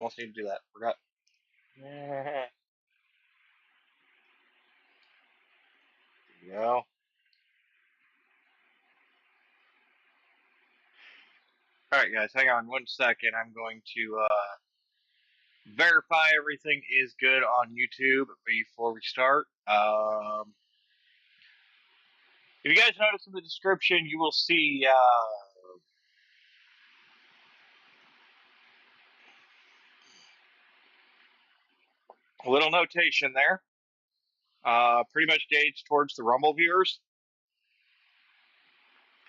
Almost need to do that. Forgot. There you go. Alright, guys, hang on 1 second. I'm going to verify everything is good on YouTube before we start. If you guys notice in the description, you will see a little notation there. Pretty much gauged towards the Rumble viewers.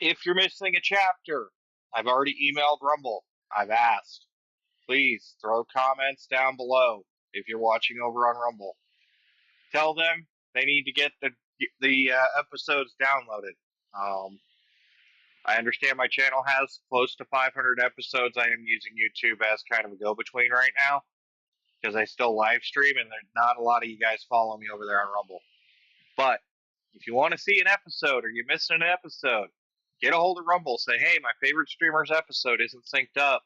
If you're missing a chapter, I've already emailed Rumble. I've asked. Please throw comments down below if you're watching over on Rumble. Tell them they need to get the episodes downloaded. I understand my channel has close to 500 episodes. I am using YouTube as kind of a go-between right now because I still live stream and there's not a lot of you guys follow me over there on Rumble. But if you want to see an episode or you're missing an episode, get a hold of Rumble. Say, hey, my favorite streamer's episode isn't synced up.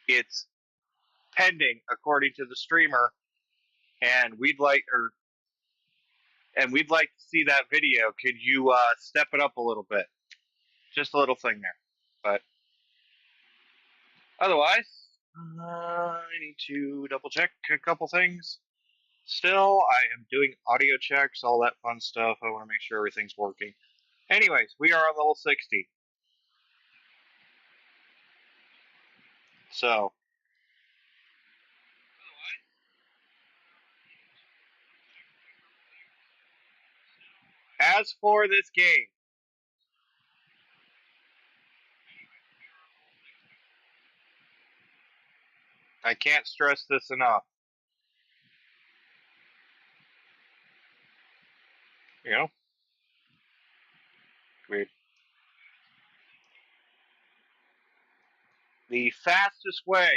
It's pending according to the streamer, and we'd like to see that video. Could you step it up a little bit? Just a little thing there. But otherwise, I need to double check a couple things. Still, I am doing audio checks, all that fun stuff. I want to make sure everything's working. Anyways, we are on level 60. So, as for this game, I can't stress this enough. You know? Weird. The fastest way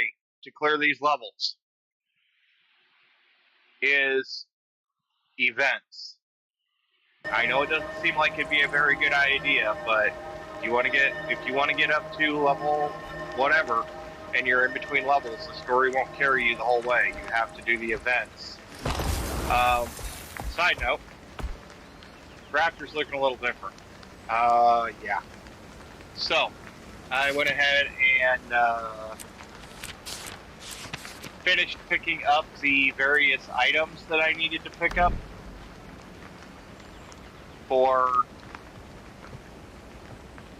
to clear these levels is events. I know it doesn't seem like it'd be a very good idea, but if you want to get up to level whatever, and you're in between levels, the story won't carry you the whole way. You have to do the events. Side note, Raptor's looking a little different. Yeah. So, I went ahead and finished picking up the various items that I needed to pick up for...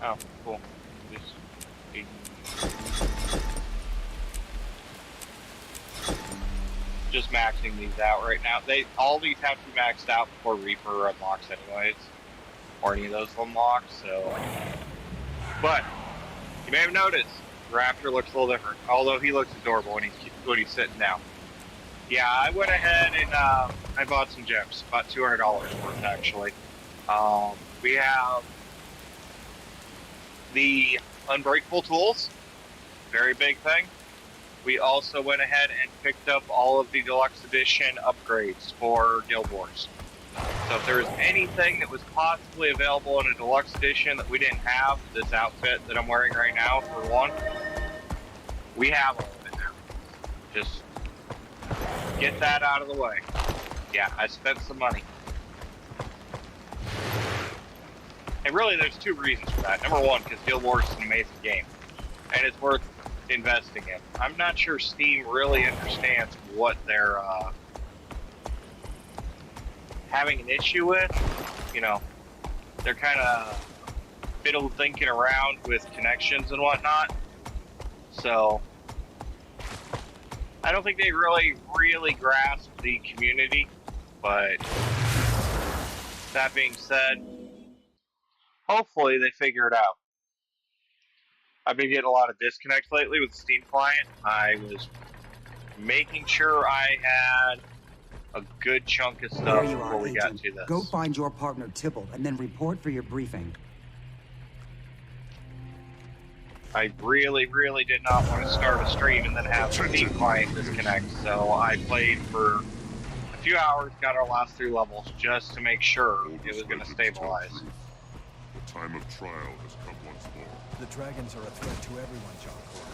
Oh, cool. Just maxing these out right now. All these have to be maxed out before Reaper unlocks anyways. Or any of those unlocks, so... But, you may have noticed, Raptor looks a little different. Although he looks adorable when he's sitting down. Yeah, I went ahead and I bought some gems. About $200 worth, actually. We have the Unbreakable tools. Very big thing. We also went ahead and picked up all of the Deluxe Edition upgrades for Guild Wars. So if there was anything that was possibly available in a Deluxe Edition that we didn't have, this outfit that I'm wearing right now, for one, we have all of it now. Just get that out of the way. Yeah, I spent some money. And really, there's two reasons for that. Number one, because Guild Wars is an amazing game, and it's worth investing in. I'm not sure Steam really understands what they're having an issue with. You know, they're kind of fiddle thinking around with connections and whatnot. So I don't think they really grasp the community. But that being said, hopefully they figure it out. I've been getting a lot of disconnects lately with the Steam client. I was making sure I had a good chunk of stuff before we got to this. Go find your partner Tibble and then report for your briefing. I really did not want to start a stream and then have the Steam client disconnect, so I played for a few hours, got our last 3 levels just to make sure it was going to stabilize. The time of trial has come once more. The dragons are a threat to everyone, John Cor.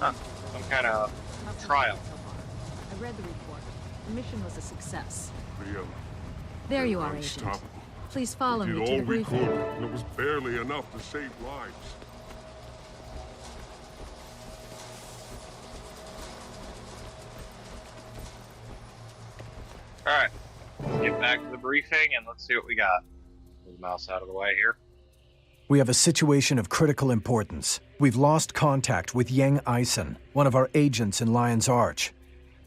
Huh. Some kind of trial. So far. I read the report. The mission was a success. There you They're are, Agent. unstoppable. Please follow We me did to all the we briefing. could, and it was barely enough to save lives. Alright, let's get back to the briefing and let's see what we got. Move the mouse out of the way here. We have a situation of critical importance. We've lost contact with Yang Eisen, one of our agents in Lion's Arch.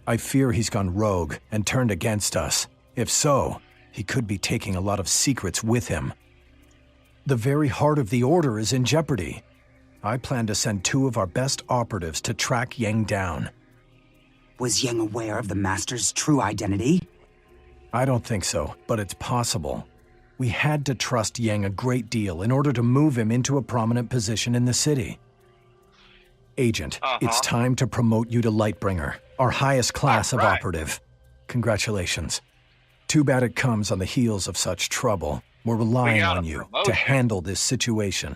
I fear he's gone rogue and turned against us. If so, he could be taking a lot of secrets with him. The very heart of the Order is in jeopardy. I plan to send 2 of our best operatives to track Yang down. Was Yang aware of the Master's true identity? I don't think so, but it's possible. We had to trust Yang a great deal in order to move him into a prominent position in the city. Agent, it's time to promote you to Lightbringer, our highest class of operative. Congratulations. Too bad it comes on the heels of such trouble. We're relying on you to handle this situation.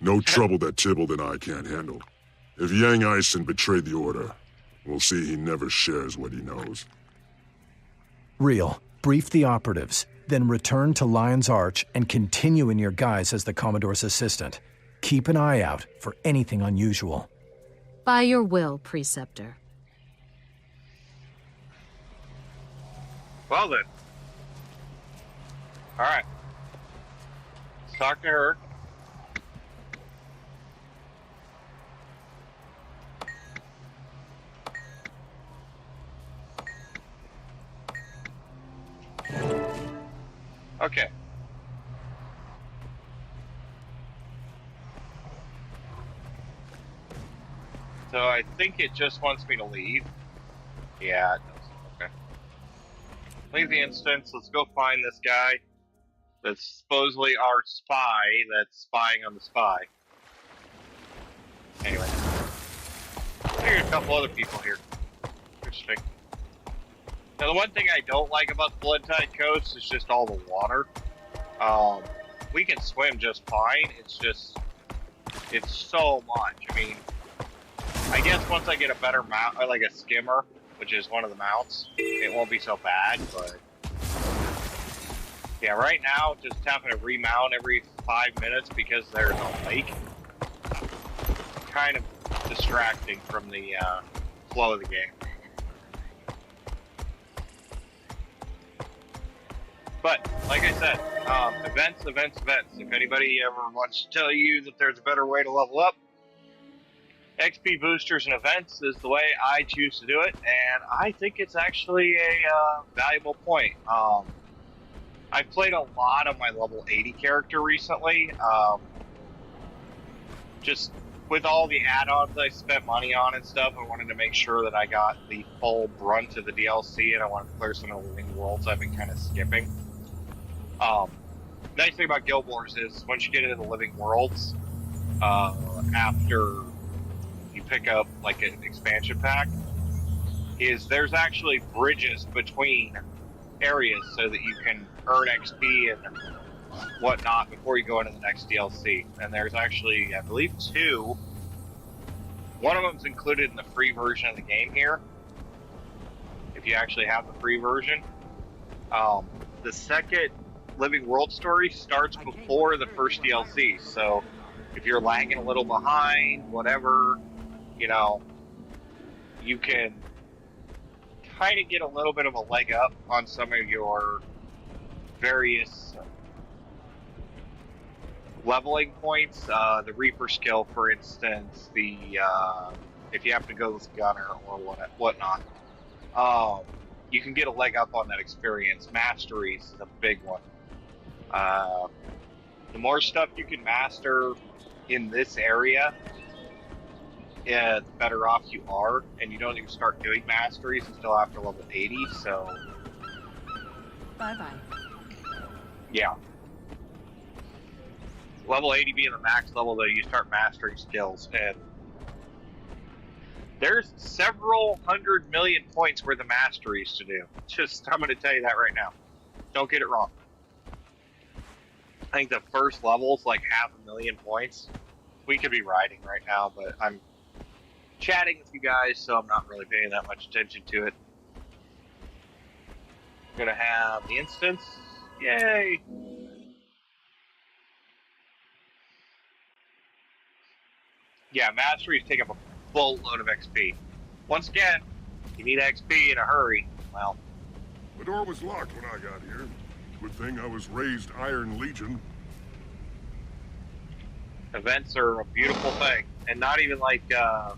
No trouble that Tybalt and I can't handle. If Yang Eisen betrayed the Order, we'll see he never shares what he knows. Real, brief the operatives, then return to Lion's Arch and continue in your guise as the Commodore's assistant. Keep an eye out for anything unusual. By your will, Preceptor. Well then. Alright. Let's talk to her. Okay. So I think it just wants me to leave. Yeah, it does. Okay. Leave the instance. Let's go find this guy that's supposedly our spy that's spying on the spy. Anyway. There's a couple other people here. Interesting. Now, the one thing I don't like about the Bloodtide Coast is just all the water. We can swim just fine. It's just, it's so much. I mean, I guess once I get a better mount, like a skimmer, which is one of the mounts, it won't be so bad, but yeah, right now, just having to remount every 5 minutes because there's a lake, kind of distracting from the flow of the game. But, like I said, events. If anybody ever wants to tell you that there's a better way to level up, XP boosters and events is the way I choose to do it, and I think it's actually a valuable point. I've played a lot of my level 80 character recently. Just with all the add-ons I spent money on and stuff, I wanted to make sure that I got the full brunt of the DLC, and I wanted to clear some of the Living Worlds I've been kind of skipping. Nice thing about Guild Wars is once you get into the Living Worlds, after you pick up like an expansion pack, is there's actually bridges between areas so that you can earn XP and whatnot before you go into the next DLC. And there's actually, I believe, 2. One of them's included in the free version of the game here, if you actually have the free version. The second Living World story starts before the first DLC, so if you're lagging a little behind, whatever, you know, you can kind of get a little bit of a leg up on some of your various leveling points. The Reaper skill, for instance, the if you have to go with Gunner or whatnot, you can get a leg up on that experience. Masteries is a big one. The more stuff you can master in this area, the better off you are, and you don't even start doing masteries until after level 80, so... Bye-bye. Yeah. Level 80 being the max level, though, you start mastering skills, and there's several 100 million points worth of masteries to do. I'm going to tell you that right now. Don't get it wrong. I think the first level's like 500,000 points. We could be riding right now, but I'm chatting with you guys, so I'm not really paying that much attention to it. I'm gonna have the instance. Yay! Yeah, masteries take up a boatload of XP. Once again, you need XP in a hurry. Well, The door was locked when I got here. Good thing I was raised Iron Legion. events are a beautiful thing, and not even like No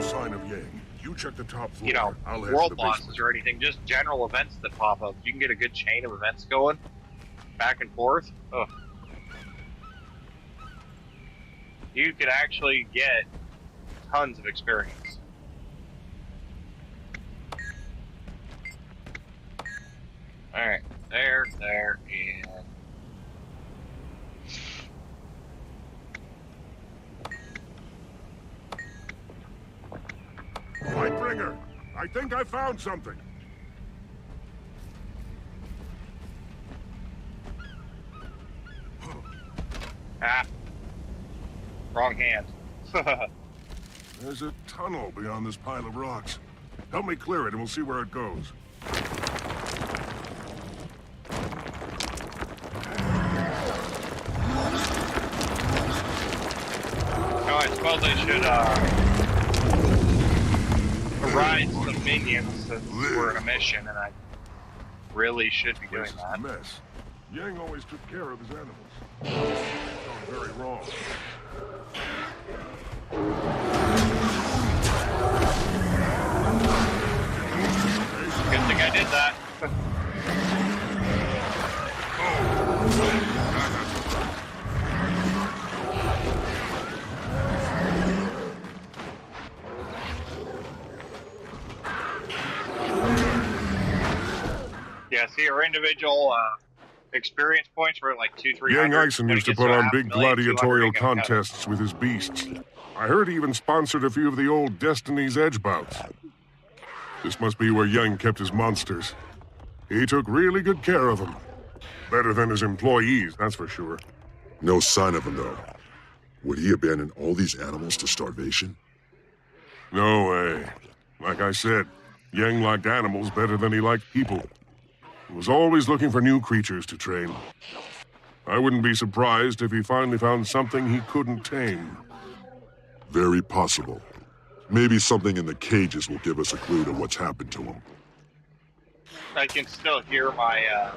sign of Yang. You check the top floor. you know, I'll head world to the bosses basement. or anything. Just general events that pop up. You can get a good chain of events going, back and forth. Ugh. You could actually get tons of experience. Alright, there, and... Lightbringer, I think I found something. Ah. Wrong hand. There's a tunnel beyond this pile of rocks. Help me clear it and we'll see where it goes. No, I suppose I should, ride some minions since we're in a mission, and I really should be doing This is a that. mess. Yang always took care of his animals. It's gone very wrong. Good thing I did that. Yeah, see, our individual experience points were like 200-300. Yang Eisen When it used to gets put a on half big million, 200, gladiatorial it gets cut. contests with his beasts. I heard he even sponsored a few of the old Destiny's Edge bouts. This must be where Yang kept his monsters. He took really good care of them. Better than his employees, that's for sure. No sign of him, though. Would he abandon all these animals to starvation? No way. Like I said, Yang liked animals better than he liked people. He was always looking for new creatures to train. I wouldn't be surprised if he finally found something he couldn't tame. Very possible. Maybe something in the cages will give us a clue to what's happened to him. I can still hear my, yeah.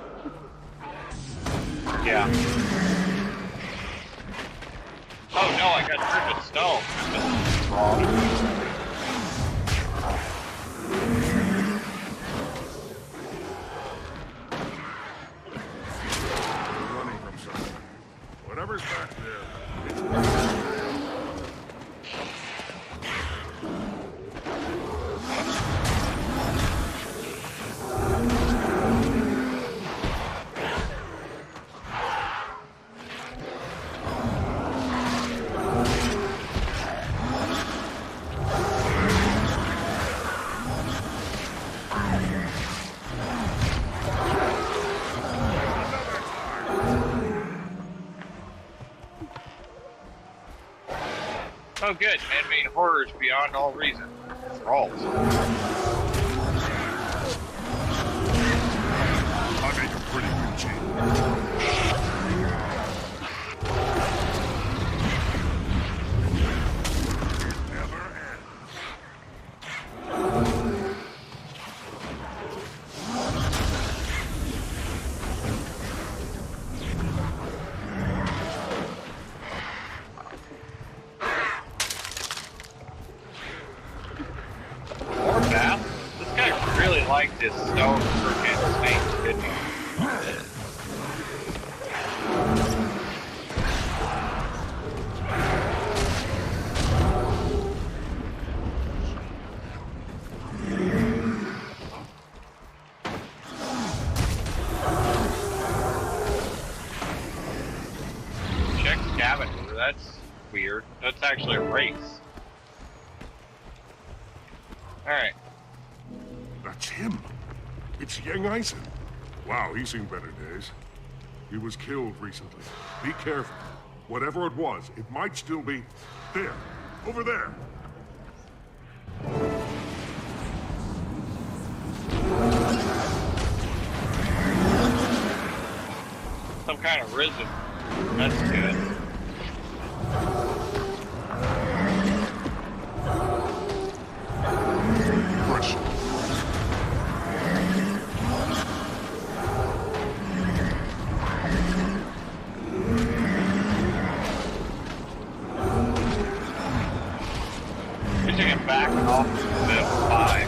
Oh no, I got turned to stone. That's wrong. Running from something. Whatever's back there, it's Oh good, man-made horrors beyond all reason. Thralls. I make a pretty good cheat. Never ends. More bath? This guy really liked his stone freaking snakes, didn't he? Check scavenger, that's weird. That's actually a race. Alright. That's him. It's Yang Eisen. Wow, he's seen better days. He was killed recently. Be careful. Whatever it was, it might still be there. Over there! Some kind of risen. That's good. Fresh. We're taking back off the 5.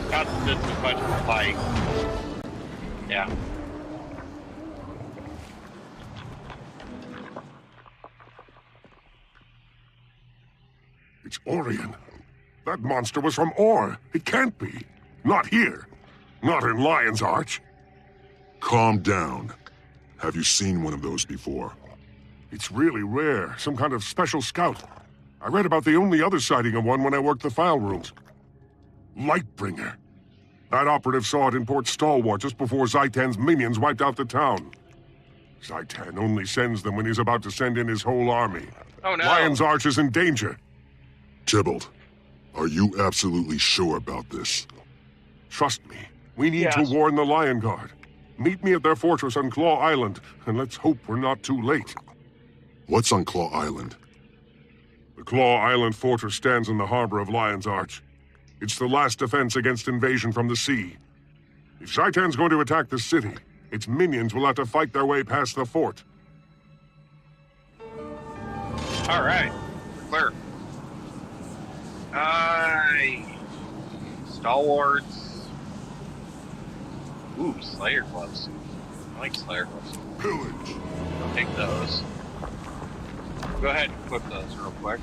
Not that this is much of a fight. Yeah. It's Orion. That monster was from Or. It can't be. Not here. Not in Lion's Arch. Calm down. Have you seen one of those before? It's really rare. Some kind of special scout. I read about the only other sighting of one when I worked the file rooms. Lightbringer. That operative saw it in Port Stalwart just before Zaitan's minions wiped out the town. Zaitan only sends them when he's about to send in his whole army. Oh no. Lion's Arch is in danger. Tybalt, are you absolutely sure about this? Trust me. We need Yes. to warn the Lion Guard. Meet me at their fortress on Claw Island, and let's hope we're not too late. What's on Claw Island? The Claw Island fortress stands in the harbor of Lion's Arch. It's the last defense against invasion from the sea. If Zaitan's going to attack the city, its minions will have to fight their way past the fort. Alright. Clear. Stalwarts. Ooh, Slayer gloves. I like Slayer gloves. Pillage. I'll take those. Go ahead and equip those real quick.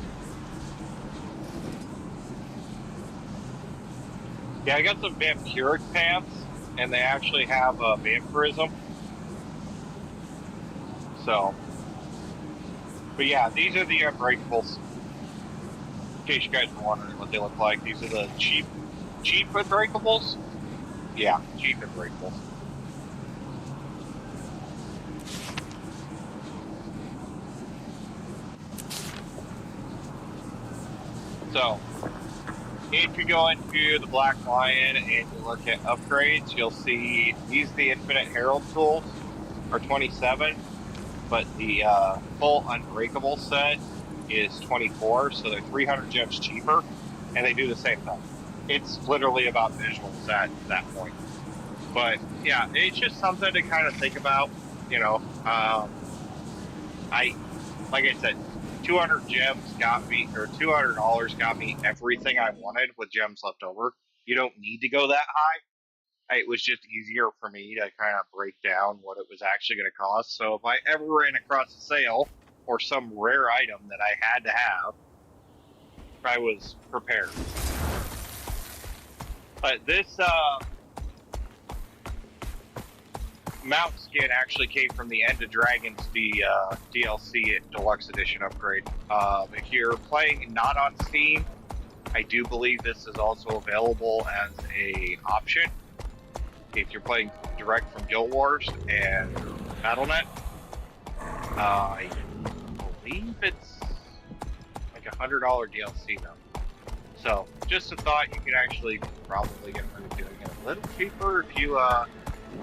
Yeah, I got some vampiric pants, and they actually have vampirism. So, but yeah, these are the Unbreakables. In case you guys are wondering what they look like, these are the cheap Unbreakables. Yeah, cheap Unbreakables. So, if you go into the Black Lion and you look at upgrades, you'll see these, the Infinite Herald tools, are 27, but the full Unbreakable set is 24, so they're 300 gems cheaper, and they do the same thing. It's literally about visuals at that point. But yeah, it's just something to kind of think about, you know. Like I said, 200 gems got me, or $200 got me everything I wanted with gems left over. You don't need to go that high. It was just easier for me to kind of break down what it was actually going to cost. So if I ever ran across a sale or some rare item that I had to have, I was prepared. But this mount skin actually came from the End of Dragons, the DLC Deluxe Edition upgrade. If you're playing not on Steam, I do believe this is also available as a option. If you're playing direct from Guild Wars and Battle.net, I believe it's like $100 DLC though. So just a thought, you can actually probably get away with doing it a little cheaper if you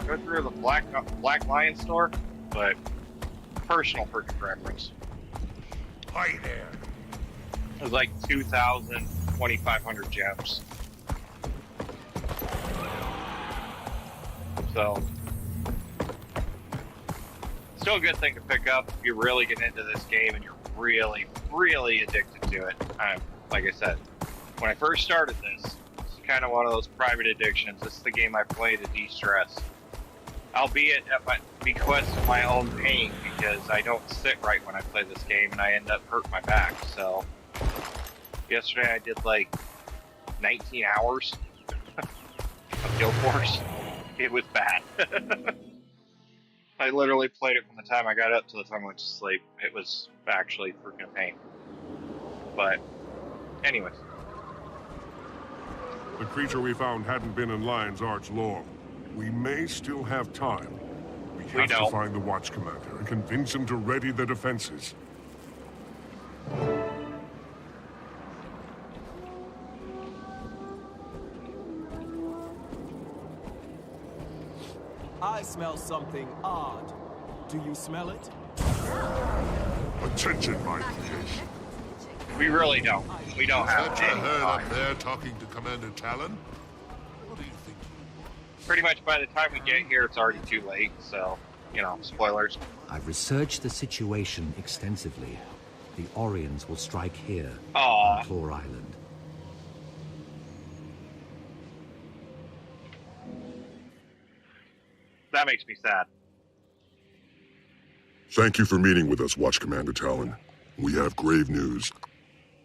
go through the Black Lion store, but personal preference. Hi there. It was like 2,000, 2,500 gems. So, still a good thing to pick up if you really get into this game and you're really, really addicted to it. Like I said, when I first started this, it's kind of one of those private addictions. This is the game I play to de-stress. Albeit at my bequest of my own pain, because I don't sit right when I play this game and I end up hurting my back. So, yesterday I did like 19 hours of Guild Wars. It was bad. I literally played it from the time I got up to the time I went to sleep. It was actually freaking a pain. But, anyways. The creature we found hadn't been in Lion's Arch long. We may still have time. We We have to find the Watch Commander and convince him to ready the defenses. I smell something odd. Do you smell it? Attention, my creation. We really don't. We don't have any Heard up time. there talking to Commander Talon? What do you think? Pretty much by the time we get here, it's already too late, so, you know, spoilers. I've researched the situation extensively. The Orions will strike here, Aww. on Claw Island. That makes me sad. Thank you for meeting with us, Watch Commander Talon. We have grave news.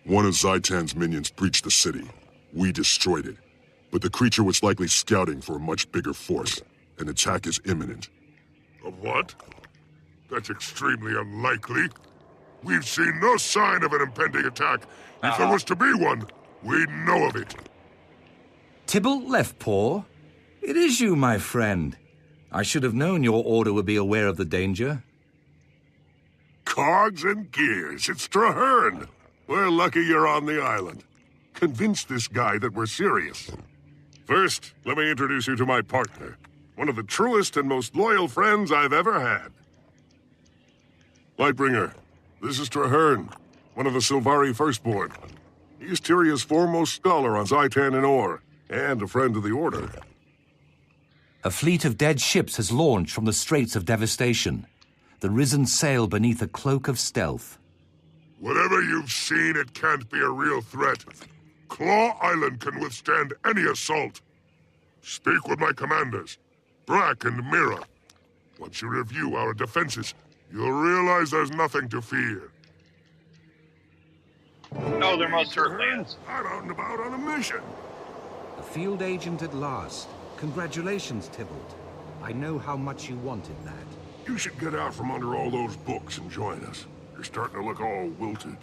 One of Zhaitan's minions breached the city. We destroyed it. But the creature was likely scouting for a much bigger force. An attack is imminent. A what? That's extremely unlikely. We've seen no sign of an impending attack. If there was to be one, we'd know of it. Tybalt Leftpaw? It is you, my friend. I should have known your order would be aware of the danger. Cogs and gears, it's Traherne. We're lucky you're on the island. Convince this guy that we're serious. First, let me introduce you to my partner. One of the truest and most loyal friends I've ever had. Lightbringer, this is Traherne, one of the Sylvari Firstborn. He's Tyria's foremost scholar on Zhaitan and Or, and a friend of the Order. A fleet of dead ships has launched from the Straits of Devastation. The Risen sail beneath a cloak of stealth. Whatever you've seen, it can't be a real threat. Claw Island can withstand any assault. Speak with my commanders, Brack and Mira. Once you review our defenses, you'll realize there's nothing to fear. No, there most certainly is. I'm out and about on a mission. A field agent at last. Congratulations, Tybalt. I know how much you wanted that. You should get out from under all those books and join us. You're starting to look all wilted.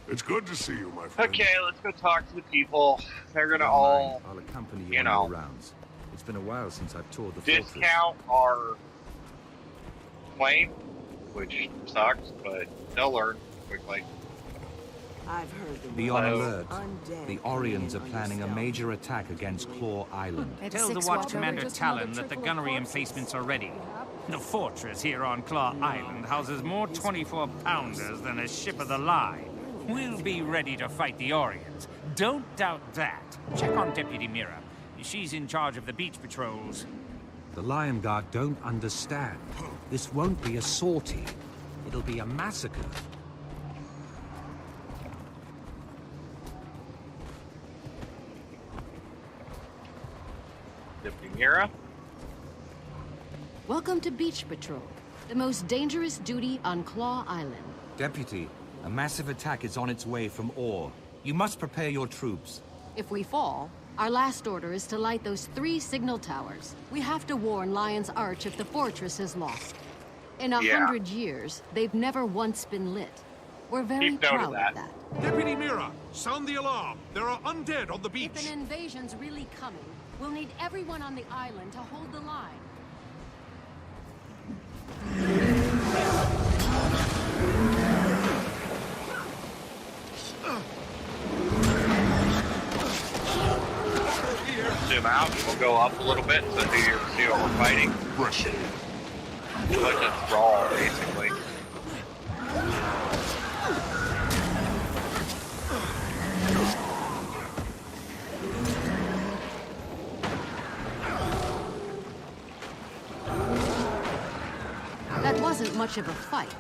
It's good to see you, my friend. Okay, let's go talk to the people. They're gonna all, I'll accompany you you on know, your rounds. It's been a while since I've toured the fortress. discount our claim, which sucks, but they'll learn quickly. I've heard the Be on Hello. alert. The Orions are planning a major attack against Claw Island. Tell the Watch Commander Talon that the gunnery emplacements are ready. The fortress here on Claw Island houses more 24-pounders than a ship of the line. We'll be ready to fight the Orions. Don't doubt that. Check on Deputy Mira. She's in charge of the beach patrols. The Lion Guard don't understand. This won't be a sortie. It'll be a massacre. Deputy Mira? Welcome to Beach Patrol, the most dangerous duty on Claw Island. Deputy, a massive attack is on its way from Or. You must prepare your troops. If we fall, our last order is to light those 3 signal towers. We have to warn Lion's Arch if the fortress is lost. In 100 years, they've never once been lit. We're very proud of that. Deputy Mira, sound the alarm. There are undead on the beach. If an invasion's really coming, we'll need everyone on the island to hold the line. Zoom out, and we'll go up a little bit so that you can see what we're fighting. Like a brawl, basically. That wasn't much of a fight.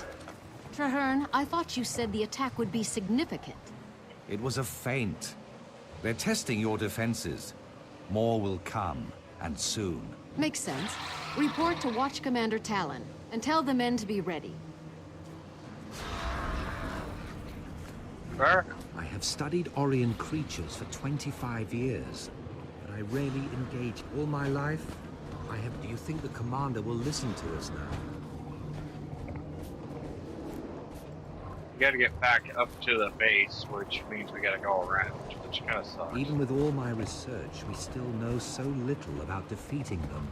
Traherne, I thought you said the attack would be significant. It was a feint. They're testing your defenses. More will come, and soon. Makes sense. Report to Watch Commander Talon, and tell the men to be ready. Sure. I have studied Orion creatures for 25 years, but I rarely engage all my life. Do you think the commander will listen to us now? We gotta get back up to the base, which means we gotta go around, which kind of sucks. Even with all my research, we still know so little about defeating them.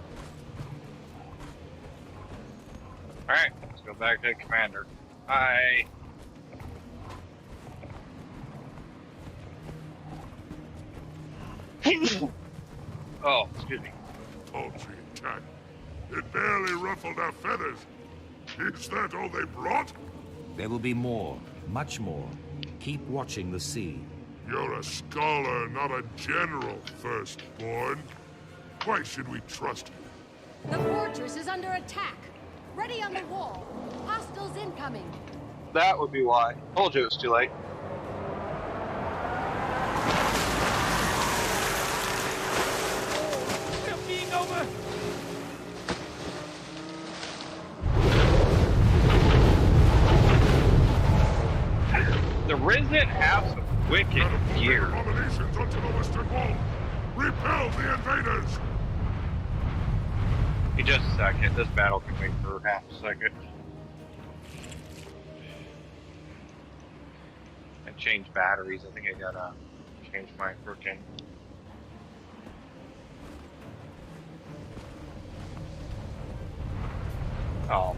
Baghdad commander. Hi. Oh, excuse me. Paltry attack. It barely ruffled our feathers. Is that all they brought? There will be more, much more. Keep watching the sea. You're a scholar, not a general, firstborn. Why should we trust you? The fortress is under attack. Ready on the wall. Hostiles incoming. That would be why. Told you it was too late. They're being over. The Risen have some wicked gear. Abominations onto the western wall. Repel the invaders. Hey, just a second. This battle can wait for half a second. I changed batteries. I think I gotta change my freaking. Oh,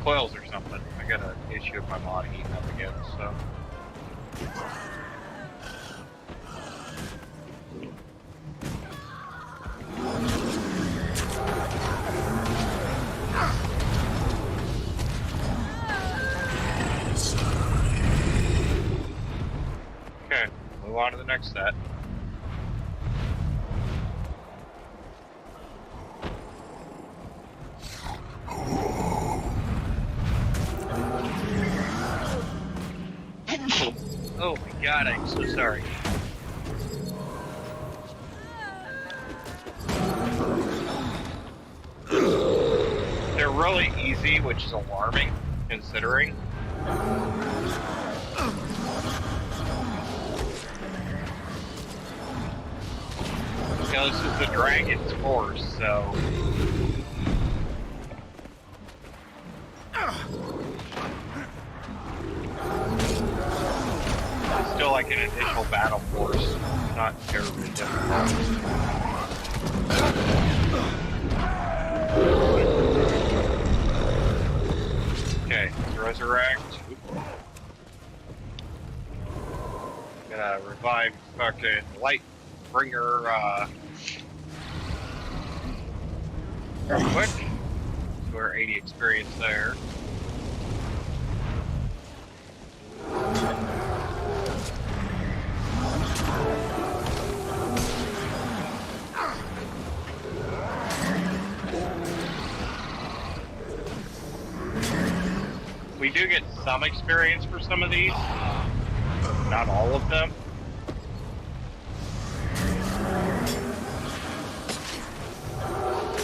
coils or something. I got an issue with my mod heating up again, so. Okay, move on to the next set. Oh my god, I'm so sorry. They're really easy, which is alarming, considering. You know, this is the Dragon's Force, so... It's still like an initial battle force, not terribly difficult. Okay, let's resurrect. Gonna revive fucking Lightbringer, real quick. So we're 80 experience there. We do get some experience for some of these, not all of them.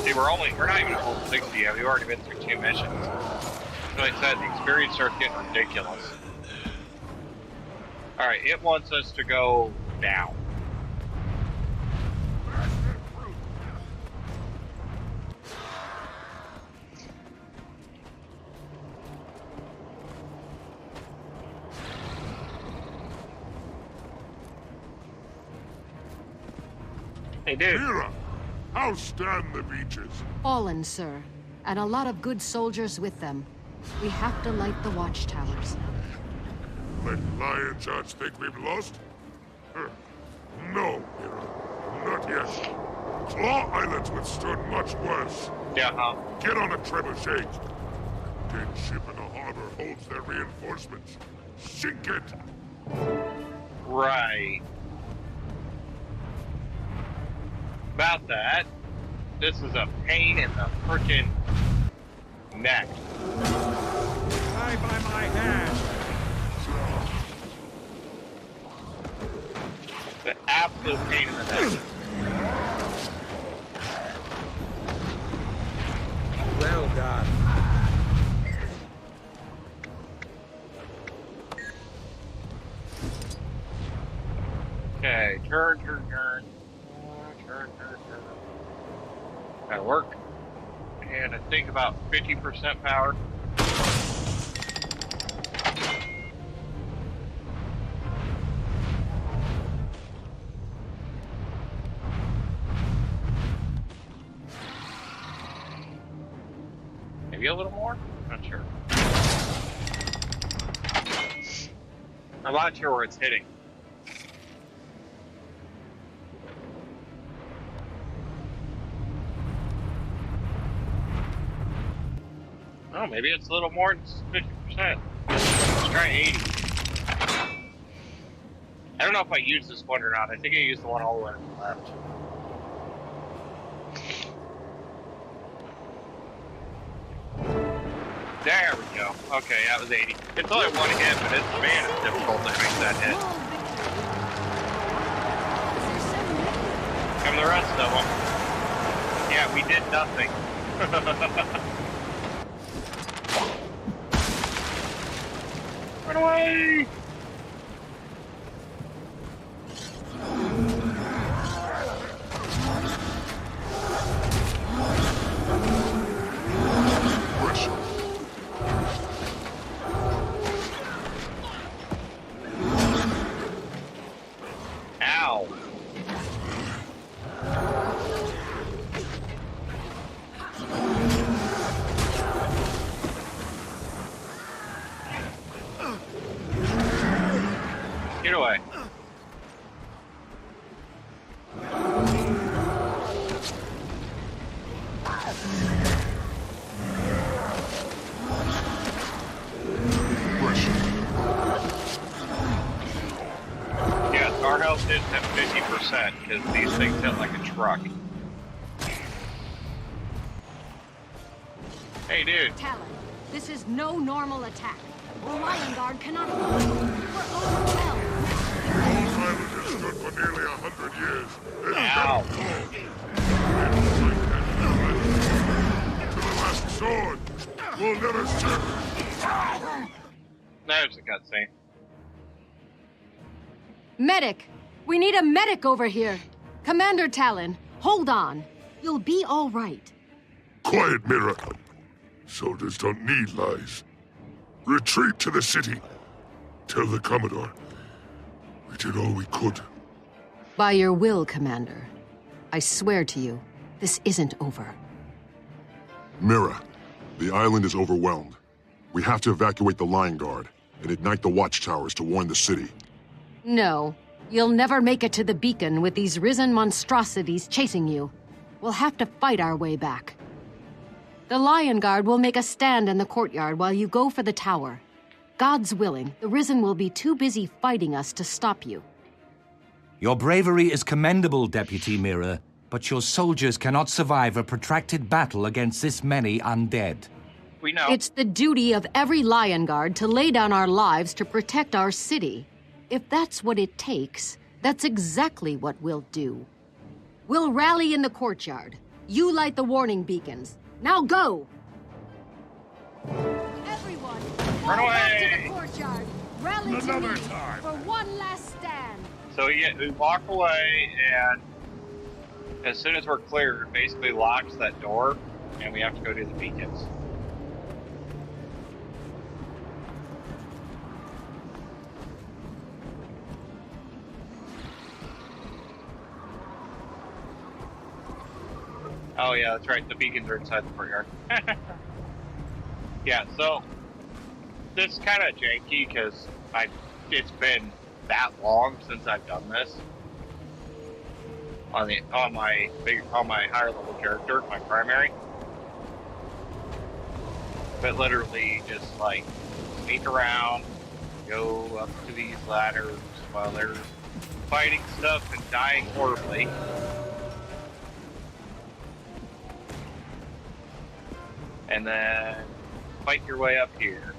See, we're not even at level 60 yet. We've already been through 2 missions. Like I said, the experience starts getting ridiculous. Alright, it wants us to go down. Hey, dude. Mira, how stand the beaches? Fallen, sir. And a lot of good soldiers with them. We have to light the watchtowers. Let Lion Charge think we've lost? No, Mira. Not yet. Claw Islands withstood much worse. Yeah, Get on a trebuchet. Dead ship in the harbor holds their reinforcements. Sink it! Right. About that, this is a pain in the frickin' neck. Die by my hand. The absolute pain in the neck. Well done. Okay, turn. That'll work. And I think about 50% power. Maybe a little more? Not sure. I'm not sure where it's hitting. Oh, maybe it's a little more than 50%. Let's try 80. I don't know if I used this one or not. I think I used the one all the way to the left. There we go. Okay, that was 80. It's only one hit, but it's, man, it's difficult to make that hit. And the rest of them. Yeah, we did nothing. Run away! Ow! Get away. Yes, our health is at 50% because these things hit like a truck. Hey, dude. Talon, this is no normal attack. The Lion Guard cannot hold you. We're overwhelmed. Those islanders stood for nearly 100 years. Ow. To the last sword. We'll never serve. There's a cutscene. Medic! We need a medic over here. Commander Talon, hold on. You'll be all right. Quiet, Mira. Soldiers don't need lies. Retreat to the city. Tell the Commodore. We did all we could. By your will, Commander. I swear to you, this isn't over. Mira, the island is overwhelmed. We have to evacuate the Lion Guard and ignite the watchtowers to warn the city. No, you'll never make it to the beacon with these risen monstrosities chasing you. We'll have to fight our way back. The Lion Guard will make a stand in the courtyard while you go for the tower. God's willing, the Risen will be too busy fighting us to stop you. Your bravery is commendable, Deputy Mira, but your soldiers cannot survive a protracted battle against this many undead. We know. It's the duty of every Lion Guard to lay down our lives to protect our city. If that's what it takes, that's exactly what we'll do. We'll rally in the courtyard. You light the warning beacons. Now go! Everyone, run away! Back to the courtyard. Rally Another to me time. for one last stand. So we walk away, and as soon as we're clear, it basically locks that door, and we have to go do the beacons. Oh yeah, that's right, the beacons are inside the courtyard. Yeah, so this is kind of janky because it's been that long since I've done this on my higher level character, my primary. But literally just like sneak around, go up to these ladders while they're fighting stuff and dying horribly. And then fight your way up here.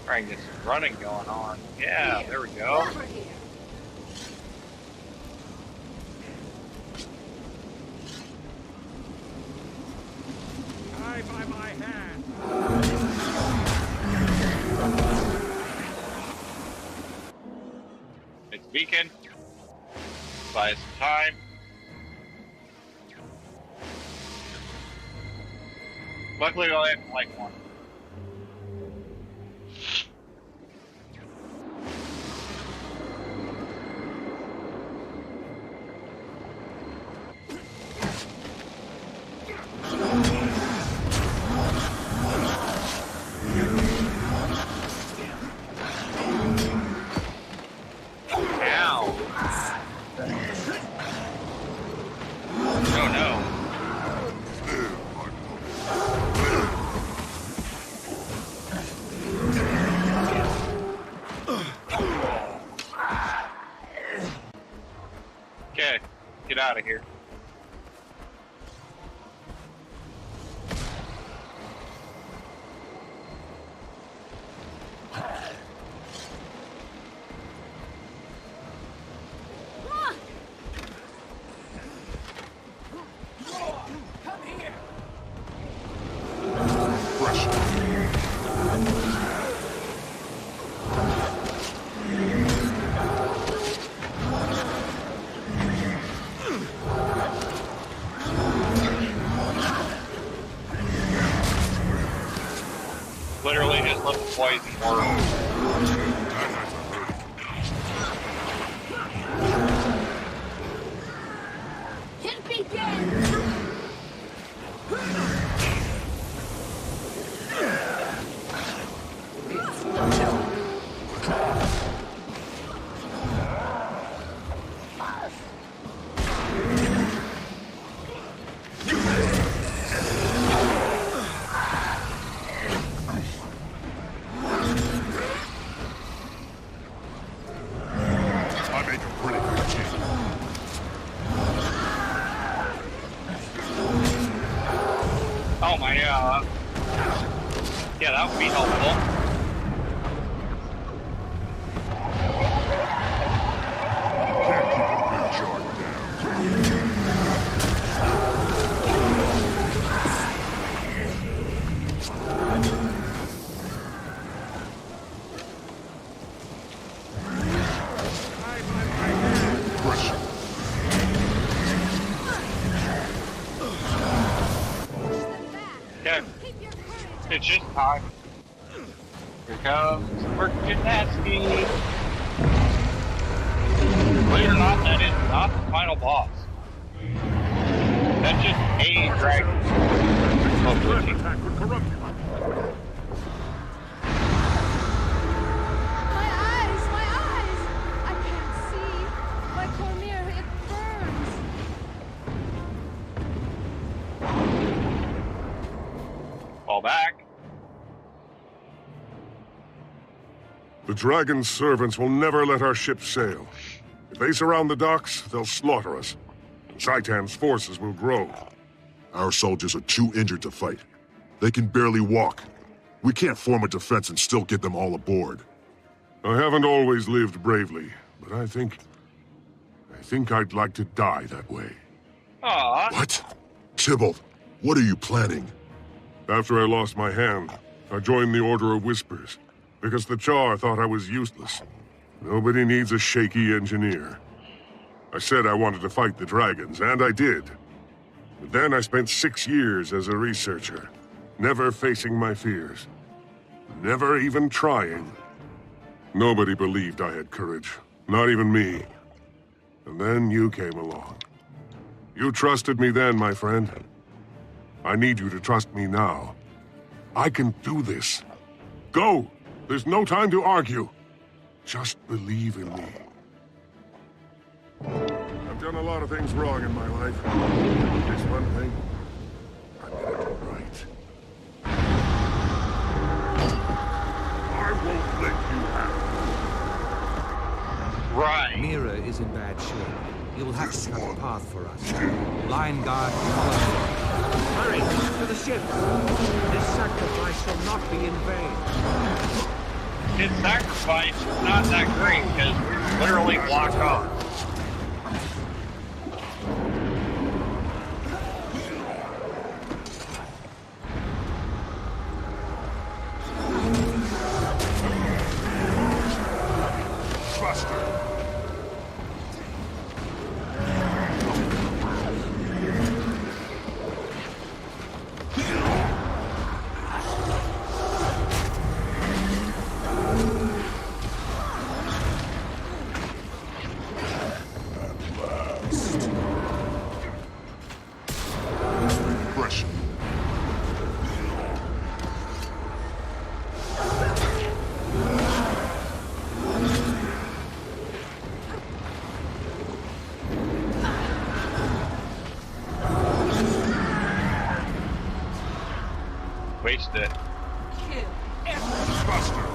Try and get some running going on. Yeah, there we go. I by my hand. It's beacon. Buy us some time. Luckily, I only have to like one. out of here. Literally just let the poison work. Hit begin! Oh my, yeah, that would be helpful. It's just time. Here comes freaking nasty. Believe it or not, that is not the final boss. That's just a dragon. My eyes! I can't see. My cornea, it burns. Fall back. The Dragon's servants will never let our ship sail. If they surround the docks, they'll slaughter us. Zhaitan's forces will grow. Our soldiers are too injured to fight. They can barely walk. We can't form a defense and still get them all aboard. I haven't always lived bravely, but I think I'd like to die that way. Aww. What? Tybalt, what are you planning? After I lost my hand, I joined the Order of Whispers, because the Char thought I was useless. Nobody needs a shaky engineer. I said I wanted to fight the dragons, and I did. But then I spent 6 years as a researcher, never facing my fears. Never even trying. Nobody believed I had courage, not even me. And then you came along. You trusted me then, my friend. I need you to trust me now. I can do this. Go! There's no time to argue. Just believe in me. I've done a lot of things wrong in my life. This one thing, I'm gonna do right. I won't let you have it. Right. Mira is in bad shape. You'll have to cut a path for us. Lion Guard, follow me. Hurry, to the ship. This sacrifice shall not be in vain. His sacrifice is not that great because we're literally blocked off. Wasted it. Buster.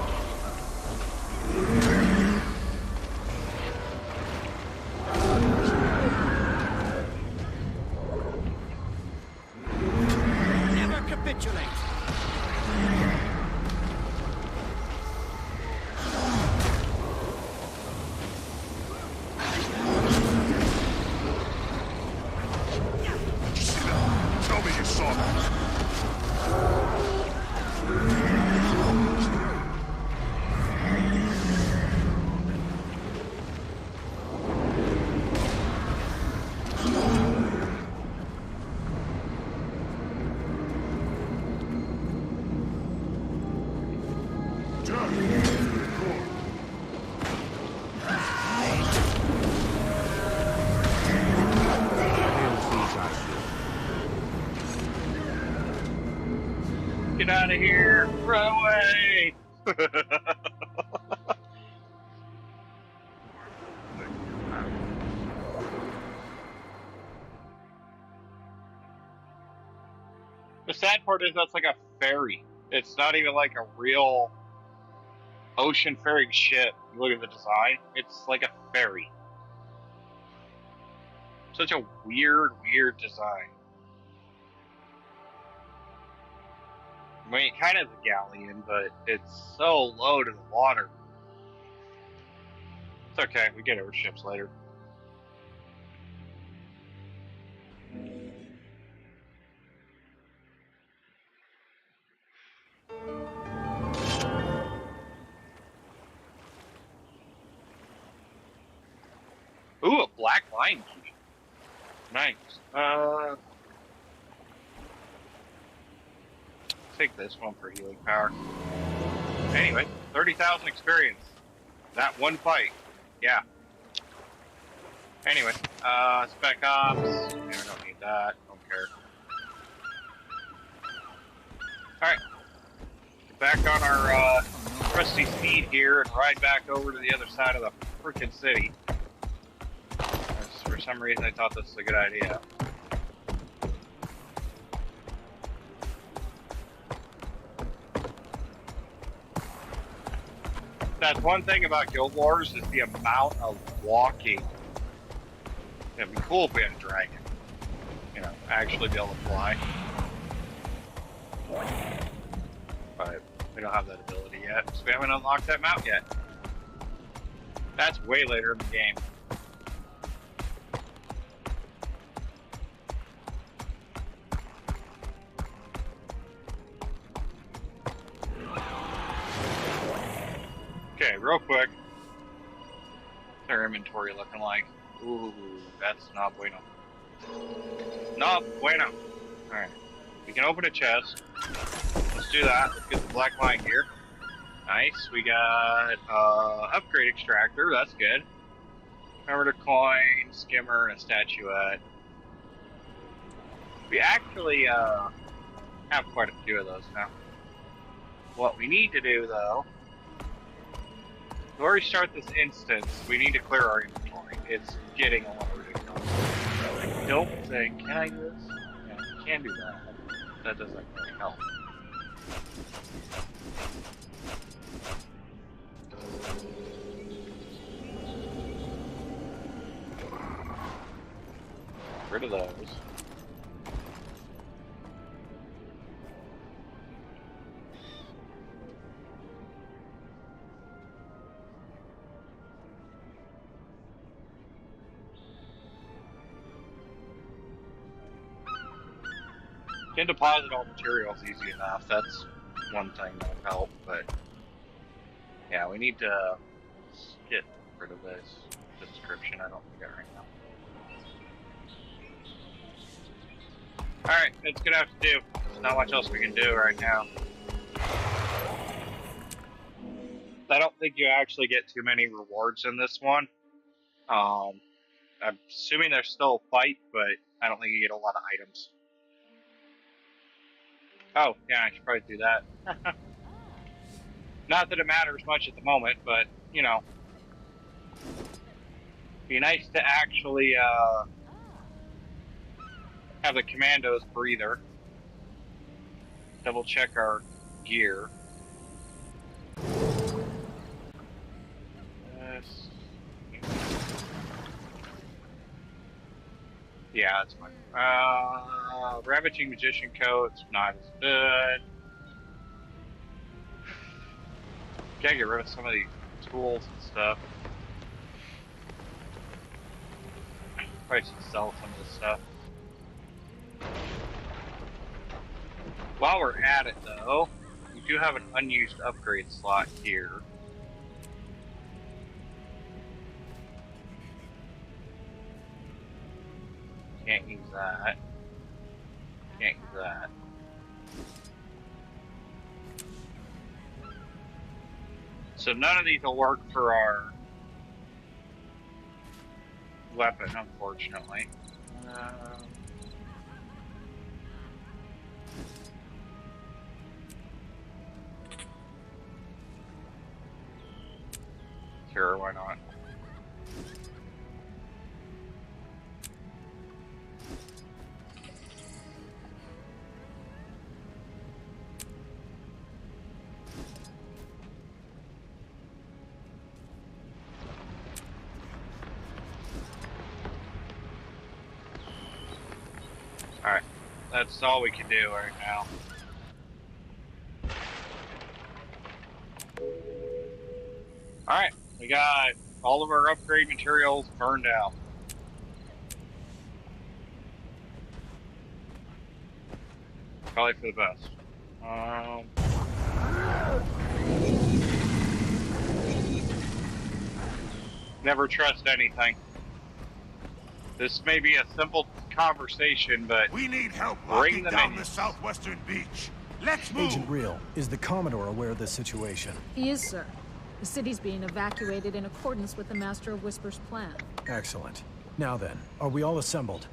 capitulate. Tell me you saw that. Get out of here! Run away! The sad part is that's like a ferry. It's not even like a real ocean faring ship. You look at the design, it's like a ferry. Such a weird design. I mean, it kind of is a galleon, but it's so low to the water. It's okay, we get our ships later. Ooh, a black line key. Nice. Take this one for healing power. Anyway, 30,000 experience. That one fight. Yeah. Anyway, spec ops. Yeah, we don't need that. Don't care. Alright. Get back on our trusty speed here and ride back over to the other side of the freaking city. For some reason I thought this was a good idea. That's one thing about Guild Wars is the amount of walking. It'd be cool if we had a dragon. You know, actually be able to fly. But we don't have that ability yet, because we haven't unlocked that mount yet. That's way later in the game. Okay, real quick. What's our inventory looking like? Ooh, that's not bueno. Not bueno. Alright. We can open a chest. Let's do that. Let's get the black line gear. Nice. We got upgrade extractor. That's good. Remember to coin, skimmer, and a statuette. We actually have quite a few of those now. What we need to do though, before we start this instance, we need to clear our inventory. It's getting a little ridiculous. I don't think, can I do this? Yeah, I can do that. That doesn't really help. Get rid of those. Can deposit all materials easy enough. That's one thing that'll help, but yeah, we need to get rid of this description. I don't think I right now. Alright, it's gonna have to do. There's not much else we can do right now. I don't think you actually get too many rewards in this one. I'm assuming there's still a fight, but I don't think you get a lot of items. Oh, yeah, I should probably do that. Not that it matters much at the moment, but, you know. Be nice to actually, have the commandos breather. Double check our gear. Yeah, that's fine. Ravaging Magician Coat's not as good. Gotta get rid of some of these tools and stuff. Probably should sell some of this stuff. While we're at it, though, we do have an unused upgrade slot here. Can't use that. Can't use that. So none of these will work for our weapon, unfortunately. Sure, why not? Alright, that's all we can do right now. Alright, we got all of our upgrade materials burned out. Probably for the best. Never trust anything. This may be a simple conversation, but we need help bring locking them down in. the southwestern beach. Let's move. Agent Real, is the Commodore aware of this situation? He is, sir. The city's being evacuated in accordance with the Master of Whispers' plan. Excellent. Now then, are we all assembled?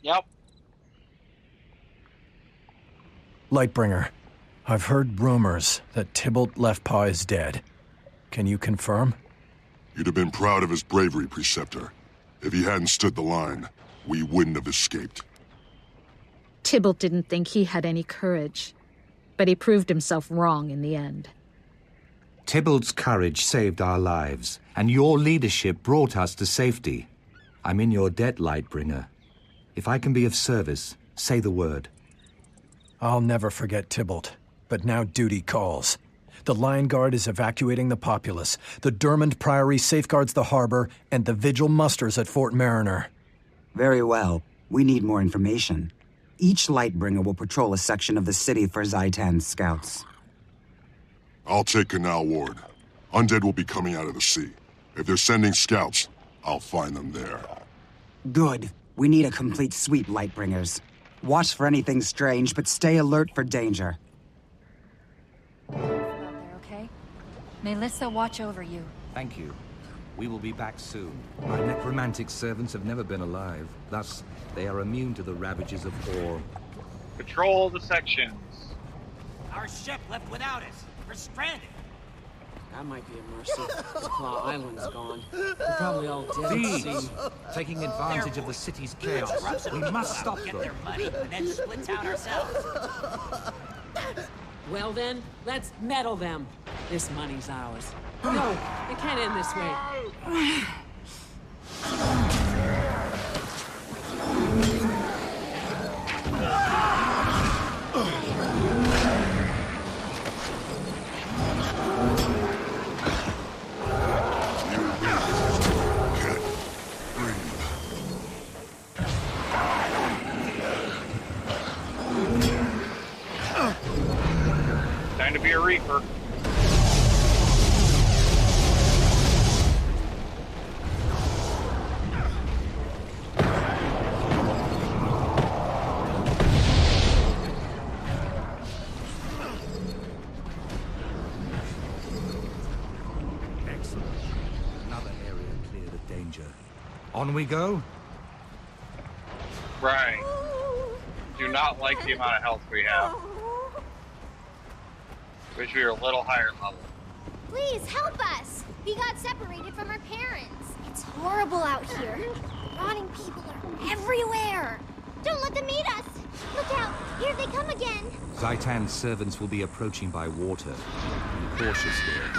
Yep. Lightbringer, I've heard rumors that Tybalt Leftpaw is dead. Can you confirm? You'd have been proud of his bravery, Preceptor. If he hadn't stood the line, we wouldn't have escaped. Tybalt didn't think he had any courage, but he proved himself wrong in the end. Tybalt's courage saved our lives, and your leadership brought us to safety. I'm in your debt, Lightbringer. If I can be of service, say the word. I'll never forget Tybalt, but now duty calls. The Lion Guard is evacuating the populace. The Dermond Priory safeguards the harbor, and the Vigil musters at Fort Mariner. Very well. We need more information. Each Lightbringer will patrol a section of the city for Zhaitan's scouts. I'll take Canal Ward. Undead will be coming out of the sea. If they're sending scouts, I'll find them there. Good. We need a complete sweep, Lightbringers. Watch for anything strange, but stay alert for danger. Out there, okay? Melissa, watch over you. Thank you. We will be back soon. My necromantic servants have never been alive. Thus, they are immune to the ravages of war. Patrol the sections. Our ship left without us. We're stranded. That might be a mercy. Claw Island's gone. We're probably all dead. Thieves! Taking advantage of the city's chaos. We must stop them. Get their money and then split town ourselves. Well then, let's meddle them. This money's ours. No, it can't end this way. Time to be a reaper. Excellent. Another area cleared of danger. On we go? Right. Do not like the amount of health we have. Wish we were a little higher level. Please help us! We got separated from our parents. It's horrible out here. Rotting people are everywhere. Don't let them eat us! Look out! Here they come again! Zhaitan's servants will be approaching by water. Be cautious there.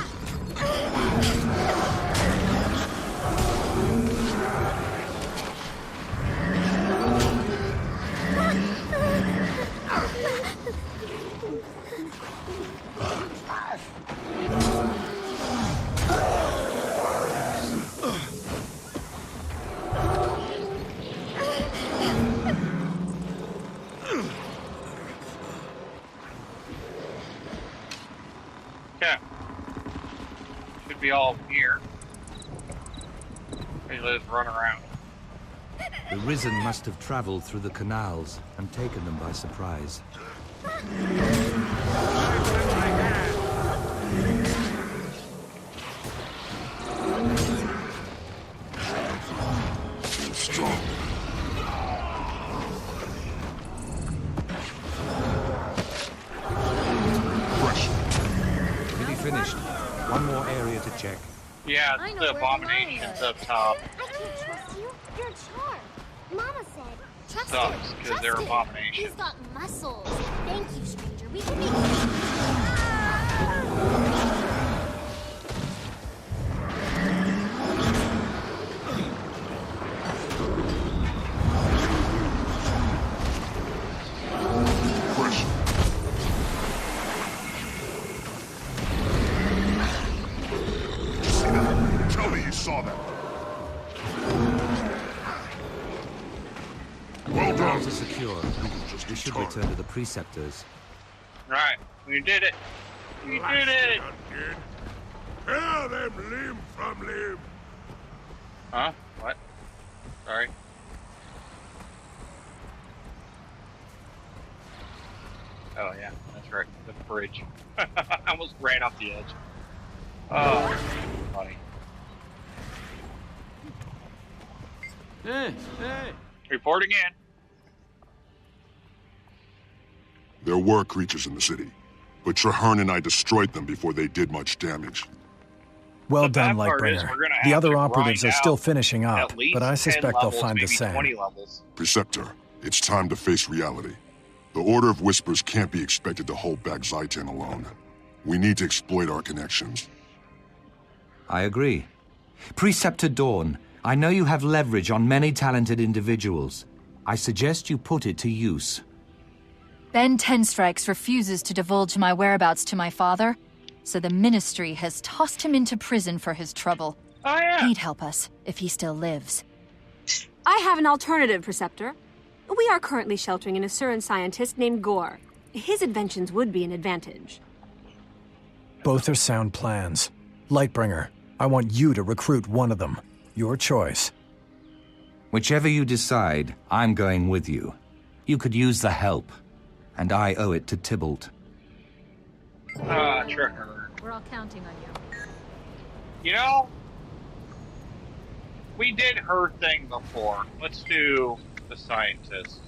be all here. They just run around. The Risen must have traveled through the canals and taken them by surprise. Strong. Fresh. Nearly finished. One more area to check. Yeah, it's the abominations up top. I can't trust you. You're a charm. Mama said, trust Sucks, him. because Trust they're him. abominations. He's got muscles. Thank you, stranger. We can make it. Saw that. Well done. Are secure. We should return to the preceptors. Right, we did it. We did it. Tear them limb from limb. Huh? What? Sorry. Oh yeah, that's right. The bridge. I almost ran off the edge. Oh, funny. Hey. Reporting in. There were creatures in the city, but Trahearne and I destroyed them before they did much damage. Well done, Lightbringer. The other operatives are still finishing up, but I suspect they'll find the same. Preceptor, it's time to face reality. The Order of Whispers can't be expected to hold back Zhaitan alone. We need to exploit our connections. I agree. Preceptor Dawn, I know you have leverage on many talented individuals. I suggest you put it to use. Ben Tenstrikes refuses to divulge my whereabouts to my father, so the Ministry has tossed him into prison for his trouble. Oh, yeah. He'd help us if he still lives. I have an alternative, Preceptor. We are currently sheltering an Asuran scientist named Gore. His inventions would be an advantage. Both are sound plans. Lightbringer, I want you to recruit one of them. Your choice. Whichever you decide, I'm going with you. You could use the help, and I owe it to Tybalt. Trigger. We're all counting on you. You know, we did her thing before. Let's do the scientist.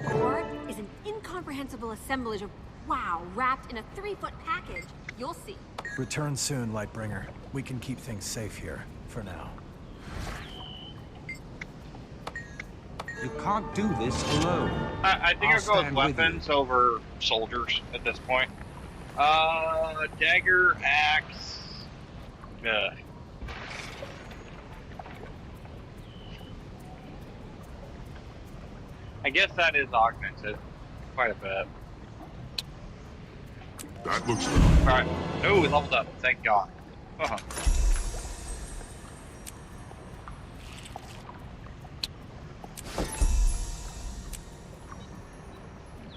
Gore is an incomprehensible assemblage of wow wrapped in a 3-foot package. You'll see. Return soon, Lightbringer. We can keep things safe here, for now. You can't do this alone. I think I'll go with weapons over soldiers at this point. Dagger, axe. I guess that is augmented quite a bit. That looks good. Alright. Oh, we leveled up. Thank God.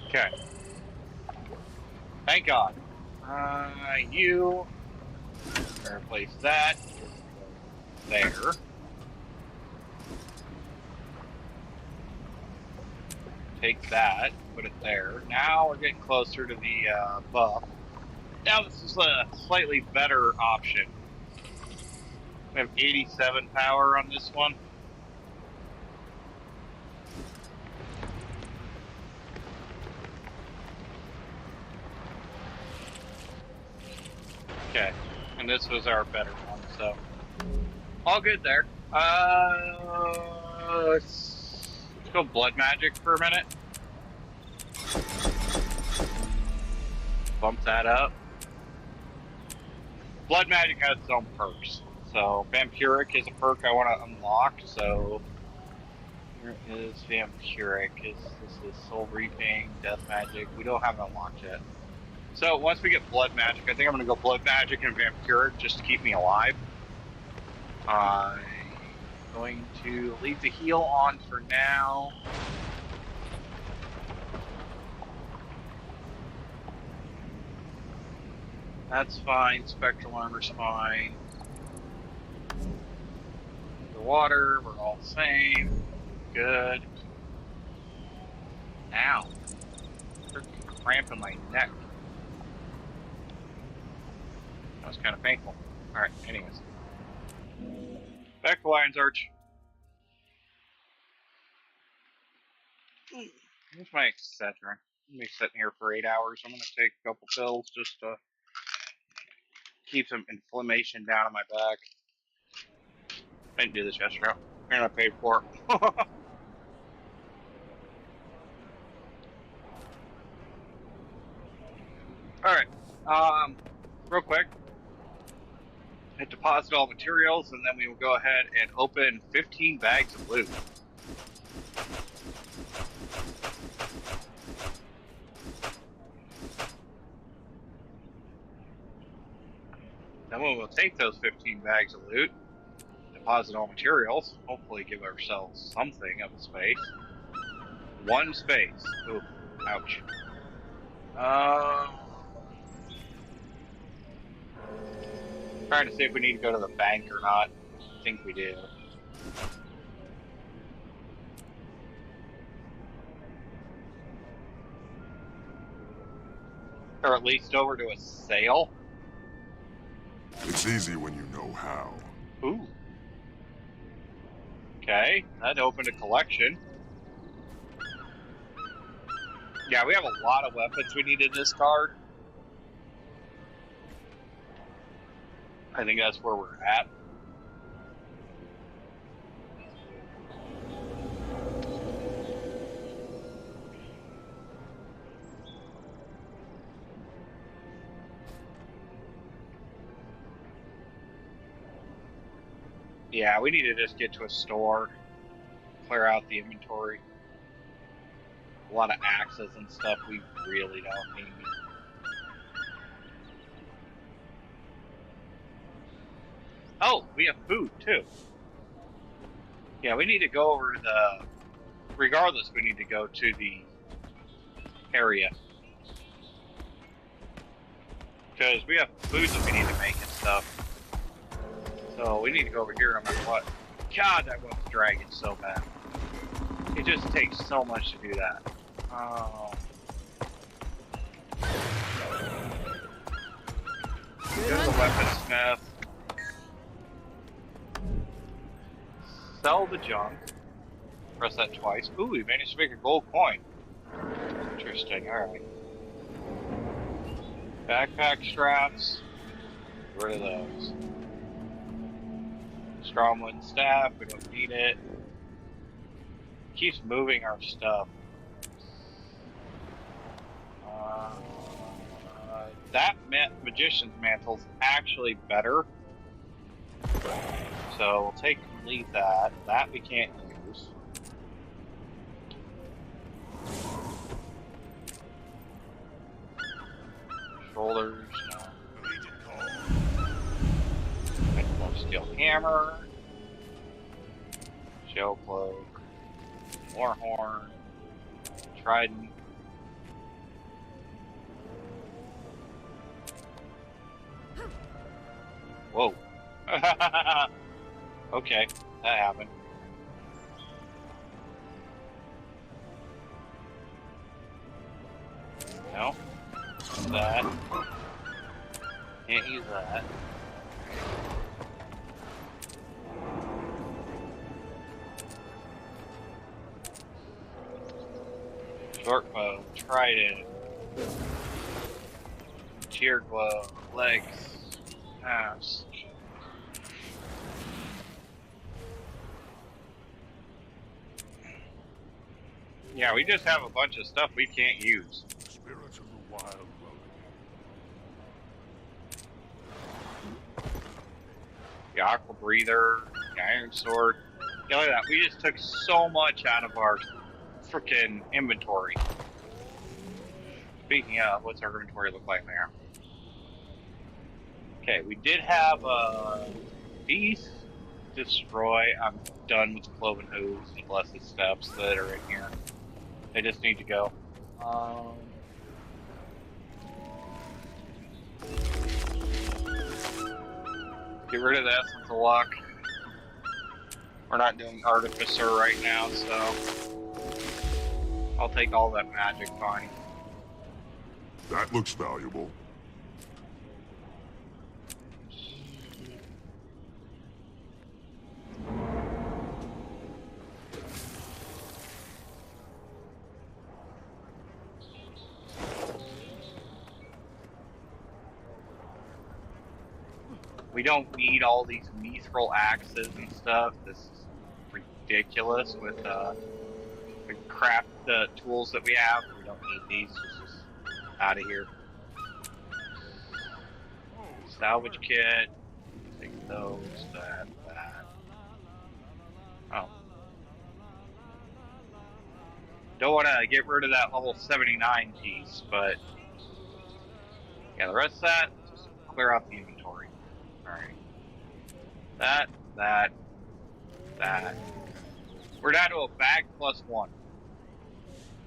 Okay. Thank God. You replace that there. Take that, put it there. Now we're getting closer to the buff. Now this is a slightly better option. We have 87 power on this one. Okay, and this was our better one, so all good there. Let's go blood magic for a minute. Bump that up. Blood magic has its own perks. So Vampiric is a perk I want to unlock. So here is Vampiric. This is Soul Reaping, Death Magic. We don't have it unlocked yet. So once we get blood magic, I think I'm gonna go blood magic and Vampiric just to keep me alive. I'm going to leave the heal on for now. That's fine. Spectral armor's fine. The water, we're all the same. Good. Ow. Freaking cramp in my neck. That was kind of painful. Alright, anyways. Back to Lion's Arch. Here's my Excedrin. I'm gonna be sitting here for 8 hours. I'm gonna take a couple pills just to keep some inflammation down in my back. I didn't do this yesterday, and I paid for it. Alright, real quick, hit deposit all materials, and then we will go ahead and open 15 bags of loot. Then we will take those 15 bags of loot, deposit all materials, hopefully give ourselves something of a space. One space. Ooh, ouch. Trying to see if we need to go to the bank or not. I think we do. Or at least over to a sale. It's easy when you know how. Ooh. Okay, that opened a collection. Yeah, we have a lot of weapons we need to discard. I think that's where we're at. Yeah, we need to just get to a store, clear out the inventory. A lot of axes and stuff we really don't need. Oh, we have food too. Yeah, we need to go over the... Regardless, we need to go to the area. Because we have food that we need to make and stuff. So we need to go over here no matter what. God, that one's dragging so bad. It just takes so much to do that. Oh. There's a weaponsmith. Sell the junk. Press that twice. Ooh, we managed to make a gold coin. Interesting, alright. Backpack straps. Get rid of those. Strongwood staff, we don't need it. Keeps moving our stuff. That magician's mantle's actually better. So we'll take and leave that. That we can't use. Shoulders, no. Steel hammer. Shell cloak. Warhorn. Trident. Whoa. Okay, that happened. No. That. Can't use that. Short bow, trident, tear glove, legs, mask. Yeah, we just have a bunch of stuff we can't use. Spirits of the wild The aqua breather, the iron sword. Yeah, look at that. We just took so much out of our frickin' inventory. Speaking of, what's our inventory look like there? Okay, we did have these destroy. I'm done with the cloven hooves and blessed steps that are in here. They just need to go. Get rid of the Essence of Luck. We're not doing Artificer right now, so I'll take all that magic, fine. That looks valuable. We don't need all these mithril axes and stuff. This is ridiculous with the craft tools that we have. We don't need these. Just out of here. Salvage kit. Take those, that. Oh. Don't want to get rid of that level 79 piece, but yeah, the rest of that, just clear out the inventory. Alright. That. We're down to a bag plus 1.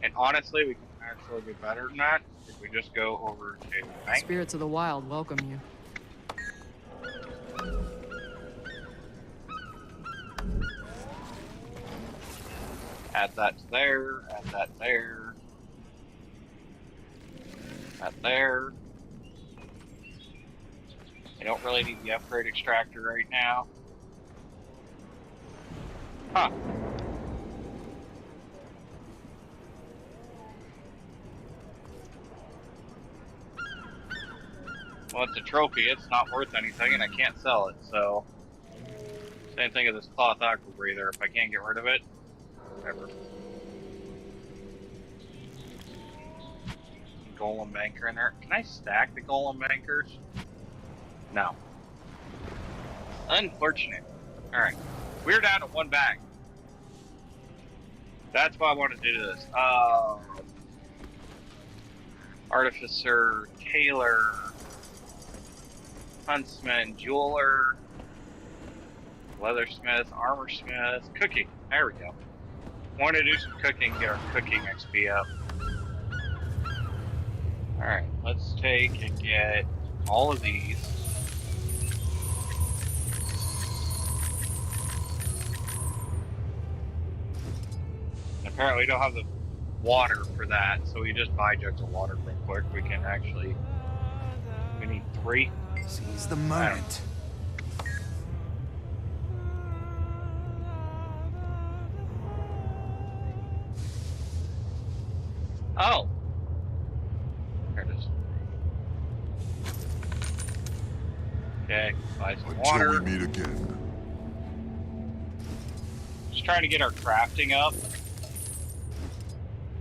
And honestly, we can actually do better than that if we just go over to the bank. Spirits of the wild welcome you. Add that to there, add that there. That there. I don't really need the upgrade extractor right now. Huh. Well, it's a trophy, it's not worth anything, and I can't sell it, so... Same thing with this cloth aqua breather. If I can't get rid of it, whatever. Golem banker in there. Can I stack the golem bankers? No. Unfortunate. Alright. We're down to 1 bag. That's why I wanted to do this. Artificer, tailor, huntsman, jeweler, leathersmith, armorsmith, cooking. There we go. Want to do some cooking, get our cooking XP up. Alright, let's take and get all of these. Apparently we don't have the water for that, so we just buy jugs of water real quick. We can actually... We need 3. Seize the moment. Oh! There it is. Okay, buy some water. Until we meet again. Just trying to get our crafting up.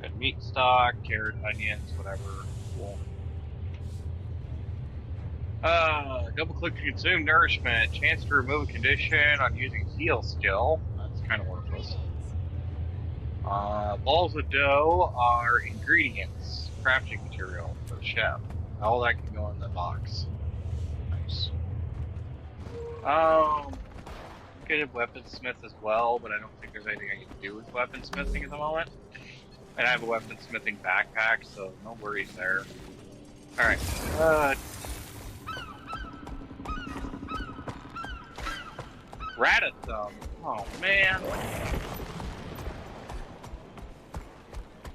Good meat stock, carrot, onions, whatever. Cool. Double click to consume nourishment. Chance to remove a condition on using heal skill. That's kind of worthless. Balls of dough are ingredients, crafting material for the chef. All that can go in the box. Nice. Get a weaponsmith as well, but I don't think there's anything I can do with weaponsmithing at the moment. And I have a weaponsmithing backpack, so no worries there. Alright, Ratathum. Oh man.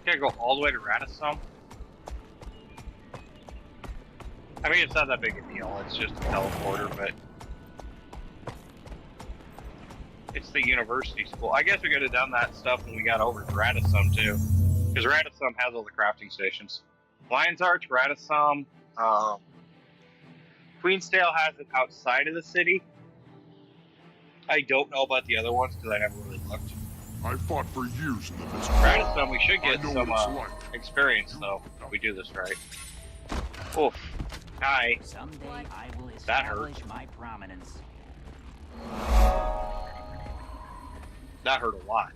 Gotta go all the way to Ratathum? I mean, it's not that big a deal, it's just a teleporter, but... It's the university school. I guess we could have done that stuff when we got over to Ratathum too. Because Ratathum has all the crafting stations. Lion's Arch, Ratathum, Queensdale has it outside of the city. I don't know about the other ones because I never really looked. I fought for years in the business. Ratathum, we should get some experience though if we do this right. Oof. Hi. Someday I will that hurt. establish my prominence. That hurt a lot.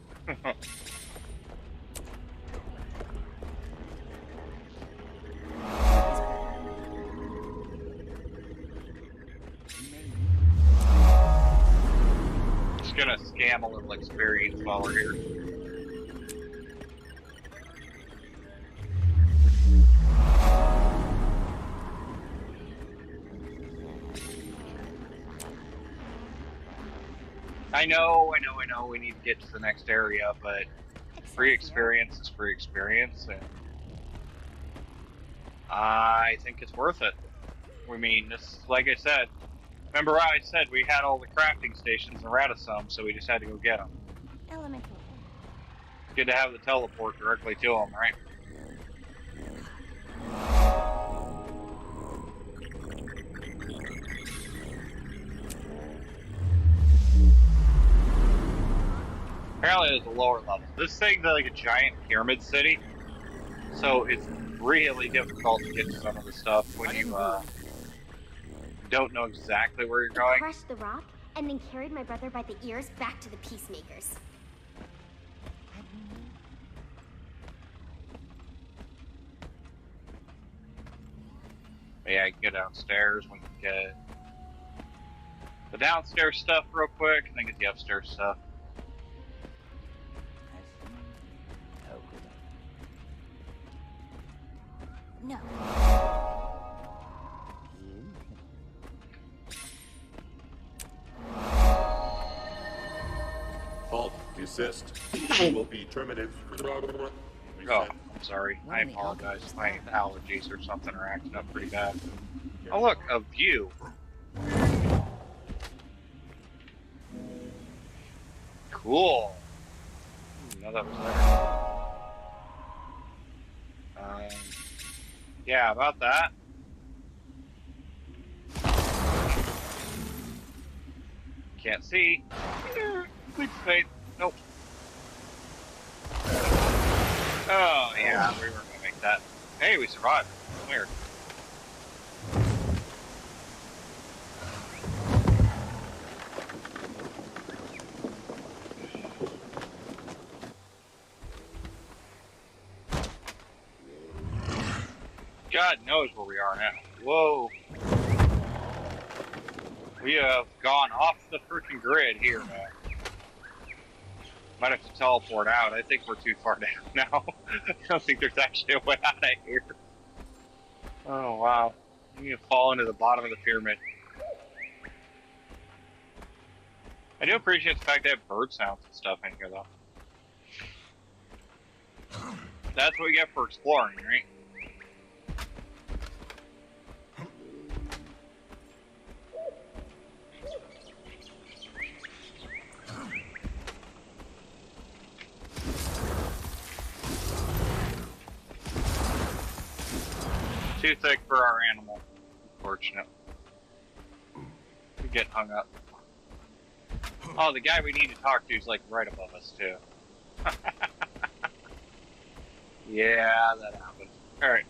Just gonna scam a little experience while we're here. I know, we need to get to the next area, but free experience is free experience, and I think it's worth it. I mean, this, like I said, remember I said we had all the crafting stations in Radisson, so we just had to go get them. Elemental. Good to have the teleport directly to them, right? Apparently there's a lower level. This thing's like a giant pyramid city, so it's really difficult to get to some of the stuff when you don't know exactly where you're going. I crushed the rock and then carried my brother by the ears back to the Peacemakers. Yeah, I can go downstairs when you get the downstairs stuff real quick, and then get the upstairs stuff. No. Halt. Desist. Will be terminated. Oh, I'm sorry. I apologize. My allergies or something are acting up pretty bad. Oh look, a view. Cool. Didn't know that was there. Yeah, about that. Can't see. Please wait. Nope. Oh, yeah, we were gonna make that. Hey, we survived. Weird. God knows where we are now. Whoa. We have gone off the freaking grid here, man. Might have to teleport out. I think we're too far down now. I don't think there's actually a way out of here. Oh, wow. You need to fall into the bottom of the pyramid. I do appreciate the fact they have bird sounds and stuff in here, though. That's what we get for exploring, right? Too thick for our animal. Unfortunate. We get hung up. Oh, the guy we need to talk to is like right above us too. Yeah, that happened. Alright,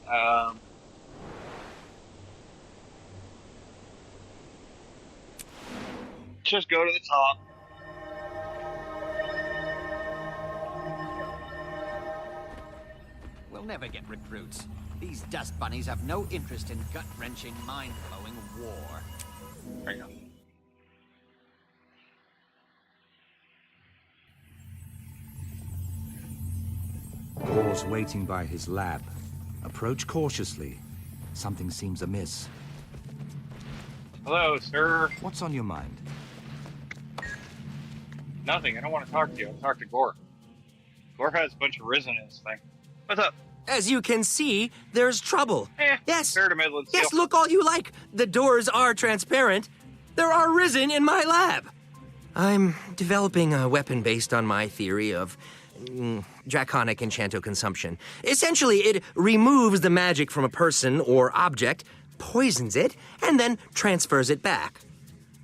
just go to the top. We'll never get recruits. These dust bunnies have no interest in gut-wrenching, mind-blowing war. There you go. Gor's waiting by his lab. Approach cautiously. Something seems amiss. Hello, sir. What's on your mind? Nothing. I don't want to talk to you. I'll talk to Gor. Gor has a bunch of resin in his thing. What's up? As you can see, there's trouble. Yes. Fair to Midland yes, look all you like. The doors are transparent. There are resin in my lab. I'm developing a weapon based on my theory of draconic enchanto consumption. Essentially, it removes the magic from a person or object, poisons it, and then transfers it back.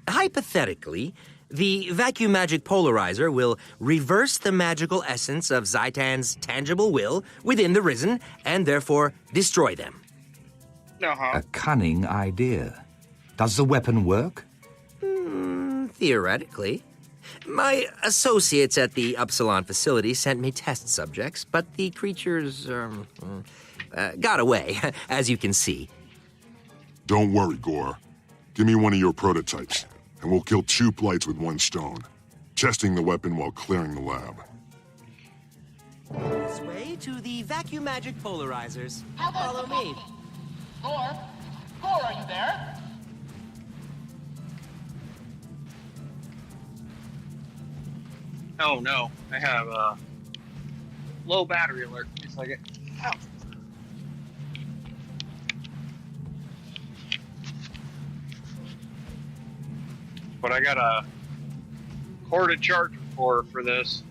Hypothetically, the vacuum magic polarizer will reverse the magical essence of Zhaitan's tangible will within the Risen, and therefore destroy them. A cunning idea. Does the weapon work? Theoretically. My associates at the Upsilon facility sent me test subjects, but the creatures got away, as you can see. Don't worry, Gor. Give me one of your prototypes, and we'll kill 2 blights with 1 stone. Testing the weapon while clearing the lab. This way to the vacuum magic polarizers. Follow me. Gor, are you there? Oh no, I have a low battery alert. Just like it. Ow. But I got a corded charger for this.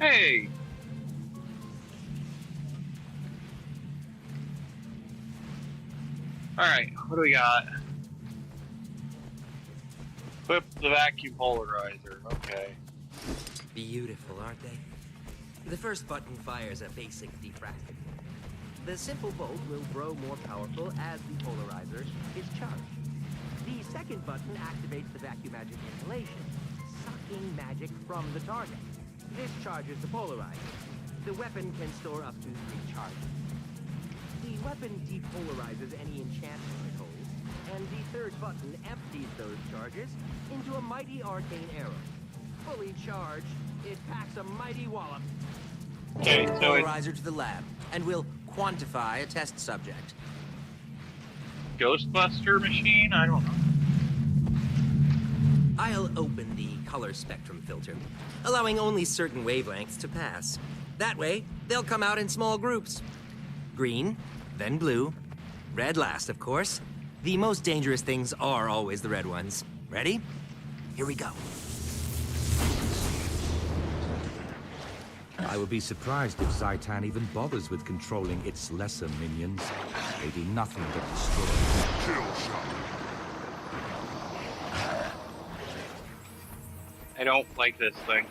Hey. Alright, what do we got? Equip the vacuum polarizer. Okay. Beautiful, aren't they? The first button fires a basic diffractor. The simple bolt will grow more powerful as the polarizer is charged. The second button activates the vacuum magic inhalation, sucking magic from the target. This charges the polarizer. The weapon can store up to 3 charges. The weapon depolarizes any enchantment it holds, and the third button empties those charges into a mighty arcane arrow. Fully charged, it packs a mighty wallop. Okay, so polarizer to the lab, and we'll quantify a test subject. Ghostbuster machine? I don't know. I'll open the color spectrum filter, allowing only certain wavelengths to pass. That way, they'll come out in small groups. Green, then blue, red last, of course. The most dangerous things are always the red ones. Ready? Here we go. I would be surprised if Zhaitan even bothers with controlling its lesser minions. They do nothing but destroy. Kill shot. I don't like this thing.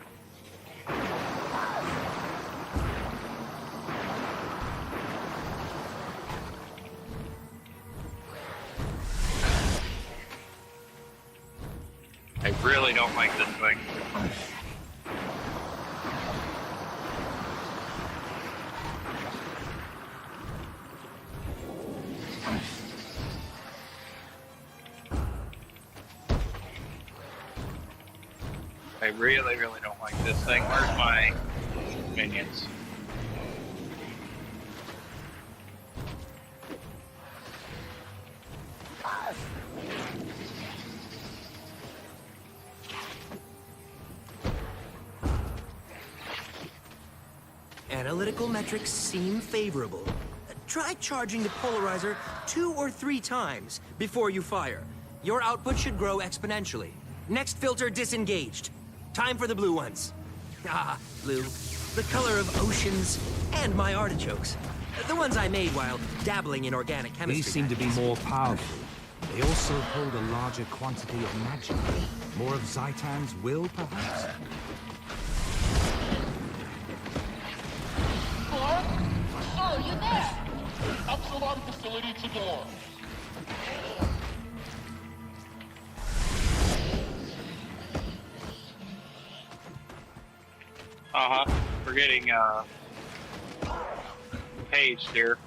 I really don't like this thing. I really, really don't like this thing. Where's my minions? Analytical metrics seem favorable. Try charging the polarizer 2 or 3 times before you fire. Your output should grow exponentially. Next filter disengaged. Time for the blue ones. Ah, blue. The color of oceans and my artichokes. The ones I made while dabbling in organic chemistry. These seem to be more powerful. They also hold a larger quantity of magic. More of Zhaitan's will, perhaps? Sir, you there? Epsilon facility to door. We're getting paged here.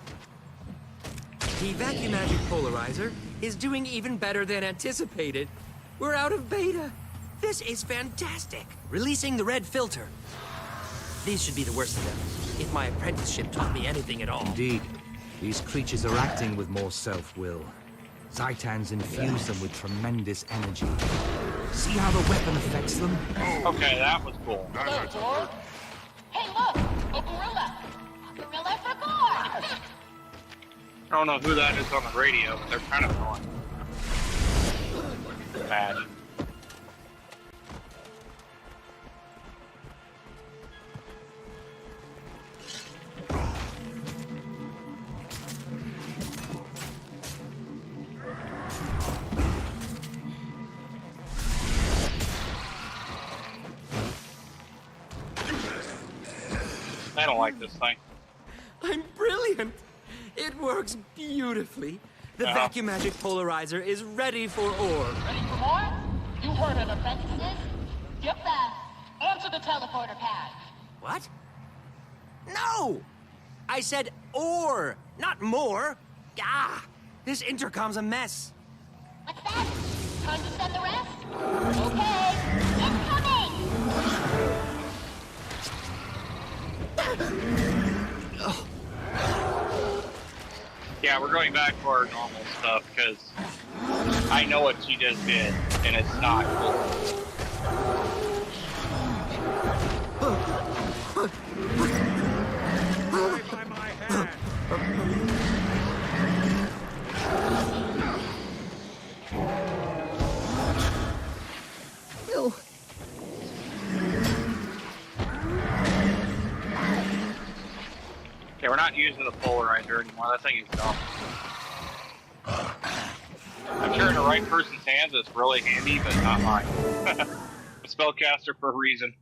The vacuum magic polarizer is doing even better than anticipated. We're out of beta. This is fantastic. Releasing the red filter. These should be the worst of them, if my apprenticeship taught me anything at all. Indeed. These creatures are acting with more self-will. Zhaitan's infused them with tremendous energy. See how the weapon affects them? Okay, that was cool. Hello, George. Hey, look! A gorilla! A gorilla for Gore! I don't know who that is on the radio, but they're kind of annoying. Bad. I don't like this thing. I'm brilliant! It works beautifully. The vacuum magic polarizer is ready for ore. Ready for more? You heard of apprentices? Get them. Onto the teleporter pad. What? No! I said ore, not more. Ah! This intercom's a mess. What's that? Time to send the rest? Okay. Incoming! Yeah, we're going back to our normal stuff because I know what she just did, and it's not cool. we're not using the polarizer anymore. That thing is dumb. I'm sure in the right person's hands it's really handy, but not mine. A spellcaster for a reason.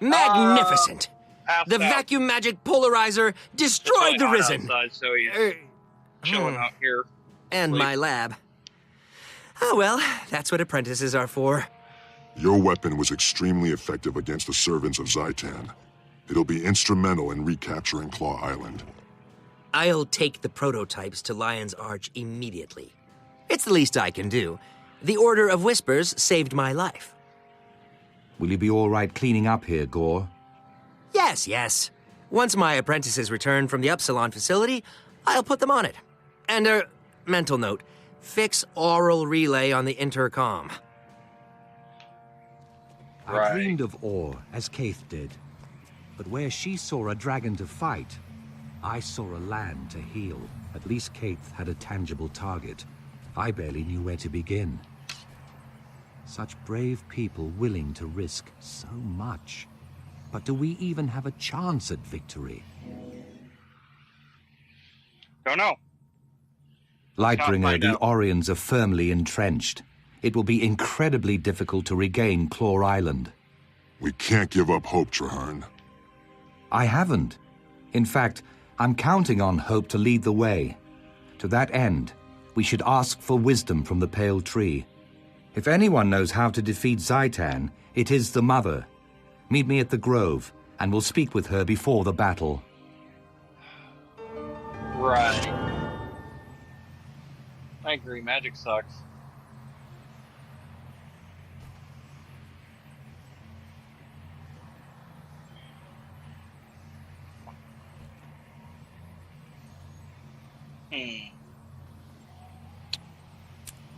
Magnificent! The vacuum magic polarizer destroyed the Risen! Outside, so he's chilling out here. And my lab. Oh well, that's what apprentices are for. Your weapon was extremely effective against the servants of Zhaitan. It'll be instrumental in recapturing Claw Island. I'll take the prototypes to Lion's Arch immediately. It's the least I can do. The Order of Whispers saved my life. Will you be all right cleaning up here, Gore? Yes, yes. Once my apprentices return from the Upsilon facility, I'll put them on it. And, mental note, fix oral relay on the intercom. I dreamed of Orr, as Kaith did. But where she saw a dragon to fight, I saw a land to heal. At least Kaith had a tangible target. I barely knew where to begin. Such brave people willing to risk so much. But do we even have a chance at victory? Don't know. Lightbringer, the Orions are firmly entrenched. It will be incredibly difficult to regain Claw Island. We can't give up hope, Trahearne. I haven't. In fact, I'm counting on Hope to lead the way. To that end, we should ask for wisdom from the Pale Tree. If anyone knows how to defeat Zhaitan, it is the Mother. Meet me at the Grove, and we'll speak with her before the battle. Right. I agree, magic sucks.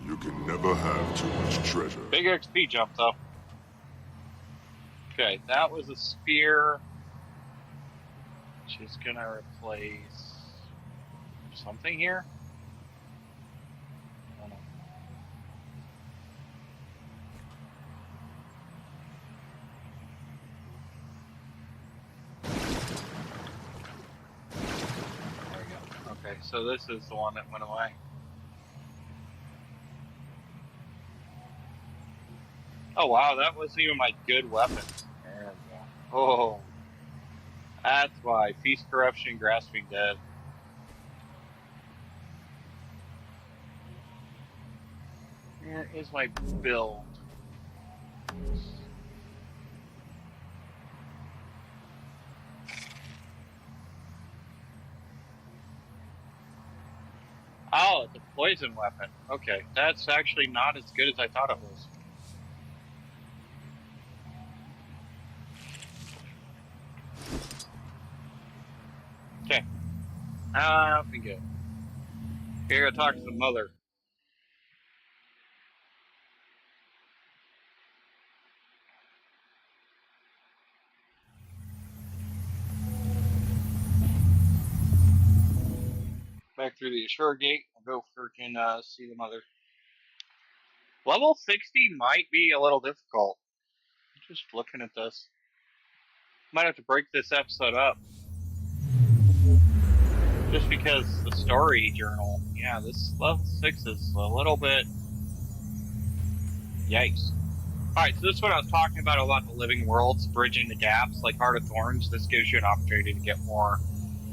You can never have too much treasure. Big XP jump, though. Okay, that was a spear. She's gonna replace something here. I don't know. There we go. Okay, so this is the one that went away. Oh wow, that wasn't even my good weapon. There we go. Oh, that's why. Feast, Corruption, Grasping Dead. Where is my build? Oh, it's a poison weapon. Okay, that's actually not as good as I thought it was. Okay. I'll be good. Here, go talk to the mother. Back through the Assure Gate. I'll go freaking see the mother. Level 60 might be a little difficult. I'm just looking at this. Might have to break this episode up. Just because the story journal, yeah, this level 6 is a little bit... Yikes. Alright, so this is what I was talking about the living worlds, bridging the gaps, like Heart of Thorns. This gives you an opportunity to get more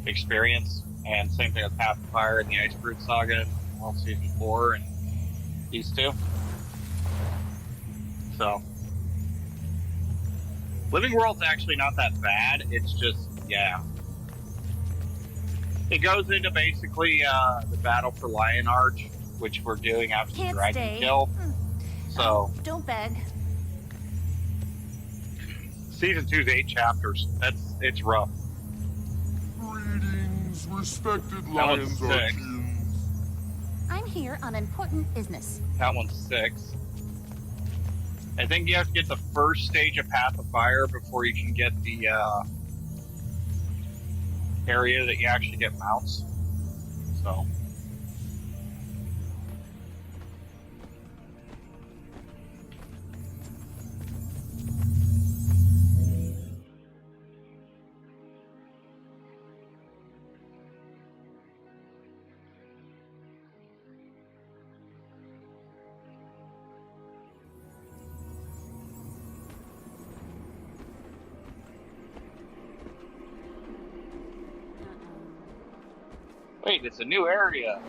experience. And same thing with Path of Fire and the Icebrood Saga and World Season 4 and these two. So, Living World's actually not that bad, it's just, yeah. It goes into basically the battle for Lion Arch, which we're doing after the Dragon Kill. So, don't beg. Season 2's 8 chapters. It's rough. Greetings, respected That one's Lions 6. Archians. I'm here on important business. That one's 6. I think you have to get the first stage of Path of Fire before you can get the area that you actually get mounts. So. Wait, it's a new area.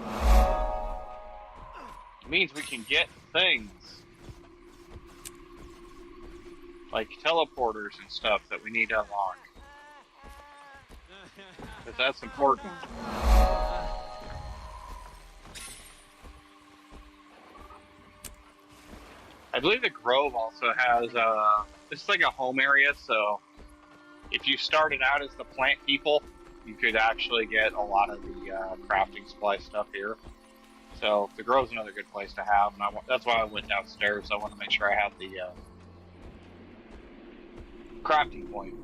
It means we can get things. Like teleporters and stuff that we need to unlock. Because that's important. I believe the Grove also has it's like a home area, so if you started out as the plant people, you could actually get a lot of the crafting supply stuff here. So the Grove's another good place to have, and that's why I went downstairs. I want to make sure I have the crafting point.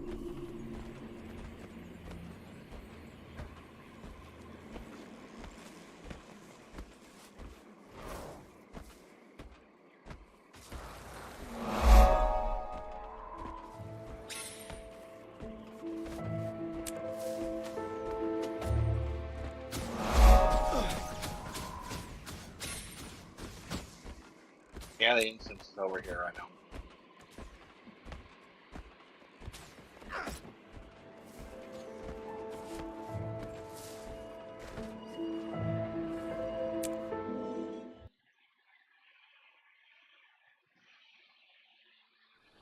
Yeah, the incense is over here, I know.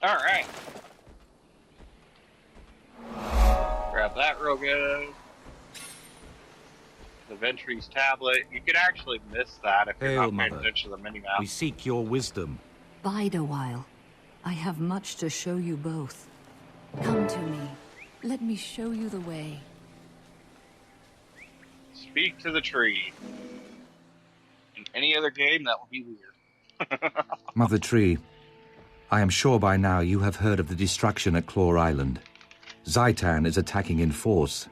Alright. Grab that real good. The Ventry's tablet. You could actually miss that if you're Hail, not paying Mother. attention to the minimap. We seek your wisdom. Bide a while. I have much to show you both. Come to me. Let me show you the way. Speak to the tree. In any other game, that would be weird. Mother Tree, I am sure by now you have heard of the destruction at Claw Island. Zhaitan is attacking in force.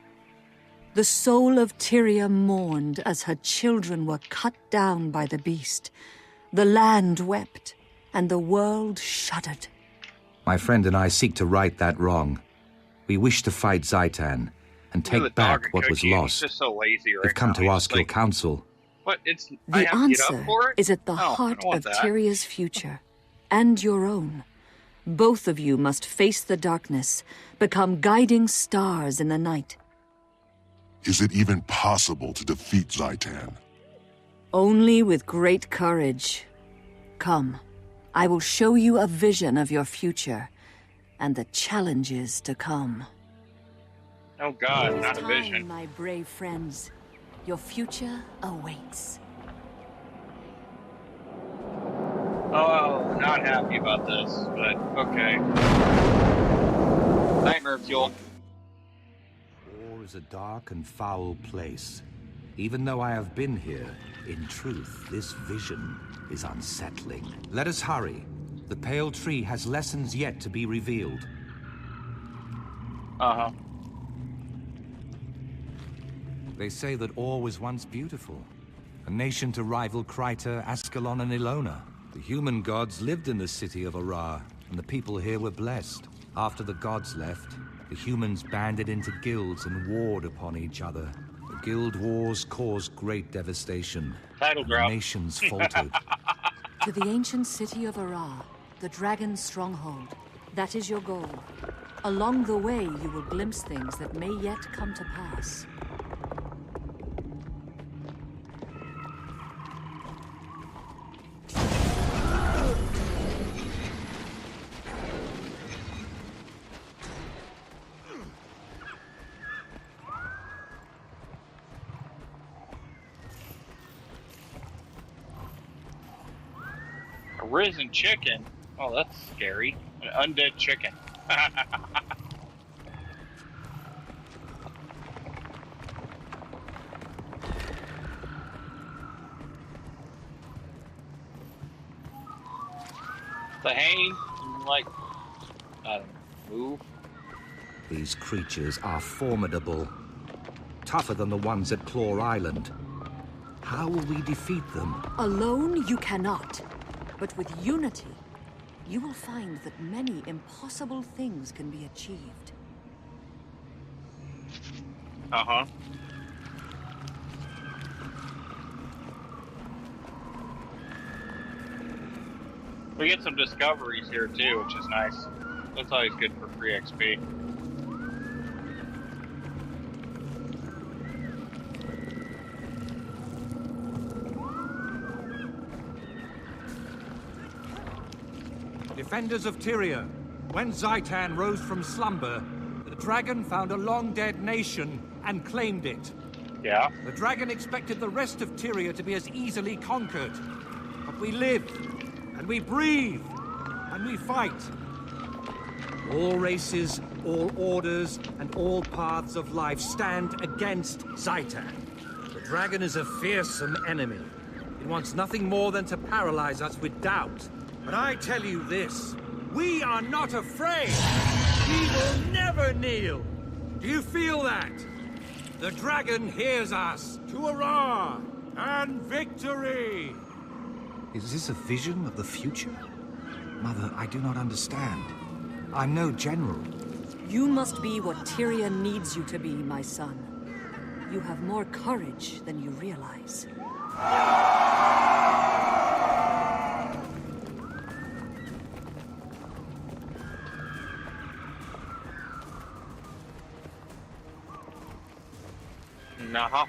The soul of Tyria mourned as her children were cut down by the beast. The land wept, and the world shuddered. My friend and I seek to right that wrong. We wish to fight Zhaitan and You're the take dog back and what was cookie, and lost. He's just so lazy right We've come now. to He's ask just your counsel. What? I The have to get up answer for it? is at the No, I heart don't want of that. Tyria's future, and your own. Both of you must face the darkness, become guiding stars in the night. Is it even possible to defeat Zhaitan? Only with great courage. Come, I will show you a vision of your future, and the challenges to come. Oh God, not a Time, vision. my brave friends. Your future awaits. Oh, not happy about this, but okay. Nightmare fuel. War is a dark and foul place. Even though I have been here, in truth, this vision is unsettling. Let us hurry. The Pale Tree has lessons yet to be revealed. Uh-huh. They say that Or was once beautiful. A nation to rival Kryta, Ascalon, and Ilona. The human gods lived in the city of Arar, and the people here were blessed. After the gods left, the humans banded into guilds and warred upon each other. The guild wars caused great devastation. Title drop. Nations faltered. To the ancient city of Arar, the dragon's stronghold. That is your goal. Along the way, you will glimpse things that may yet come to pass. A risen chicken? Oh, that's scary. An undead chicken. The Hane can, like, I don't know, move. These creatures are formidable. Tougher than the ones at Claw Island. How will we defeat them? Alone, you cannot. But with unity, you will find that many impossible things can be achieved. Uh-huh. We get some discoveries here too, which is nice. That's always good for free XP. defenders of Tyria. When Zhaitan rose from slumber, the dragon found a long-dead nation and claimed it. Yeah. The dragon expected the rest of Tyria to be as easily conquered. But we live, and we breathe, and we fight. All races, all orders, and all paths of life stand against Zhaitan. The dragon is a fearsome enemy. It wants nothing more than to paralyze us with doubt. But I tell you this, we are not afraid. We will never kneel. Do you feel that? The dragon hears us. To Hurrah and victory! Is this a vision of the future? Mother, I do not understand. I'm no general. You must be what Tyria needs you to be, my son. You have more courage than you realize. Nah.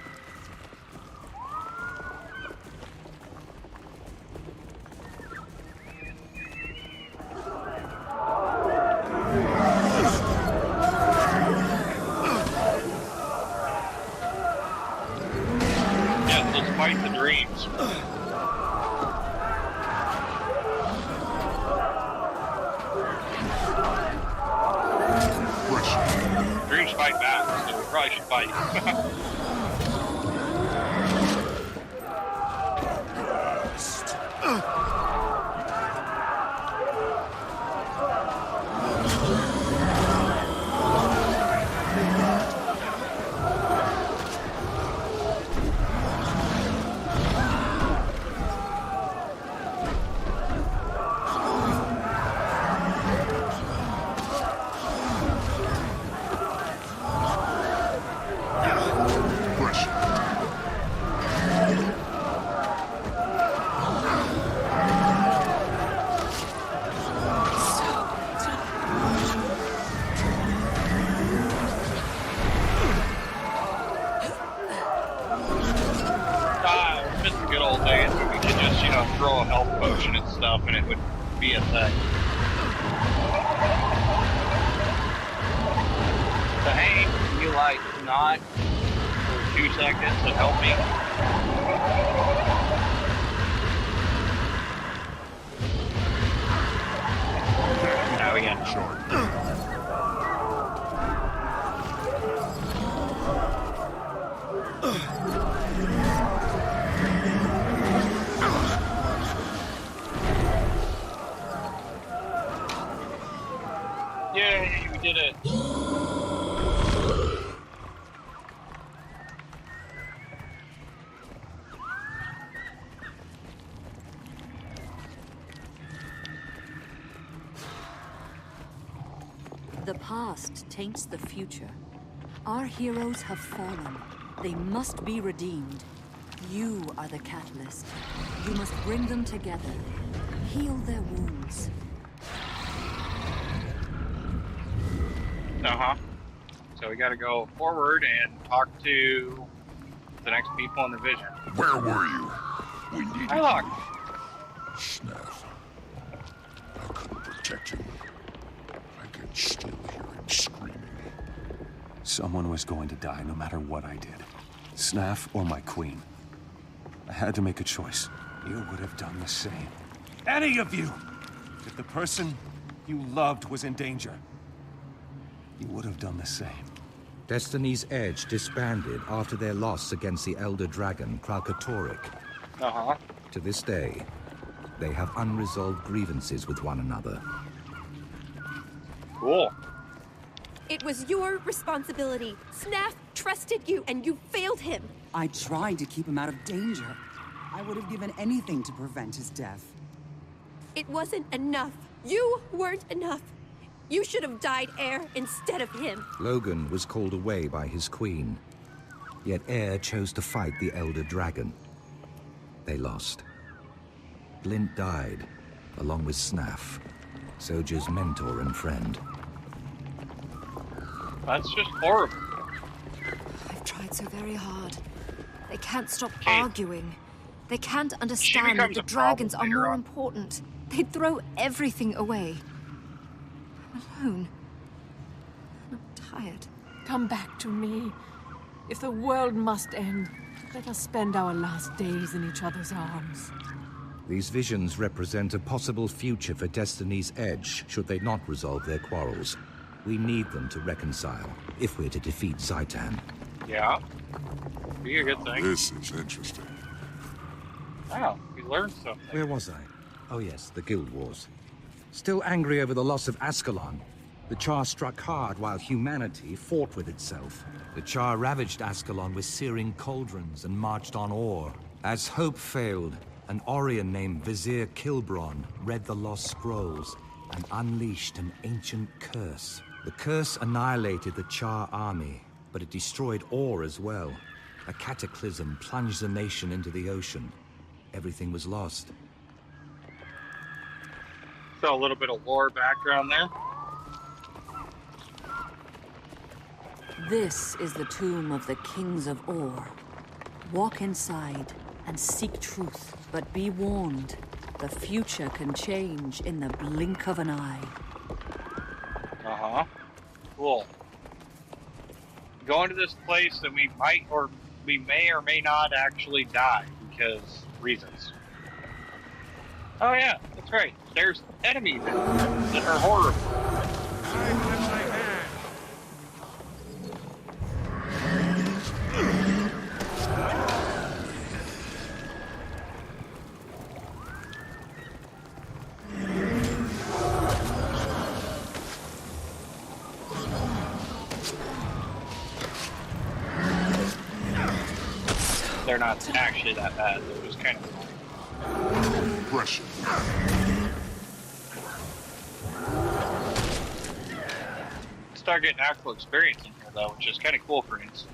Yes, let's fight the dreams. Dreams fight back, so we probably should fight. Throw a health potion and stuff, and it would be a thing. So hey, can you like not for 2 seconds and help me? Now again. Sure. Yay, we did it. The past taints the future. Our heroes have fallen. They must be redeemed. You are the catalyst. You must bring them together. Heal their wounds. So we gotta go forward and talk to the next people in the vision. Where were you? We needed you. Snaff. I couldn't protect him. I can still hear him screaming. Someone was going to die no matter what I did. Snaff or my queen. I had to make a choice. You would have done the same. Any of you! If the person you loved was in danger, you would have done the same. Destiny's Edge disbanded after their loss against the Elder Dragon, Kralkatorrik. To this day, they have unresolved grievances with one another. Cool. It was your responsibility. Snaff trusted you, and you failed him. I tried to keep him out of danger. I would have given anything to prevent his death. It wasn't enough. You weren't enough. You should have died, Heir, instead of him. Logan was called away by his queen. Yet Heir chose to fight the Elder Dragon. They lost. Glint died, along with Snaff, Soja's mentor and friend. That's just horrible. I've tried so very hard. They can't stop arguing. They can't understand that the dragons are more important. They'd throw everything away. I'm alone. I'm tired. Come back to me. If the world must end, let us spend our last days in each other's arms. These visions represent a possible future for Destiny's Edge, should they not resolve their quarrels. We need them to reconcile, if we're to defeat Zhaitan. Yeah. Be a good thing. This is interesting. Wow, we learned something. Where was I? Oh yes, the Guild Wars. Still angry over the loss of Ascalon, the Charr struck hard while humanity fought with itself. The Charr ravaged Ascalon with searing cauldrons and marched on Or. As hope failed, an Orion named Vizier Kilbron read the Lost Scrolls and unleashed an ancient curse. The curse annihilated the Charr army, but it destroyed Or as well. A cataclysm plunged the nation into the ocean. Everything was lost. So a little bit of lore background there. This is the tomb of the kings of Or. Walk inside and seek truth, but be warned. The future can change in the blink of an eye. Uh-huh. Cool. Go into this place and we may or may not actually die because reasons. Oh yeah, that's right. There's enemies in there that are horrible. They're not actually that bad. They're just kind of pressure. Start getting actual experience in here though, which is kind of cool for instance.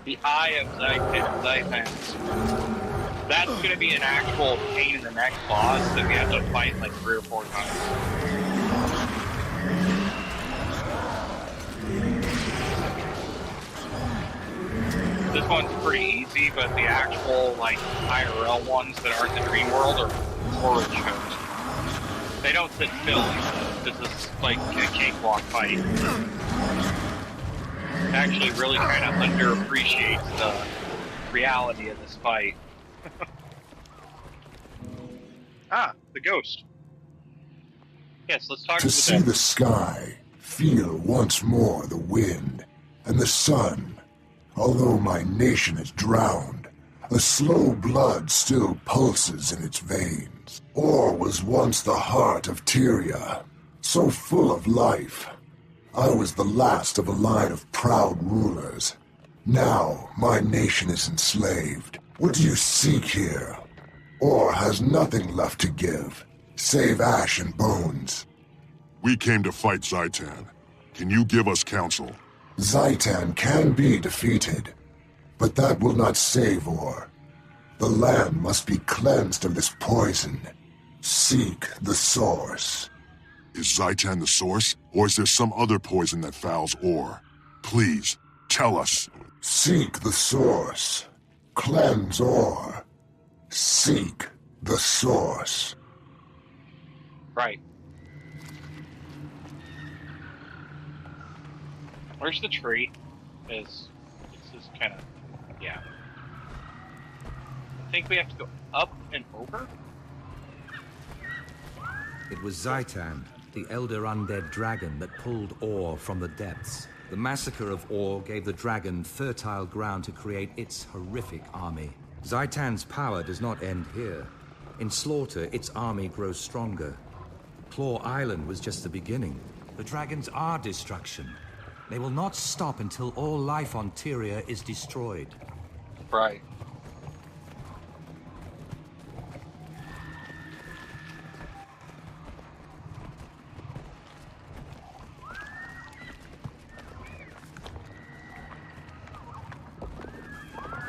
The Eye of Zhaitan. That's going to be an actual pain in the neck boss that we have to fight like 3 or 4 times. This one's pretty easy, but the actual like IRL ones that aren't the dream world are horror shows. They don't sit still. This is like a cakewalk fight. Actually really kind of underappreciates the reality of this fight. Ah, the ghost. Yes, let's talk to the see the sky, feel once more the wind, and the sun. Although my nation is drowned, a slow blood still pulses in its veins. Or was once the heart of Tyria, so full of life. I was the last of a line of proud rulers. Now my nation is enslaved. What do you seek here? Or has nothing left to give, save ash and bones. We came to fight Zhaitan. Can you give us counsel? Zhaitan can be defeated, but that will not save Or. The land must be cleansed of this poison. Seek the source. Is Zhaitan the source, or is there some other poison that fouls Or? Please, tell us. Seek the source. Cleanse Or. Seek the source. Right. Where's the tree? This is kind of, yeah. I think we have to go up and over? It was Zhaitan, the elder undead dragon that pulled Or from the depths. The massacre of Or gave the dragon fertile ground to create its horrific army. Zhaitan's power does not end here. In slaughter, its army grows stronger. Claw Island was just the beginning. The dragons are destruction. They will not stop until all life on Tyria is destroyed. Right.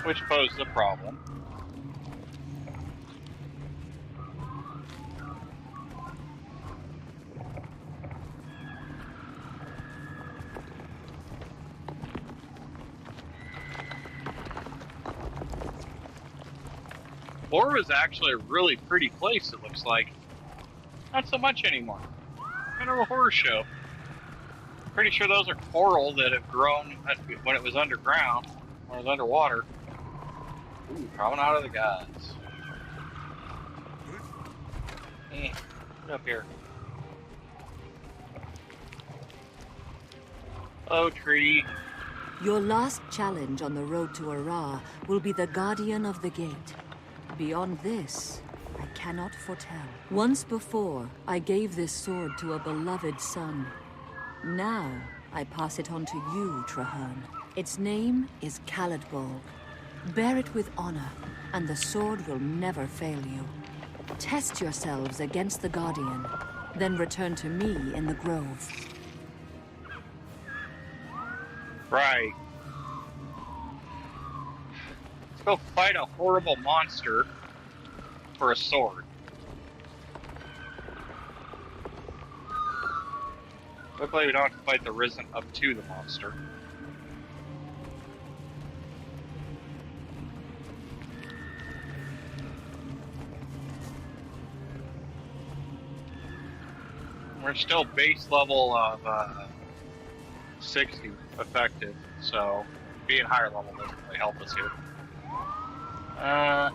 which posed a problem. Or is actually a really pretty place, it looks like. Not so much anymore. Kind of a horror show. Pretty sure those are coral that have grown when it was underground, when it was underwater. Ooh, coming out of the gods. Get up here. Hello, tree. Your last challenge on the road to Ara will be the Guardian of the Gate. Beyond this, I cannot foretell. Once before, I gave this sword to a beloved son. Now, I pass it on to you, Trahearne. Its name is Caladbolg. Bear it with honor, and the sword will never fail you. Test yourselves against the Guardian, then return to me in the Grove. Right. Let's go fight a horrible monster for a sword. Luckily we don't have to fight the Risen up to the monster. We're still base level of 60 effective, so being higher level doesn't really help us here.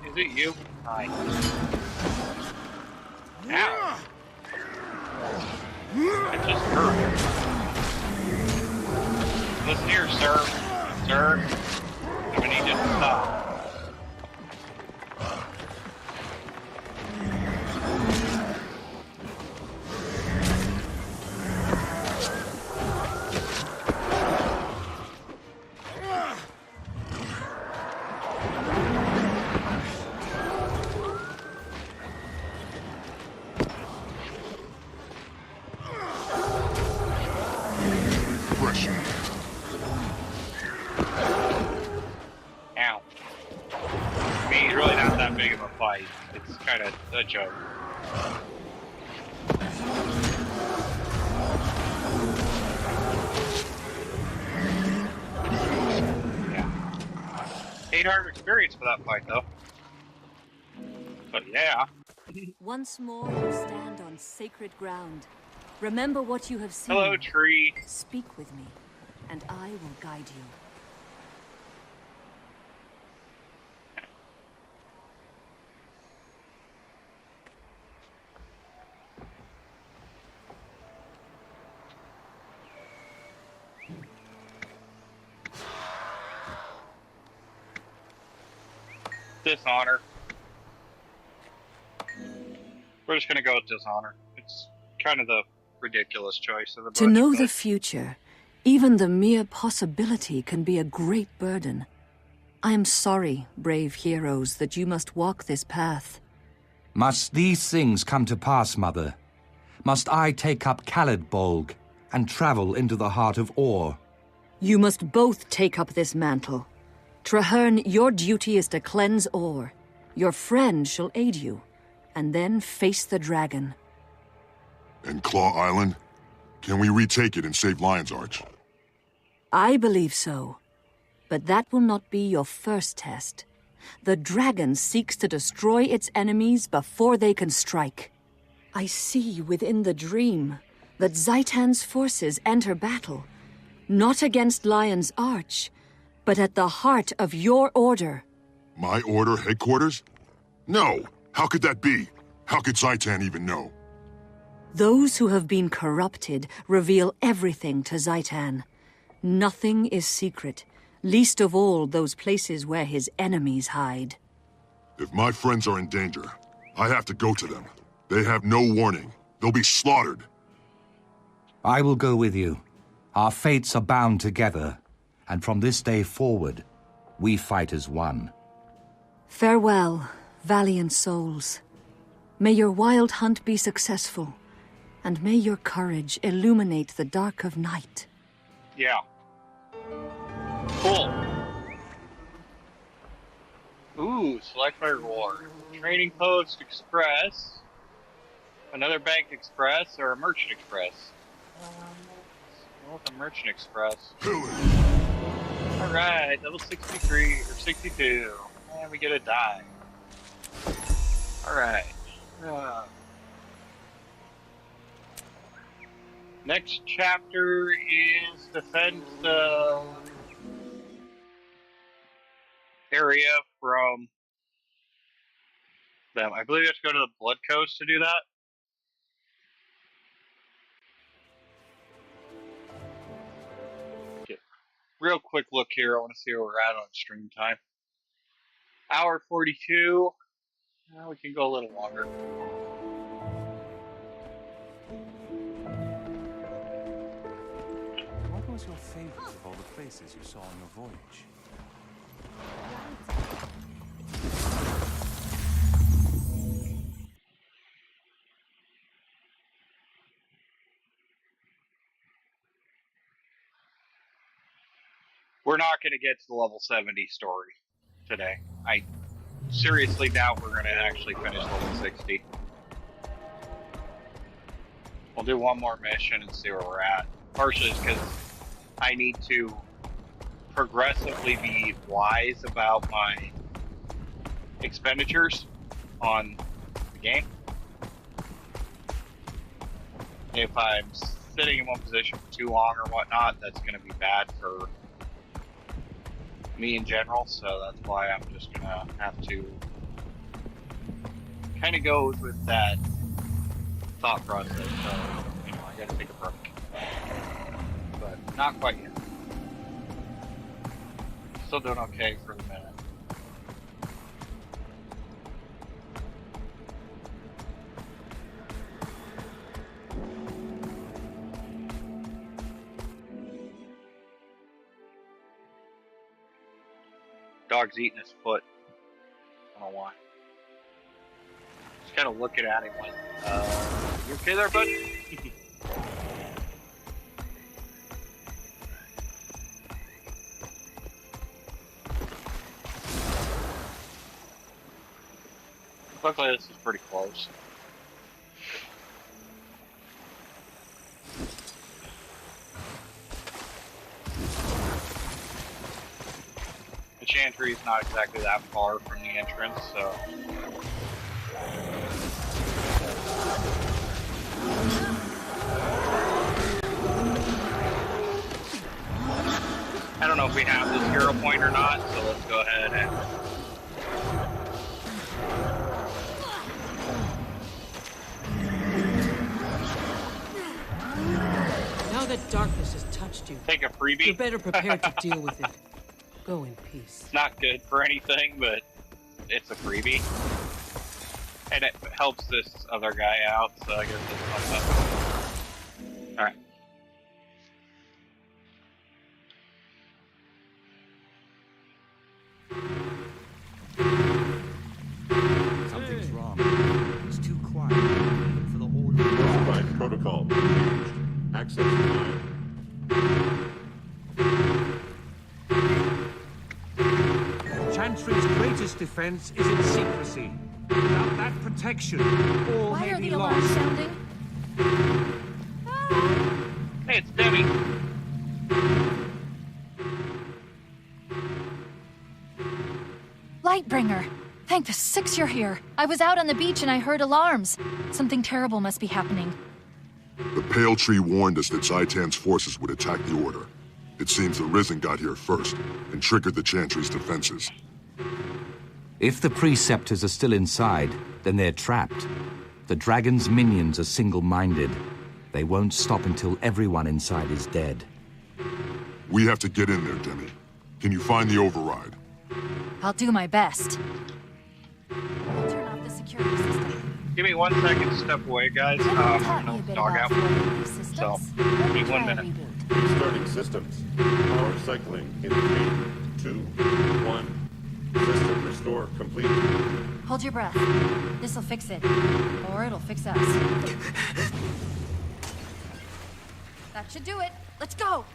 Is it you? Hi. Ow! That just hurt. Listen here, sir. Sir, I'm gonna need you to stop. Ow. I mean, he's really not that big of a fight. It's kind of a joke. Yeah. 800 experience for that fight, though. But yeah. Once more, you stand on sacred ground. Remember what you have seen. Hello, tree. Speak with me, and I will guide you. Dishonor. We're just gonna go with dishonor. It's kind of the ridiculous choice of the bunch. To know the future, even the mere possibility can be a great burden. I am sorry, brave heroes, that you must walk this path. Must these things come to pass, Mother? Must I take up Caladbolg and travel into the heart of Or? You must both take up this mantle. Trahearne, your duty is to cleanse Or. Your friend shall aid you, and then face the dragon. And Claw Island? Can we retake it and save Lion's Arch? I believe so. But that will not be your first test. The dragon seeks to destroy its enemies before they can strike. I see within the dream that Zhaitan's forces enter battle, not against Lion's Arch, but at the heart of your order. My order headquarters? No! How could that be? How could Zhaitan even know? Those who have been corrupted reveal everything to Zhaitan. Nothing is secret, least of all those places where his enemies hide. If my friends are in danger, I have to go to them. They have no warning. They'll be slaughtered. I will go with you. Our fates are bound together, and from this day forward, we fight as one. Farewell, valiant souls. May your wild hunt be successful, and may your courage illuminate the dark of night. Yeah. Cool. Select my reward. Trading Post Express, another Bank Express, or a Merchant Express? Go with the Merchant Express. Alright, level 63, or 62. And we get a die. Alright. Next chapter is defend the area from them. I believe you have to go to the Blood Coast to do that. Okay. Real quick look here. I want to see where we're at on stream time. Hour 42. We can go a little longer. What was your favorite of all the places you saw on your voyage? We're not going to get to the level 70 story today. I seriously doubt we're going to actually finish level 60. We'll do one more mission and see where we're at. Partially because I need to progressively be wise about my expenditures on the game. If I'm sitting in one position for too long or whatnot, that's going to be bad for me in general, so that's why I'm just going to have to kind of go with that thought process. So, you know, I got to take a break. But not quite yet. Still doing okay for the minute. Dog's eating his foot. I don't know why. Just kind of looking at him like, you okay there, bud? Luckily, this is pretty close. The Chantry is not exactly that far from the entrance, so... I don't know if we have this hero point or not, so let's go ahead and... Now that darkness has touched you, take a freebie. You're better prepared to deal with it. Go in peace. It's not good for anything, but it's a freebie. And it helps this other guy out, so I guess it's something. Alright. Something's wrong. It's too quiet. For the order. Classified protocol engaged. Access denied. Chantry's greatest defense is its secrecy. Without that protection, all Why may are be the alarms lost. sounding? Hey, it's Demi. Lightbringer! Thank the six you're here. I was out on the beach and I heard alarms. Something terrible must be happening. The Pale Tree warned us that Zhaitan's forces would attack the Order. It seems the Risen got here first and triggered the Chantry's defenses. If the Preceptors are still inside, then they're trapped. The Dragon's minions are single-minded. They won't stop until everyone inside is dead. We have to get in there, Demi. Can you find the override? I'll do my best. I'll turn off the security system. Give me 1 second to step away, guys. I'm gonna dog out. So, give me 1 minute. Restarting systems. Power cycling indicated 2, 1. System restore complete. Hold your breath. This'll fix it. Or it'll fix us. That should do it. Let's go!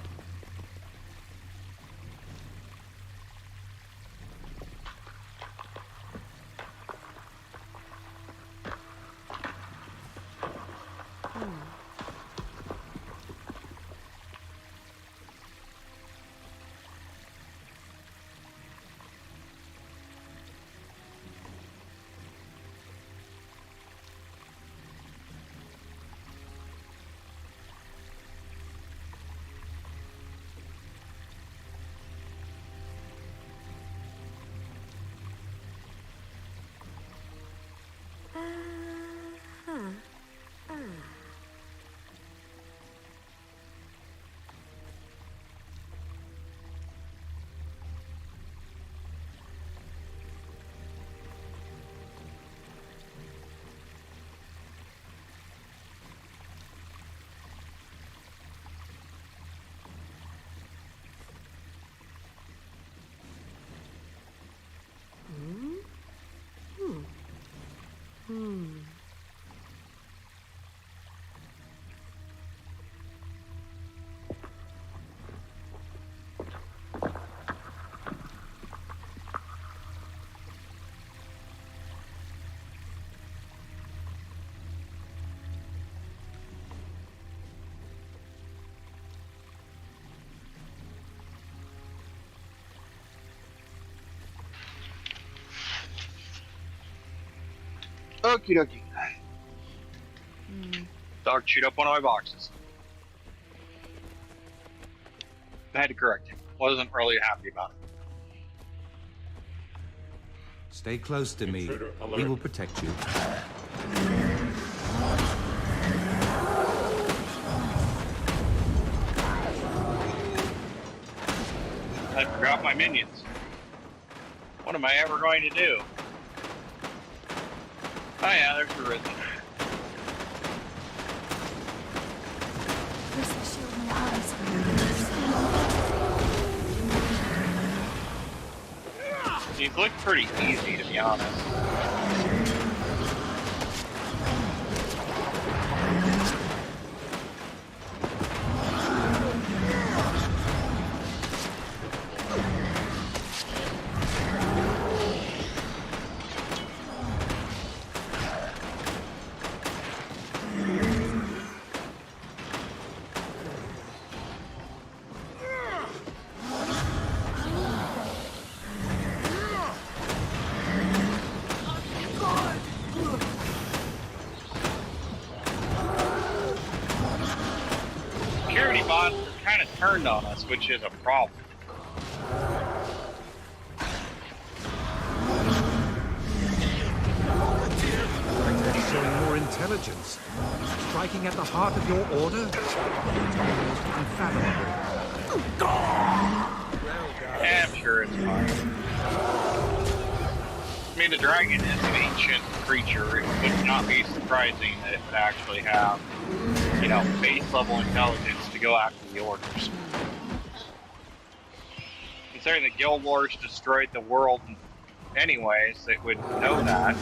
Okie dokie. Dog chewed up one of my boxes. I had to correct him. Wasn't really happy about it. Stay close to me. We will protect you. I forgot my minions. What am I ever going to do? Oh yeah, there's the Risen. These look pretty easy, to be honest. Bots are kind of turned on us, which is a problem. Showing more intelligence. Striking at the heart of your order? Almost unfathomable. Yeah, I'm sure it's fine. I mean, the dragon is an ancient creature. It would not be surprising that it would actually have, you know, base level intelligence to go after the orders. Considering the Guild Wars destroyed the world anyways, it would know that.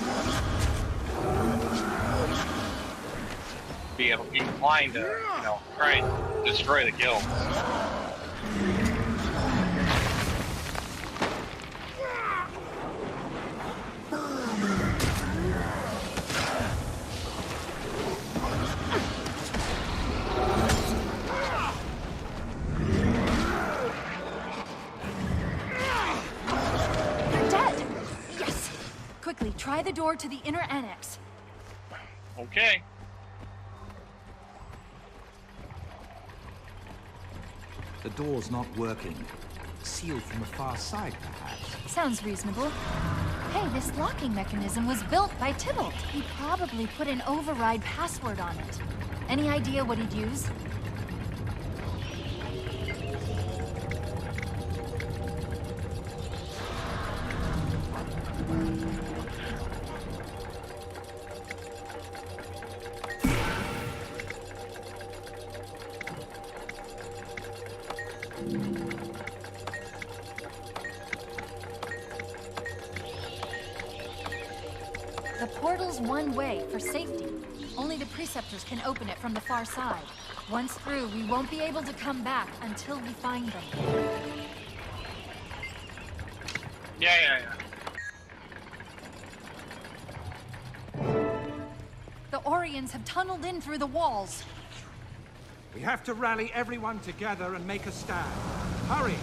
Be inclined to, you know, try and destroy the guilds. Try the door to the inner annex. Okay. The door's not working. Sealed from the far side, perhaps. Sounds reasonable. Hey, this locking mechanism was built by Tybalt. He probably put an override password on it. Any idea what he'd use? The portal's one way for safety. Only the Preceptors can open it from the far side. Once through, we won't be able to come back until we find them. Yeah. The Orions have tunneled in through the walls. We have to rally everyone together and make a stand. Hurry!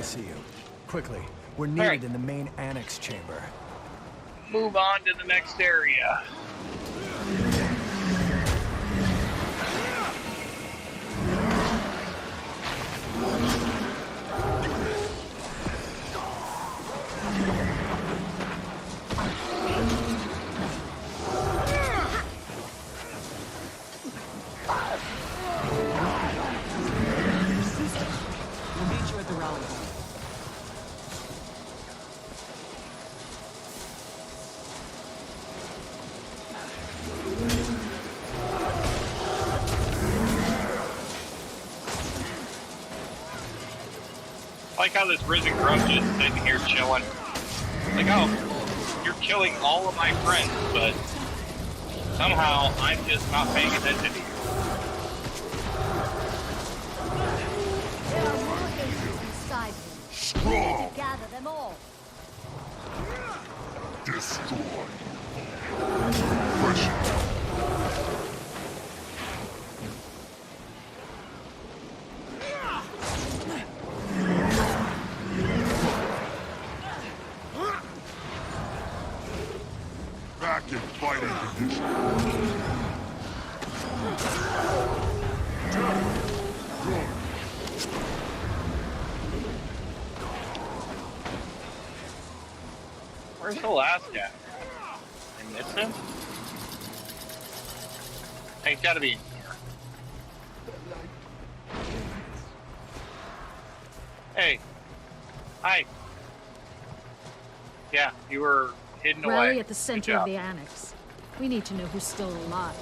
See you. Quickly, we're needed in the main annex chamber. Move on to the next area. I like how this risen grump just sitting here chilling. Like, oh, you're killing all of my friends, but somehow I'm just not paying attention to you. There are more agents inside him. We need to gather them all. Destroy. Pressure. Back in fighting condition. Where's the last guy? I miss him? He's gotta be in here. Hey. Hi. Yeah, you were hidden away. Rally at the center of the annex. We need to know who's still alive.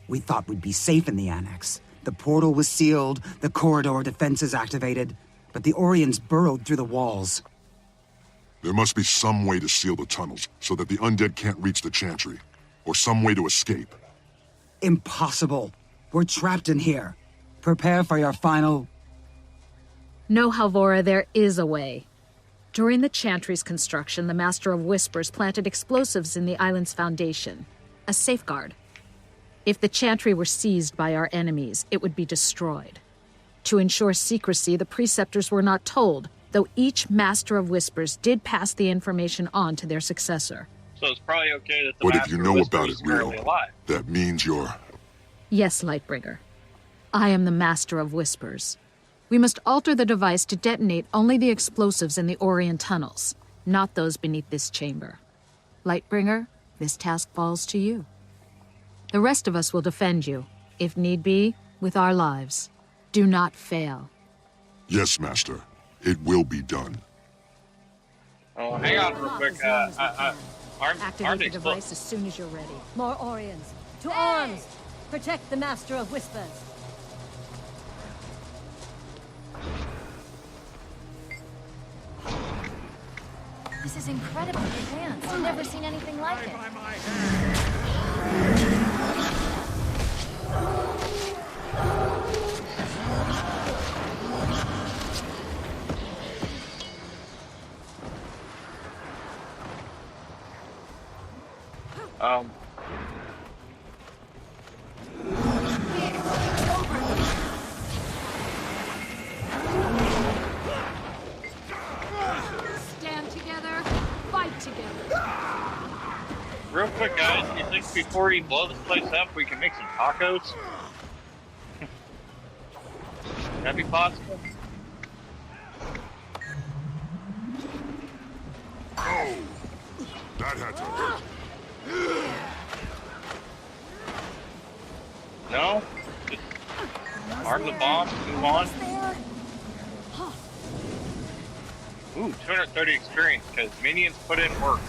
We thought we'd be safe in the annex. The portal was sealed, the corridor defenses activated, but the Orions burrowed through the walls. There must be some way to seal the tunnels so that the undead can't reach the Chantry, or some way to escape. Impossible. We're trapped in here. Prepare for your final... No, Halvora, there is a way. During the Chantry's construction, the Master of Whispers planted explosives in the island's foundation. A safeguard. If the Chantry were seized by our enemies, it would be destroyed. To ensure secrecy, the Preceptors were not told, though each Master of Whispers did pass the information on to their successor. So it's probably okay that the But if Master you of know Whispers about is it, Rio, currently alive. that means you're... Yes, Lightbringer. I am the Master of Whispers. We must alter the device to detonate only the explosives in the Orient tunnels, not those beneath this chamber. Lightbringer, this task falls to you. The rest of us will defend you, if need be, with our lives. Do not fail. Yes, Master. It will be done. Oh, hang on real quick. Activate the device as soon as you're ready. More Orions. To arms! Protect the Master of Whispers. This is incredibly advanced. I've never seen anything like it. Stand together, fight together. Real quick, guys, do you think before we blow this place up, we can make some tacos? That'd be possible? Oh! That had to hurt. No? Just arm the bomb, move on. Ooh, 230 experience, because minions put in work.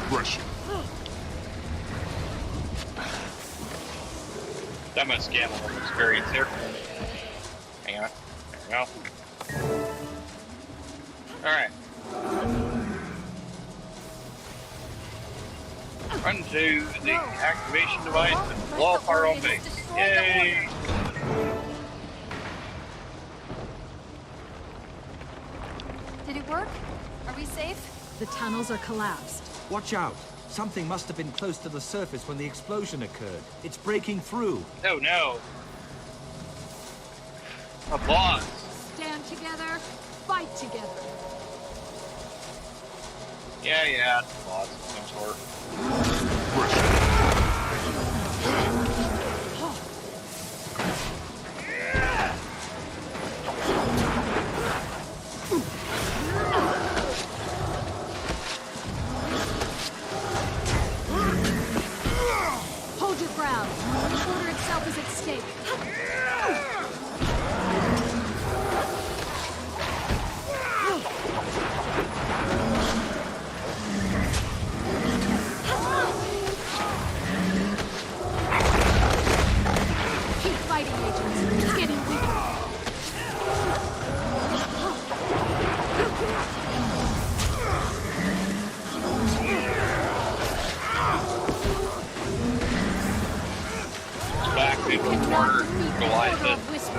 Pressure. That much scam of experience here. Hang on. There we go. Alright. Run to the activation device and blow up our own base. Yay! Did it work? Are we safe? The tunnels are collapsed. Watch out! Something must have been close to the surface when the explosion occurred. It's breaking through. Oh no. A boss. Stand together, fight together. Yeah, it's a boss of some sort. Hold your ground. The order itself is at stake. people corner Goliath. Face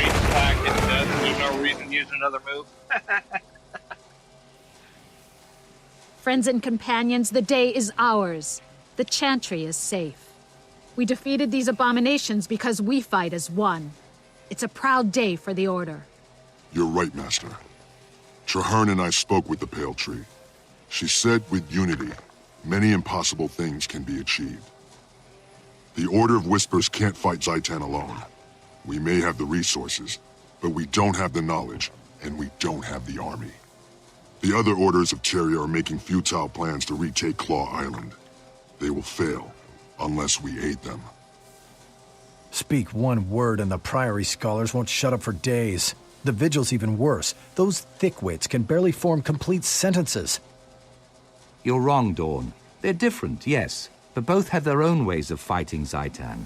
attack and death. There's no reason to use another move. Friends and companions, the day is ours. The Chantry is safe. We defeated these abominations because we fight as one. It's a proud day for the Order. You're right, Master. Trahearne and I spoke with the Pale Tree. She said with unity, many impossible things can be achieved. The Order of Whispers can't fight Zhaitan alone. We may have the resources, but we don't have the knowledge, and we don't have the army. The other orders of Teria are making futile plans to retake Claw Island. They will fail, unless we aid them. Speak one word and the Priory scholars won't shut up for days. The Vigil's even worse. Those thickwits can barely form complete sentences. You're wrong, Dawn. They're different, yes, but both have their own ways of fighting Zhaitan.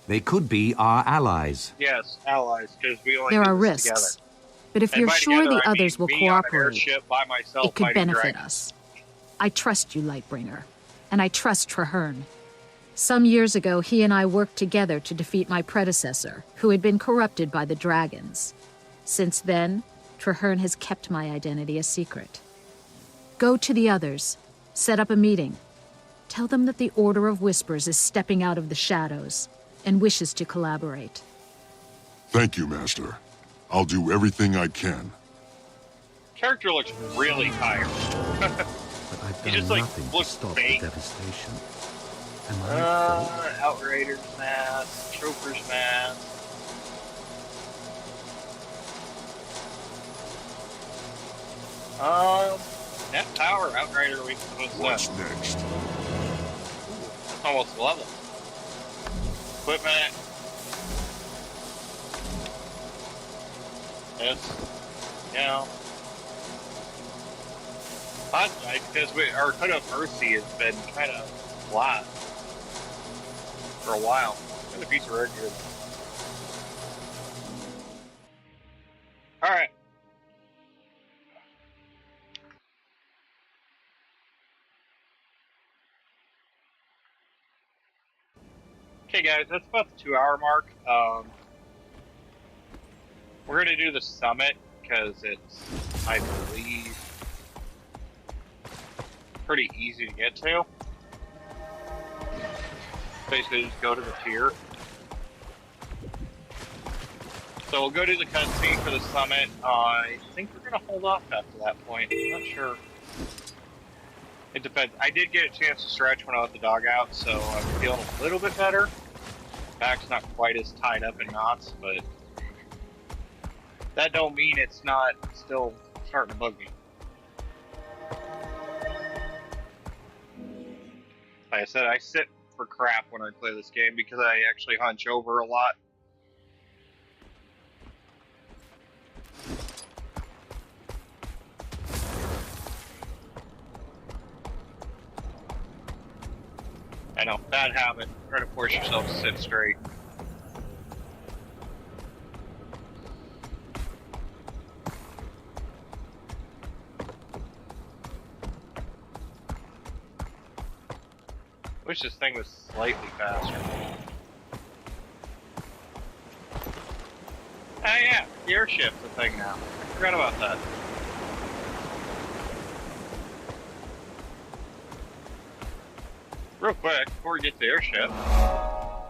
They could be our allies. Yes, allies, because we only There do are this risks, together. but if And you're by sure together, the I others mean will me on an cooperate, airship by myself it could fighting benefit dragons. us. I trust you, Lightbringer, and I trust Trahearne. Some years ago, he and I worked together to defeat my predecessor, who had been corrupted by the dragons. Since then, Trahearne has kept my identity a secret. Go to the others. Set up a meeting. Tell them that the Order of Whispers is stepping out of the shadows and wishes to collaborate. Thank you, Master. I'll do everything I can. Character looks really tired. I've He done just like nothing to looks stop fake. the devastation. Am I at fault? Outrider's mask, Trooper's mask. Net power, Outrider, what's next? That's almost a level. Equipment. This. You know. Because our Hood of Mercy has been kind of flat for a while. Got a piece of red here. Alright. Okay guys, that's about the 2-hour mark. We're gonna do the summit because it's, I believe, pretty easy to get to. Basically just go to the tier. So we'll go to the cutscene for the summit. I think we're gonna hold off after that point. I'm not sure. It depends. I did get a chance to stretch when I let the dog out, so I'm feeling a little bit better. Back's not quite as tied up in knots, but that don't mean it's not still starting to bug me. Like I said, I sit for crap when I play this game because I actually hunch over a lot. I know, bad habit. Try to force yourself to sit straight. Wish this thing was slightly faster. Oh yeah, the airship's a thing now. I forgot about that. Real quick, before we get to the airship, I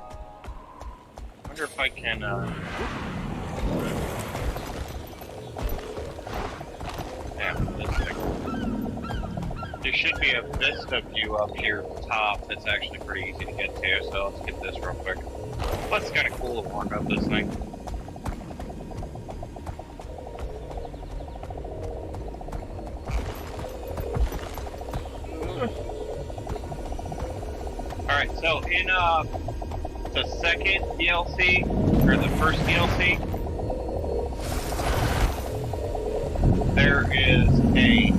wonder if I can, this thing. There should be a vista view up here at the top that's actually pretty easy to get to, so let's get this real quick. Plus, it's kind of cool to walk up this thing. Alright, so in the second DLC, or the first DLC, there is a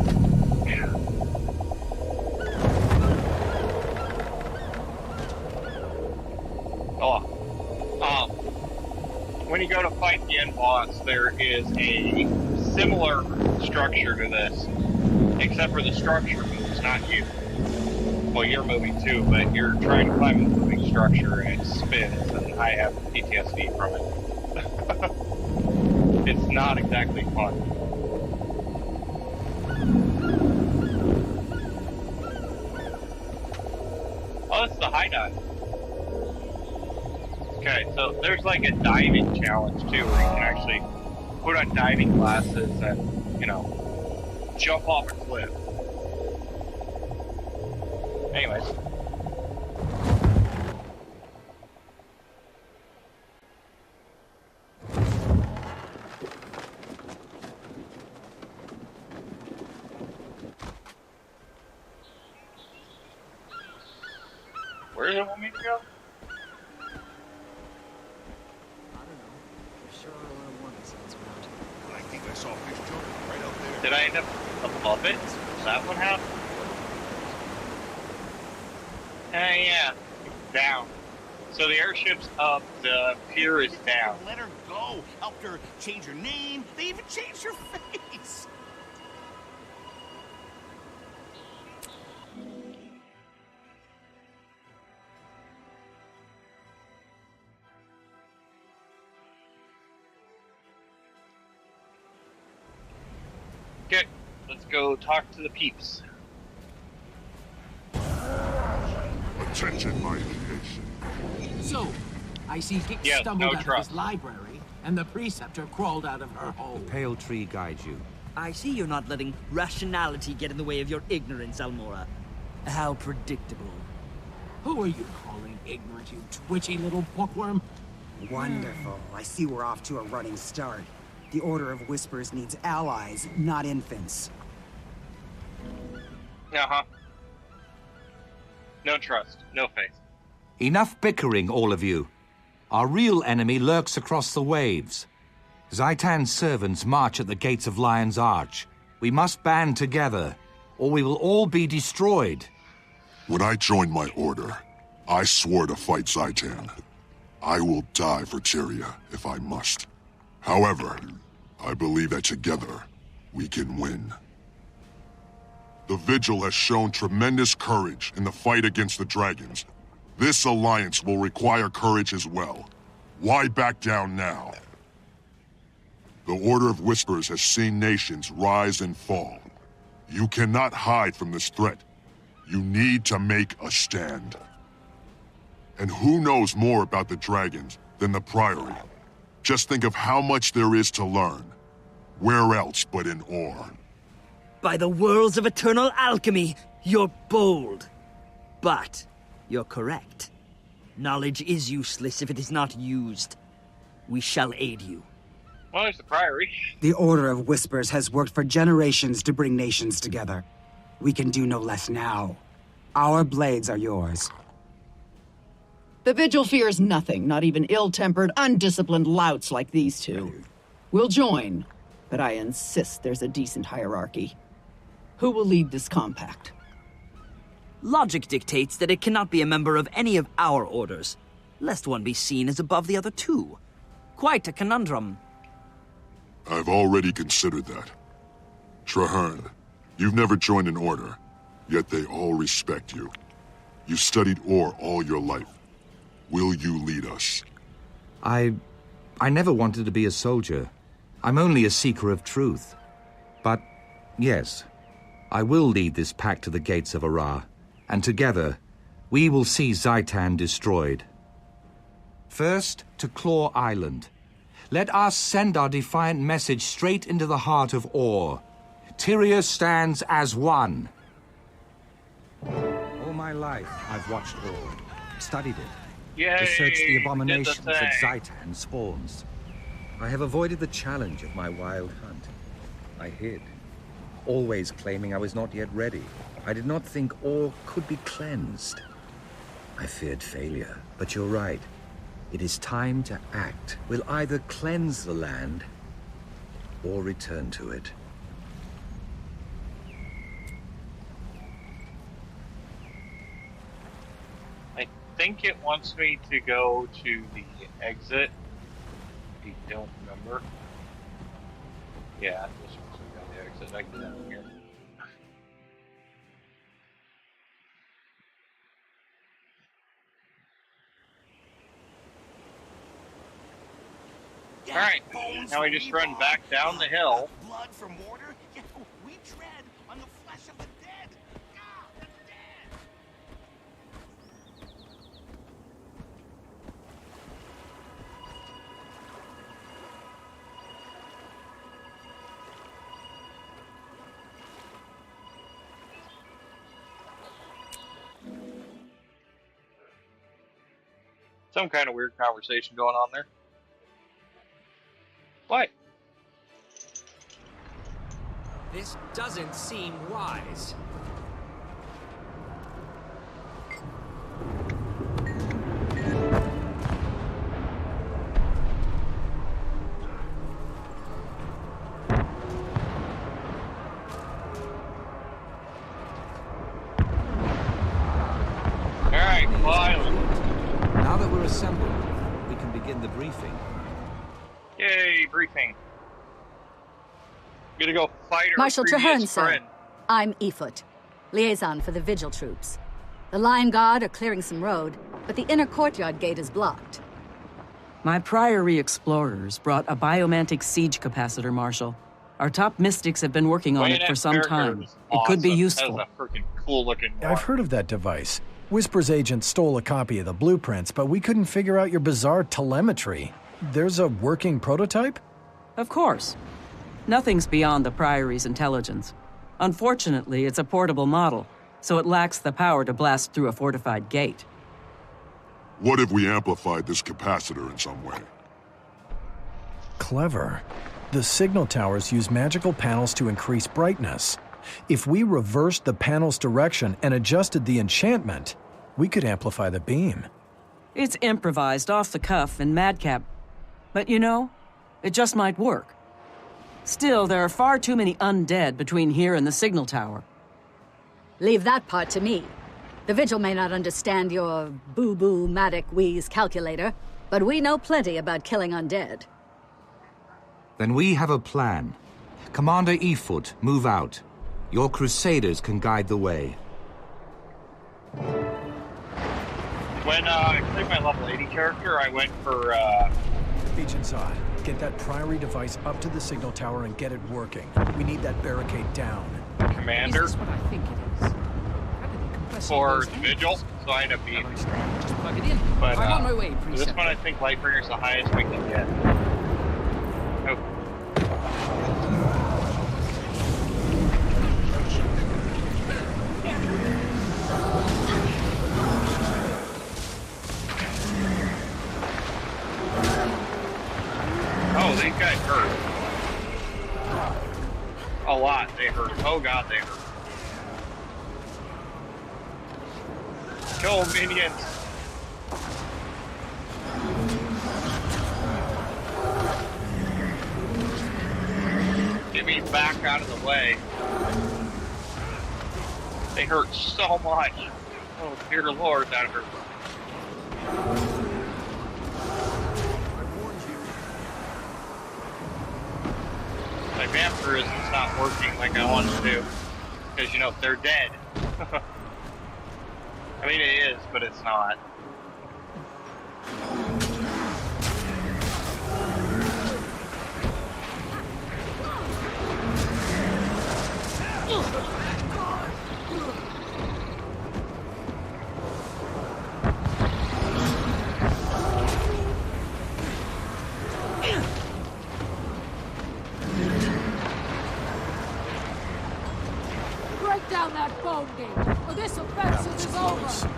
when you go to fight the end boss, there is a similar structure to this, except for the structure moves, not you. Well, you're moving too, but you're trying to climb a moving structure and it spins, and I have PTSD from it. It's not exactly fun. Oh, it's the high dive. Okay, so there's like a diving challenge too, where you can actually put on diving glasses and, you know, jump off a cliff. Anyways. Where does it want me to go? I think I saw a fish jumping right out there. Did I end up above it? Is that what happened? Yeah. Down. So the airship's up, the pier is down. Let her go. Helped her change her name. They even changed her face. Okay, let's go talk to the peeps. Attention, my creation. So, I see Dick stumbled out of his library, and the preceptor crawled out of her hole. The pale tree guides you. I see you're not letting rationality get in the way of your ignorance, Almora. How predictable. Who are you calling ignorant, you twitchy little bookworm? Wonderful. I see we're off to a running start. The Order of Whispers needs allies, not infants. Uh-huh. No trust, no faith. Enough bickering, all of you. Our real enemy lurks across the waves. Zaitan's servants march at the gates of Lion's Arch. We must band together, or we will all be destroyed. When I joined my order, I swore to fight Zaitan. I will die for Tyria if I must. However, I believe that together, we can win. The Vigil has shown tremendous courage in the fight against the dragons. This alliance will require courage as well. Why back down now? The Order of Whispers has seen nations rise and fall. You cannot hide from this threat. You need to make a stand. And who knows more about the dragons than the Priory? Just think of how much there is to learn. Where else but in Orr? By the worlds of eternal alchemy, you're bold. But you're correct. Knowledge is useless if it is not used. We shall aid you. Well, there's the Priory. The Order of Whispers has worked for generations to bring nations together. We can do no less now. Our blades are yours. The Vigil fears nothing, not even ill-tempered, undisciplined louts like these two. We'll join, but I insist there's a decent hierarchy. Who will lead this compact? Logic dictates that it cannot be a member of any of our orders, lest one be seen as above the other two. Quite a conundrum. I've already considered that. Trahearne, you've never joined an order, yet they all respect you. You studied Orr all your life. Will you lead us? I never wanted to be a soldier. I'm only a seeker of truth. But, yes, I will lead this pack to the gates of Arah, and together, we will see Zaitan destroyed. First, to Claw Island. Let us send our defiant message straight into the heart of Orr. Tyria stands as one. All my life, I've watched Orr, studied it, Yay, researched the abominations did the that thing. Zaitan spawns. I have avoided the challenge of my wild hunt. I hid, always claiming I was not yet ready. I did not think Orr could be cleansed. I feared failure, but you're right. It is time to act. We'll either cleanse the land or return to it. I think it wants me to go to the exit. you don't remember. Yeah, this one's got the exit. I can do that from here. Alright, now we just run back down the hill. Blood from mortar? Yeah, we tread on the flesh of the dead. Ah, the dead. Some kind of weird conversation going on there. What? This doesn't seem wise. Alright, Island. Now that we're assembled, we can begin the briefing. Yay, briefing. Gonna go fight our Marshal previous Traherne, sir. friend. I'm Efoot, liaison for the Vigil troops. The Lion Guard are clearing some road, but the inner courtyard gate is blocked. My Priory explorers brought a biomantic siege capacitor, Marshal. Our top mystics have been working on it for some time. It could be useful. That was a freaking cool looking one. I've heard of that device. Whisper's agent stole a copy of the blueprints, but we couldn't figure out your bizarre telemetry. There's a working prototype? Of course. Nothing's beyond the Priory's intelligence. Unfortunately, it's a portable model, so it lacks the power to blast through a fortified gate. What if we amplified this capacitor in some way? Clever. The signal towers use magical panels to increase brightness. If we reversed the panel's direction and adjusted the enchantment, we could amplify the beam. It's improvised, off the cuff, and madcap. But you know, it just might work. Still, there are far too many undead between here and the signal tower. Leave that part to me. The Vigil may not understand your boo-boo matic wheeze calculator, but we know plenty about killing undead. Then we have a plan. Commander Efoot, move out. Your Crusaders can guide the way. When I played my level 80 character, I went for Agent Zod, get that Priory device up to the signal tower and get it working. We need that barricade down. Commander. Is this what I think it is? How did they compress all For those Vigil, angles? so I end up being. Just plug it in. But I'm on my way, for this Preceptor. one, I think Lightbringer's the highest we can get. Oh. Oh, these guys hurt. A lot, they hurt. Oh god, they hurt. Kill minions! Get me back out of the way. They hurt so much. Oh dear lord, that hurt. My vampirism's not working like I want it to. Because, you know, they're dead. I mean, it is, but it's not. Break down that bone gate, or this offensive is over.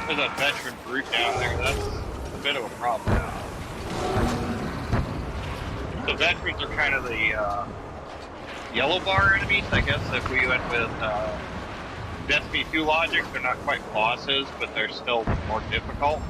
There's a veteran brute down there. That's a bit of a problem. The veterans are kind of the yellow bar enemies, I guess, if we went with Destiny 2 logic, they're not quite bosses, but they're still more difficult.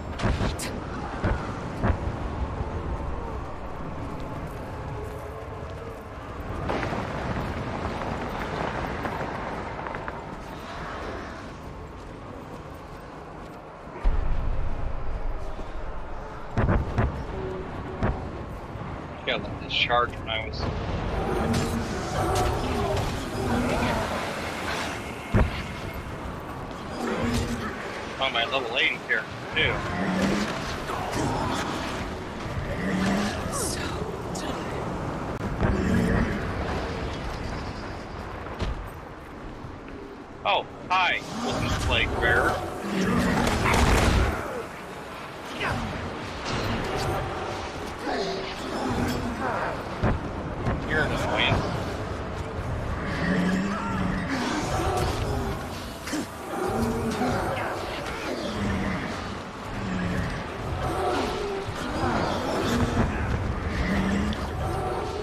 I let this charge when I was... Oh, my level 80 character, too. Oh, hi, Wilton Flake Bearer. You're an annoyance.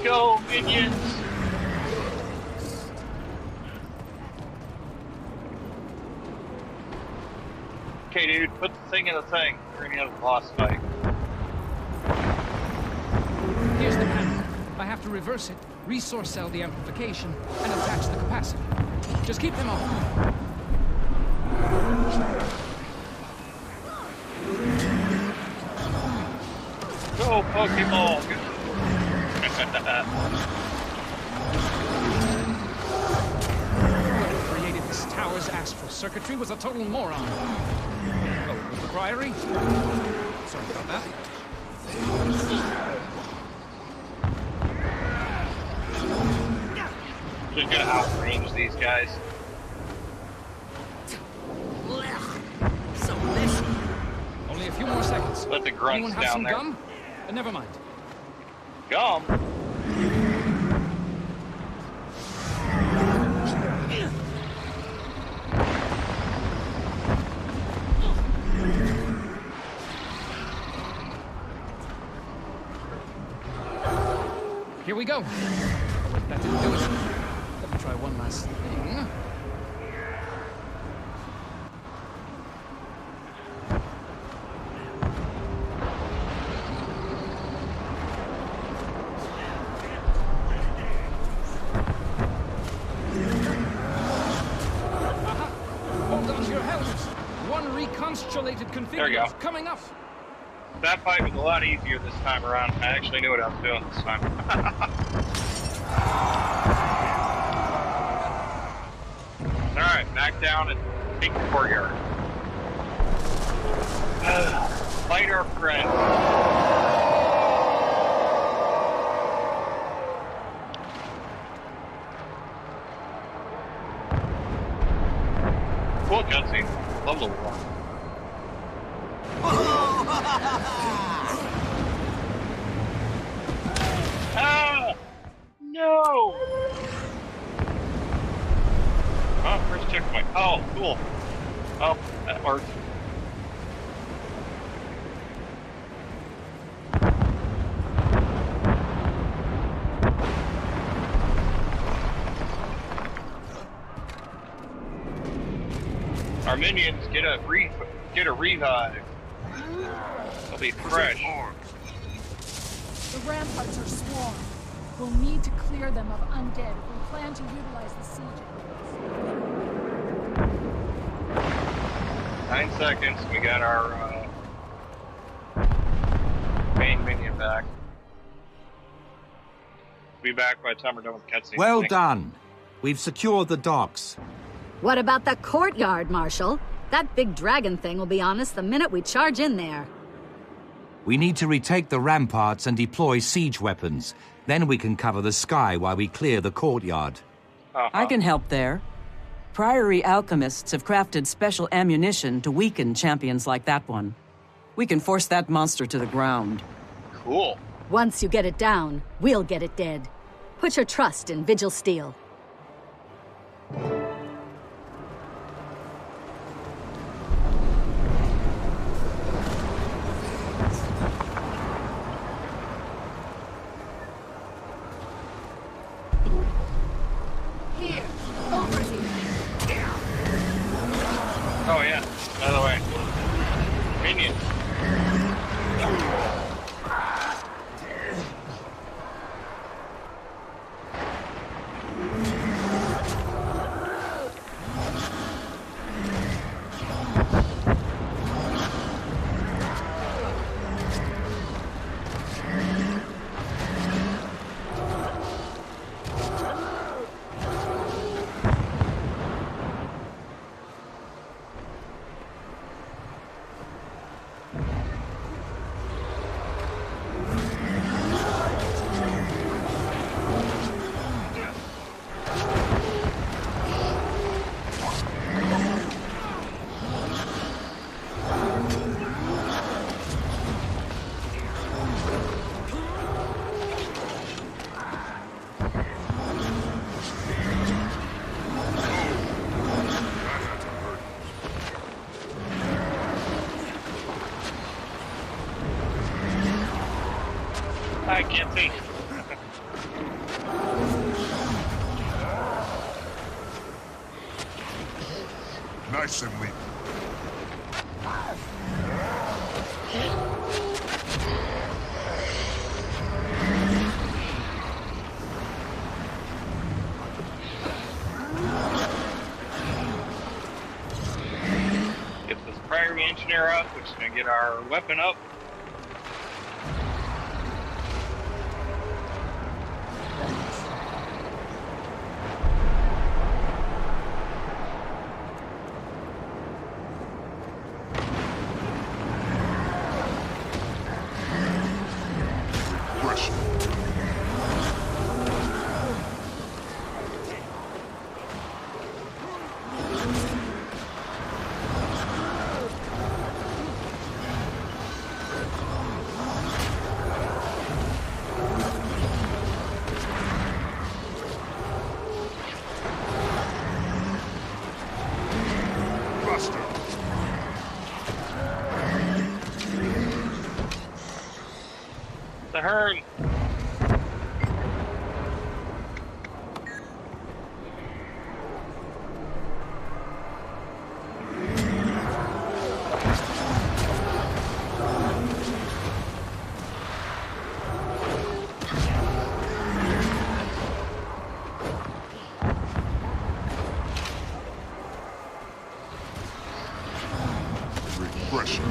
Go, minions! Okay, dude, put the thing in the thing. We're gonna have a boss fight. Here's the panel. I have to reverse it, resource cell the amplification, and attach the capacitor. Just keep them off. Go, Pokeball! Whoever created this tower's astral circuitry was a total moron. Oh, the Priory? Sorry about that. Just gonna outrange these guys. So this. Only a few more seconds. Let the grunts Anyone have down some there. gum? Never mind. Gum? Here we go. Oh, wait, that didn't do it. Let me try one last thing. Aha! Hold on to your helmets. One reconstellated configuration coming up. That fight was a lot easier this time around. I actually knew what I was doing this time. Alright, back down and take the courtyard. Fight our friend. Cool cutscene. Love the war. Ah! No! Oh, first checkpoint. Oh, cool. Oh, that worked. Our minions get a revive. They'll be fresh. The ramparts are swarmed. We'll need to clear them of undead if we plan to utilize the siege. 9 seconds. We got our main minion back. Be back by the time we're done with the cutscene. Well done. We've secured the docks. What about the courtyard, Marshal? That big dragon thing will be on us the minute we charge in there. We need to retake the ramparts and deploy siege weapons. Then we can cover the sky while we clear the courtyard. I can help there. Priory alchemists have crafted special ammunition to weaken champions like that one. We can force that monster to the ground. Cool. Once you get it down, we'll get it dead. Put your trust in Vigil Steel. Here, over here. Union. I can't see. Nice and lean. Get this primary engineer up, which is going to get our weapon up. The herd. Refreshing.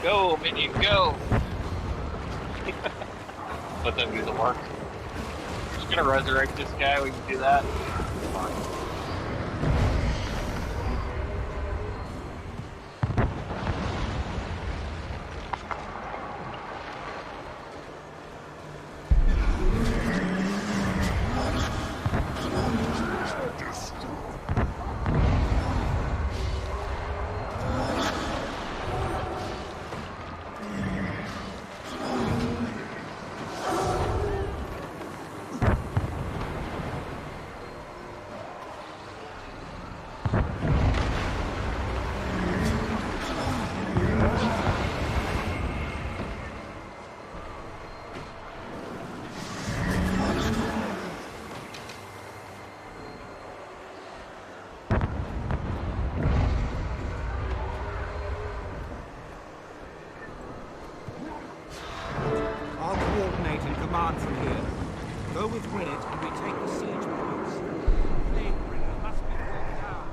Go, minion, go! Let them do the work. We're just gonna resurrect this guy, we can do that. Fine. command from here. Go with Gwynedd and we take the siege points. Plaguebringer must be brought down.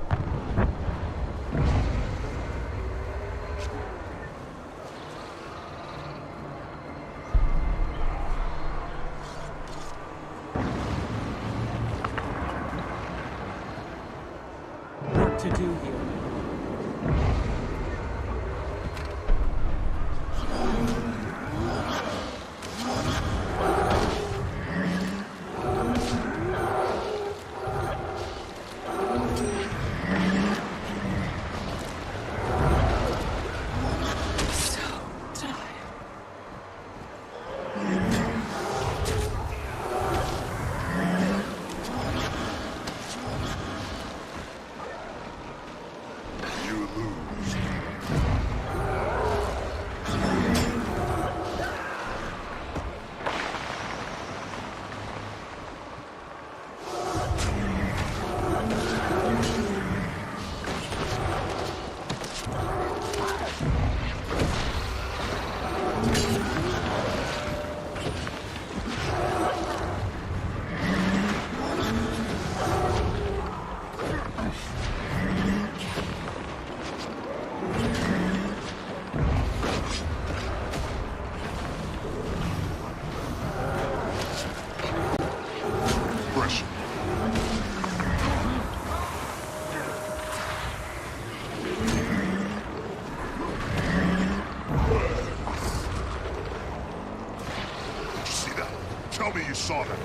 Work to do here. tell me you saw that.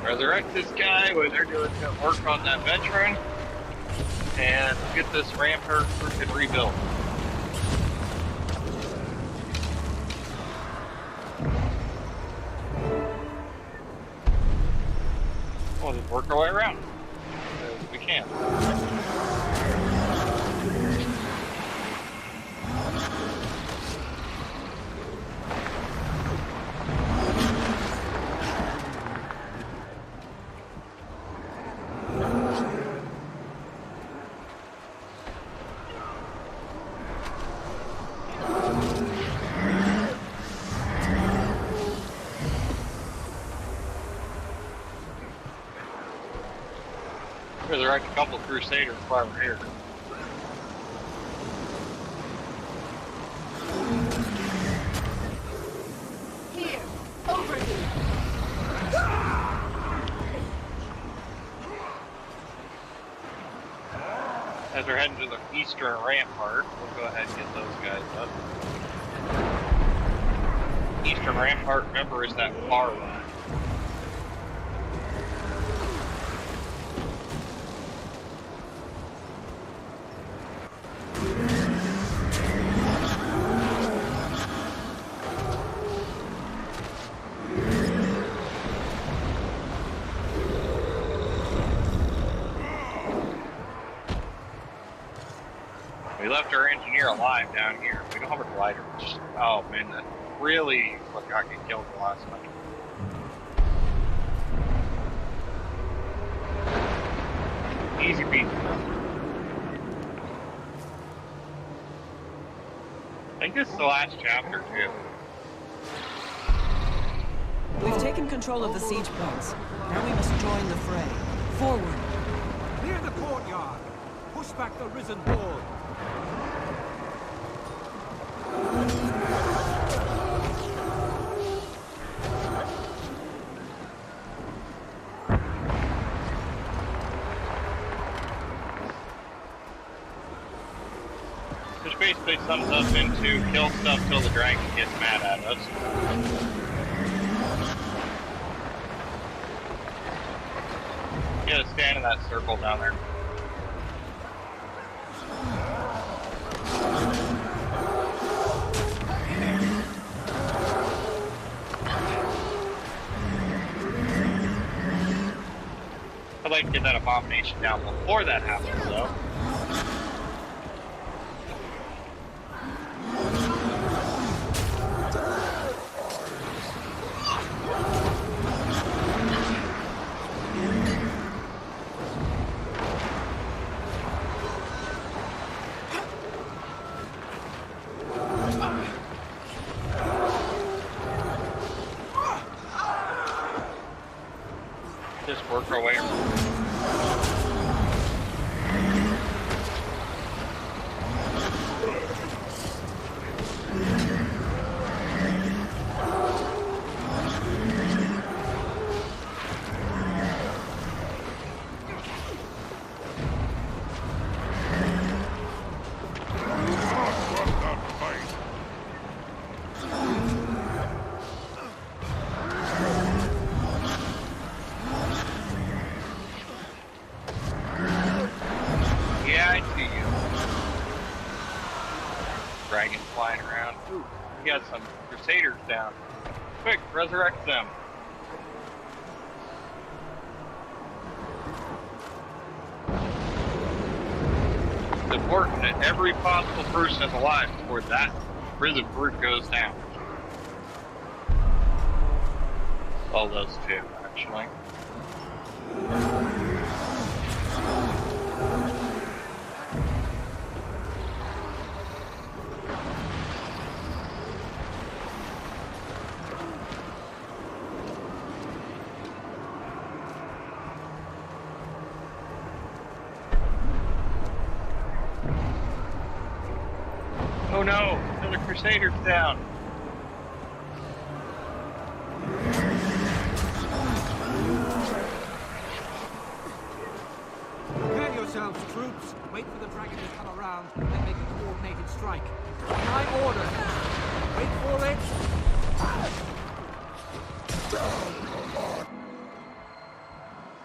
Resurrect this guy when they're doing some work on that veteran, and get this rampart freaking rebuilt. We'll just work our way around as we can. Resurrect a couple of Crusaders while we're here. Here, over here. As we're heading to the eastern rampart, we'll go ahead and get those guys up. Eastern rampart, remember, is that far one. We left our engineer alive down here. We don't have a glider. Oh man, that really what got me killed the last night. Easy peasy. I think this is the last chapter too. We've taken control of the siege points. Now we must join the fray. Forward. Near the courtyard. Push back the risen wall. Which basically sums up into kill stuff till the dragon gets mad at us. You gotta stand in that circle down there. I'd like to get that abomination down before that happens, though. Just work our way around. Yeah, I see you. Dragons flying around. Ooh, we got some Crusaders down. Quick, resurrect them. It's important that every possible person is alive before that prison brute goes down. All those two, actually. Oh no, another Crusader's down. Wait for the dragon to come around, then make a coordinated strike. My order. Wait for it.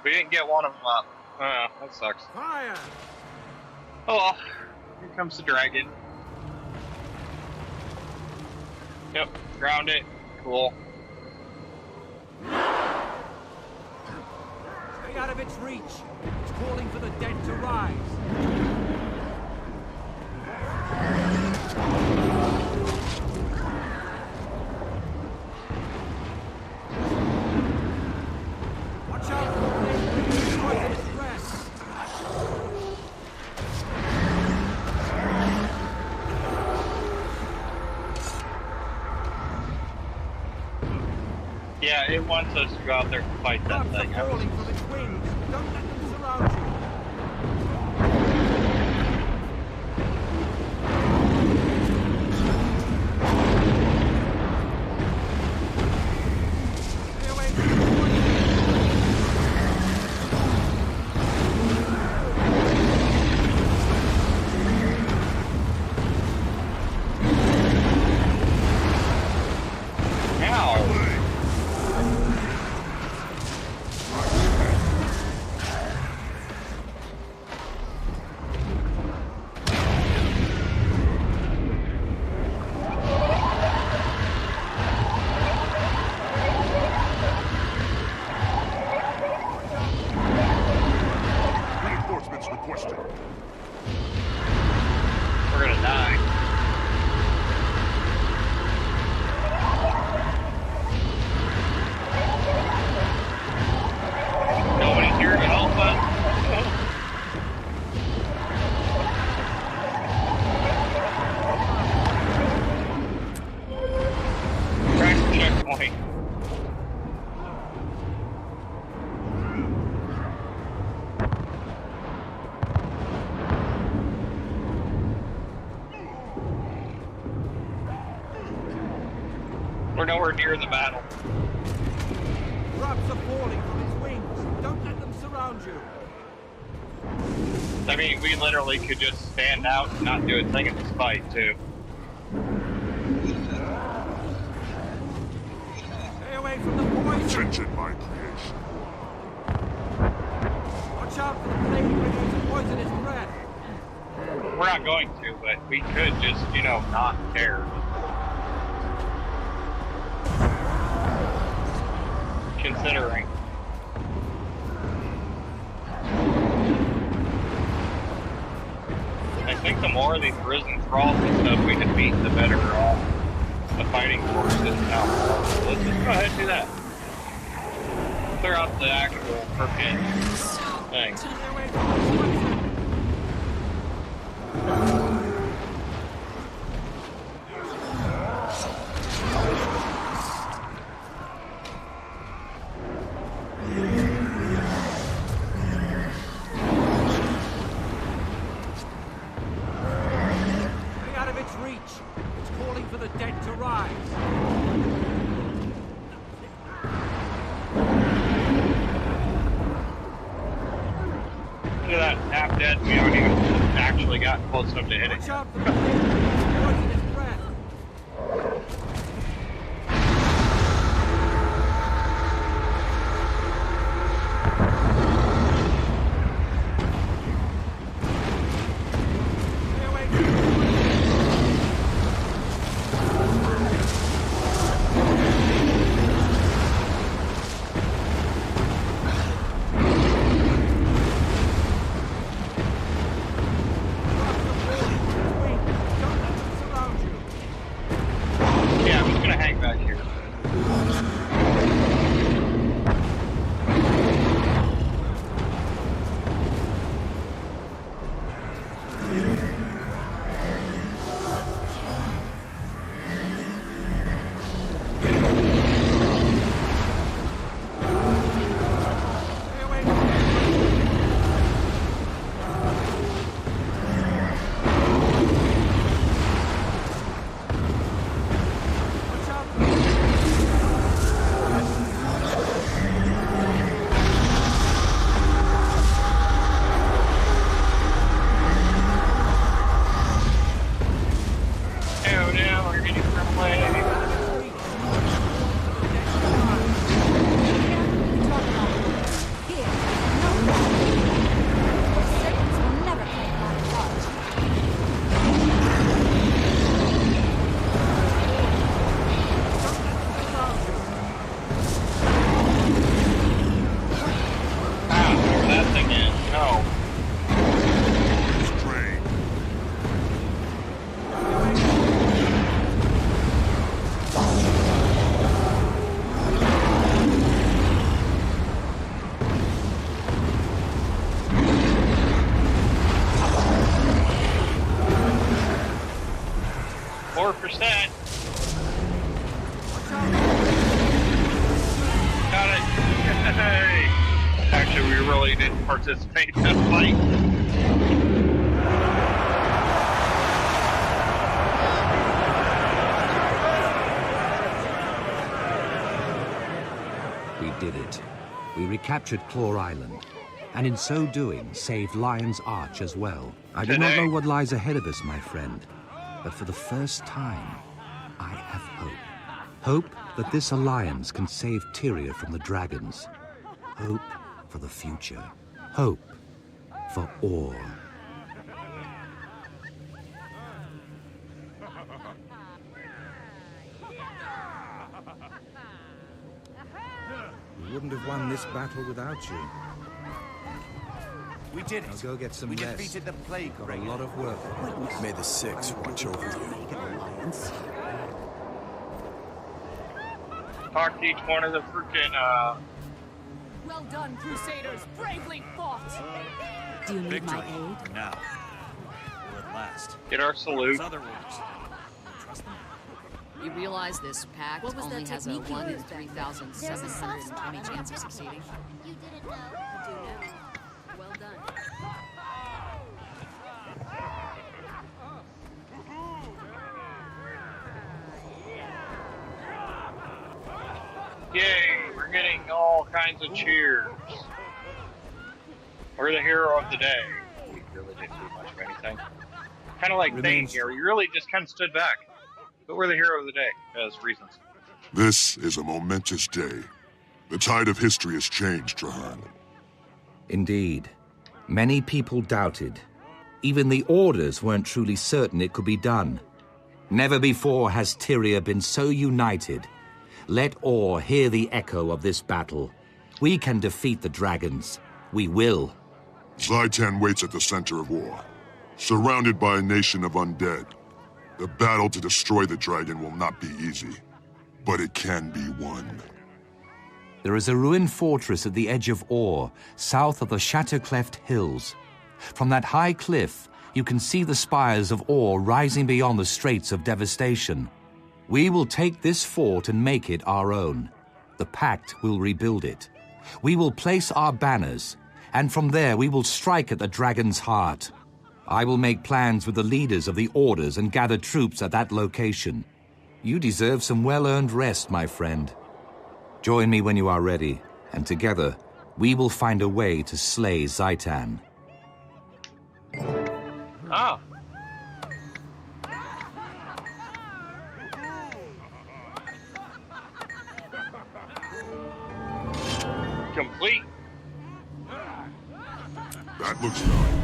We didn't get one of them up. Oh, that sucks. Fire! Oh well. Here comes the dragon. Yep, ground it. Cool. Stay out of its reach. It's calling for the dead to rise. Watch out for the poisonous breath. Yeah, it wants us to go out there and fight that thing. Falling from its wings. Don't let them surround you. We're nowhere near the battle. Drops are falling from its wings. Don't let them surround you. I mean, we literally could just stand out and not do a thing in this fight, too. Stay away from the poison. Attention, my creation. Watch out for the flame bringers and poisonous breath. We're not going to, but we could just, you know, not care. Considering. I think the more of these risen thralls and stuff we can beat, the better off the fighting force is now. So let's just go ahead and do that. Clear out the actual permit thing. We haven't even actually gotten close enough to hit it. 4%. Got it. Hey. Actually, we really didn't participate in that fight. We did it. We recaptured Claw Island, and in so doing, saved Lion's Arch as well. I do not know what lies ahead of us, my friend, but for the first time, I have hope. Hope that this alliance can save Tyria from the dragons. Hope for the future. Hope for Orr. We wouldn't have won this battle without you. We did it. Now go get some we rest. defeated the plague. Got a lot of work. May the Six watch over you. Talk to each one of the freaking, Well done, Crusaders. Bravely fought. Do you need Victory. my aid? Now. Will it last? Get our salute. Other orders. Trust them. You realize this pact What was only that has a technique you 1 in used then? 3,720 chance of succeeding? You didn't know. I do know. Well done. Yay, we're getting all kinds of cheers. We're the hero of the day. We really didn't do much of anything. Kind of like Thane here, you really just kind of stood back. But we're the hero of the day, because reasons. This is a momentous day. The tide of history has changed, Trahan. Indeed. Many people doubted. Even the Orders weren't truly certain it could be done. Never before has Tyria been so united. Let Orr hear the echo of this battle. We can defeat the dragons. We will. Zhaitan waits at the center of war, surrounded by a nation of undead. The battle to destroy the dragon will not be easy, but it can be won. There is a ruined fortress at the edge of Orr, south of the Shattercleft Hills. From that high cliff, you can see the spires of Orr rising beyond the Straits of Devastation. We will take this fort and make it our own. The Pact will rebuild it. We will place our banners, and from there we will strike at the dragon's heart. I will make plans with the leaders of the Orders and gather troops at that location. You deserve some well-earned rest, my friend. Join me when you are ready, and together, we will find a way to slay Zhaitan. Ah. Complete. That looks done.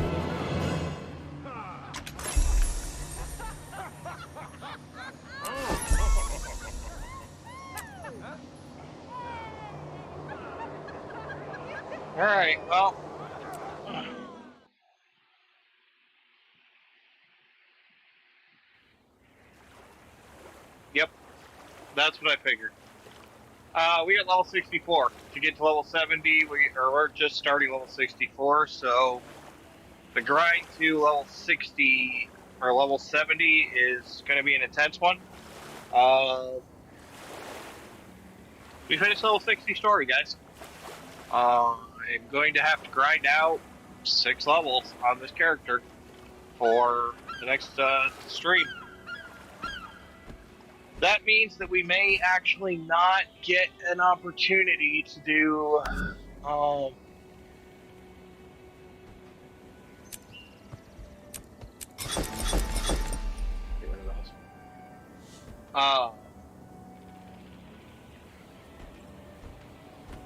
All right, well. Yep, that's what I figured. We got level 64. To get to level 70, we're just starting level 64, so the grind to level 60 or level 70 is going to be an intense one. We finished level 60 story, guys. I'm going to have to grind out 6 levels on this character for the next stream. That means that we may actually not get an opportunity to do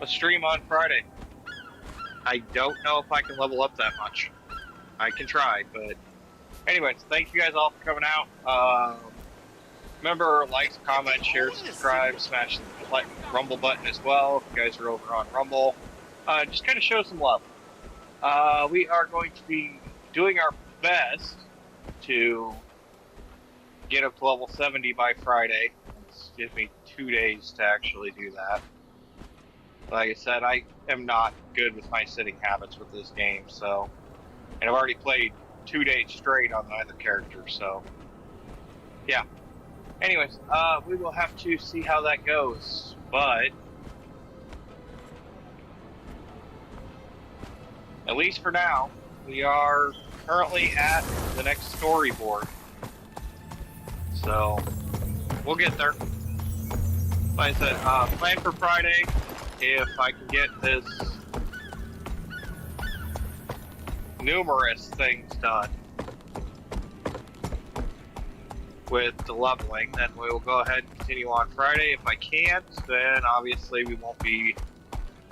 a stream on Friday. I don't know if I can level up that much. I can try, but anyways, thank you guys all for coming out. Remember, like, comment, share, subscribe, smash the Rumble button as well if you guys are over on Rumble. Just kind of show some love. We are going to be doing our best to get up to level 70 by Friday. It's gives me 2 days to actually do that. Like I said, I am not good with my sitting habits with this game, so... And I've already played 2 days straight on either character, so... Yeah. Anyways, we will have to see how that goes, but at least for now, we are currently at the next storyboard. So, we'll get there. Like I said, plan for Friday, if I can get this numerous things done with the leveling, then we will go ahead and continue on Friday. If I can't, then obviously we won't be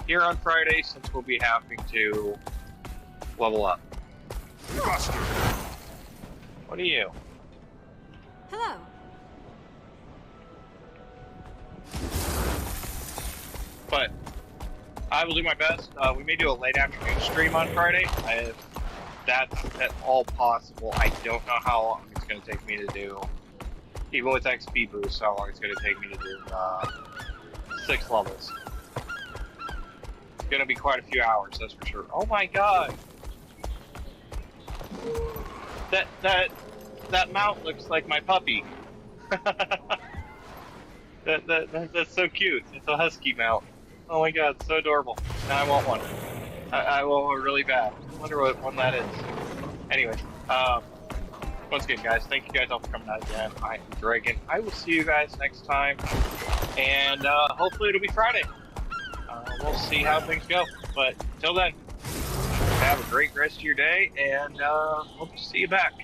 here on Friday since we'll be having to level up. What are you? Hello. But I will do my best. We may do a late afternoon stream on Friday. If that's at all possible. I don't know how long it's going to take me to do, even with XP boost, how long it's going to take me to do 6 levels. It's going to be quite a few hours, that's for sure. Oh my god! That mount looks like my puppy. That's so cute. It's a husky mount. Oh my god, it's so adorable. Now I want one. I want one really bad. I wonder what one that is. Anyways, once again, guys, thank you guys all for coming out again. I am Dragon. I will see you guys next time, and hopefully it'll be Friday. We'll see how things go. But until then, have a great rest of your day, and hope to see you back.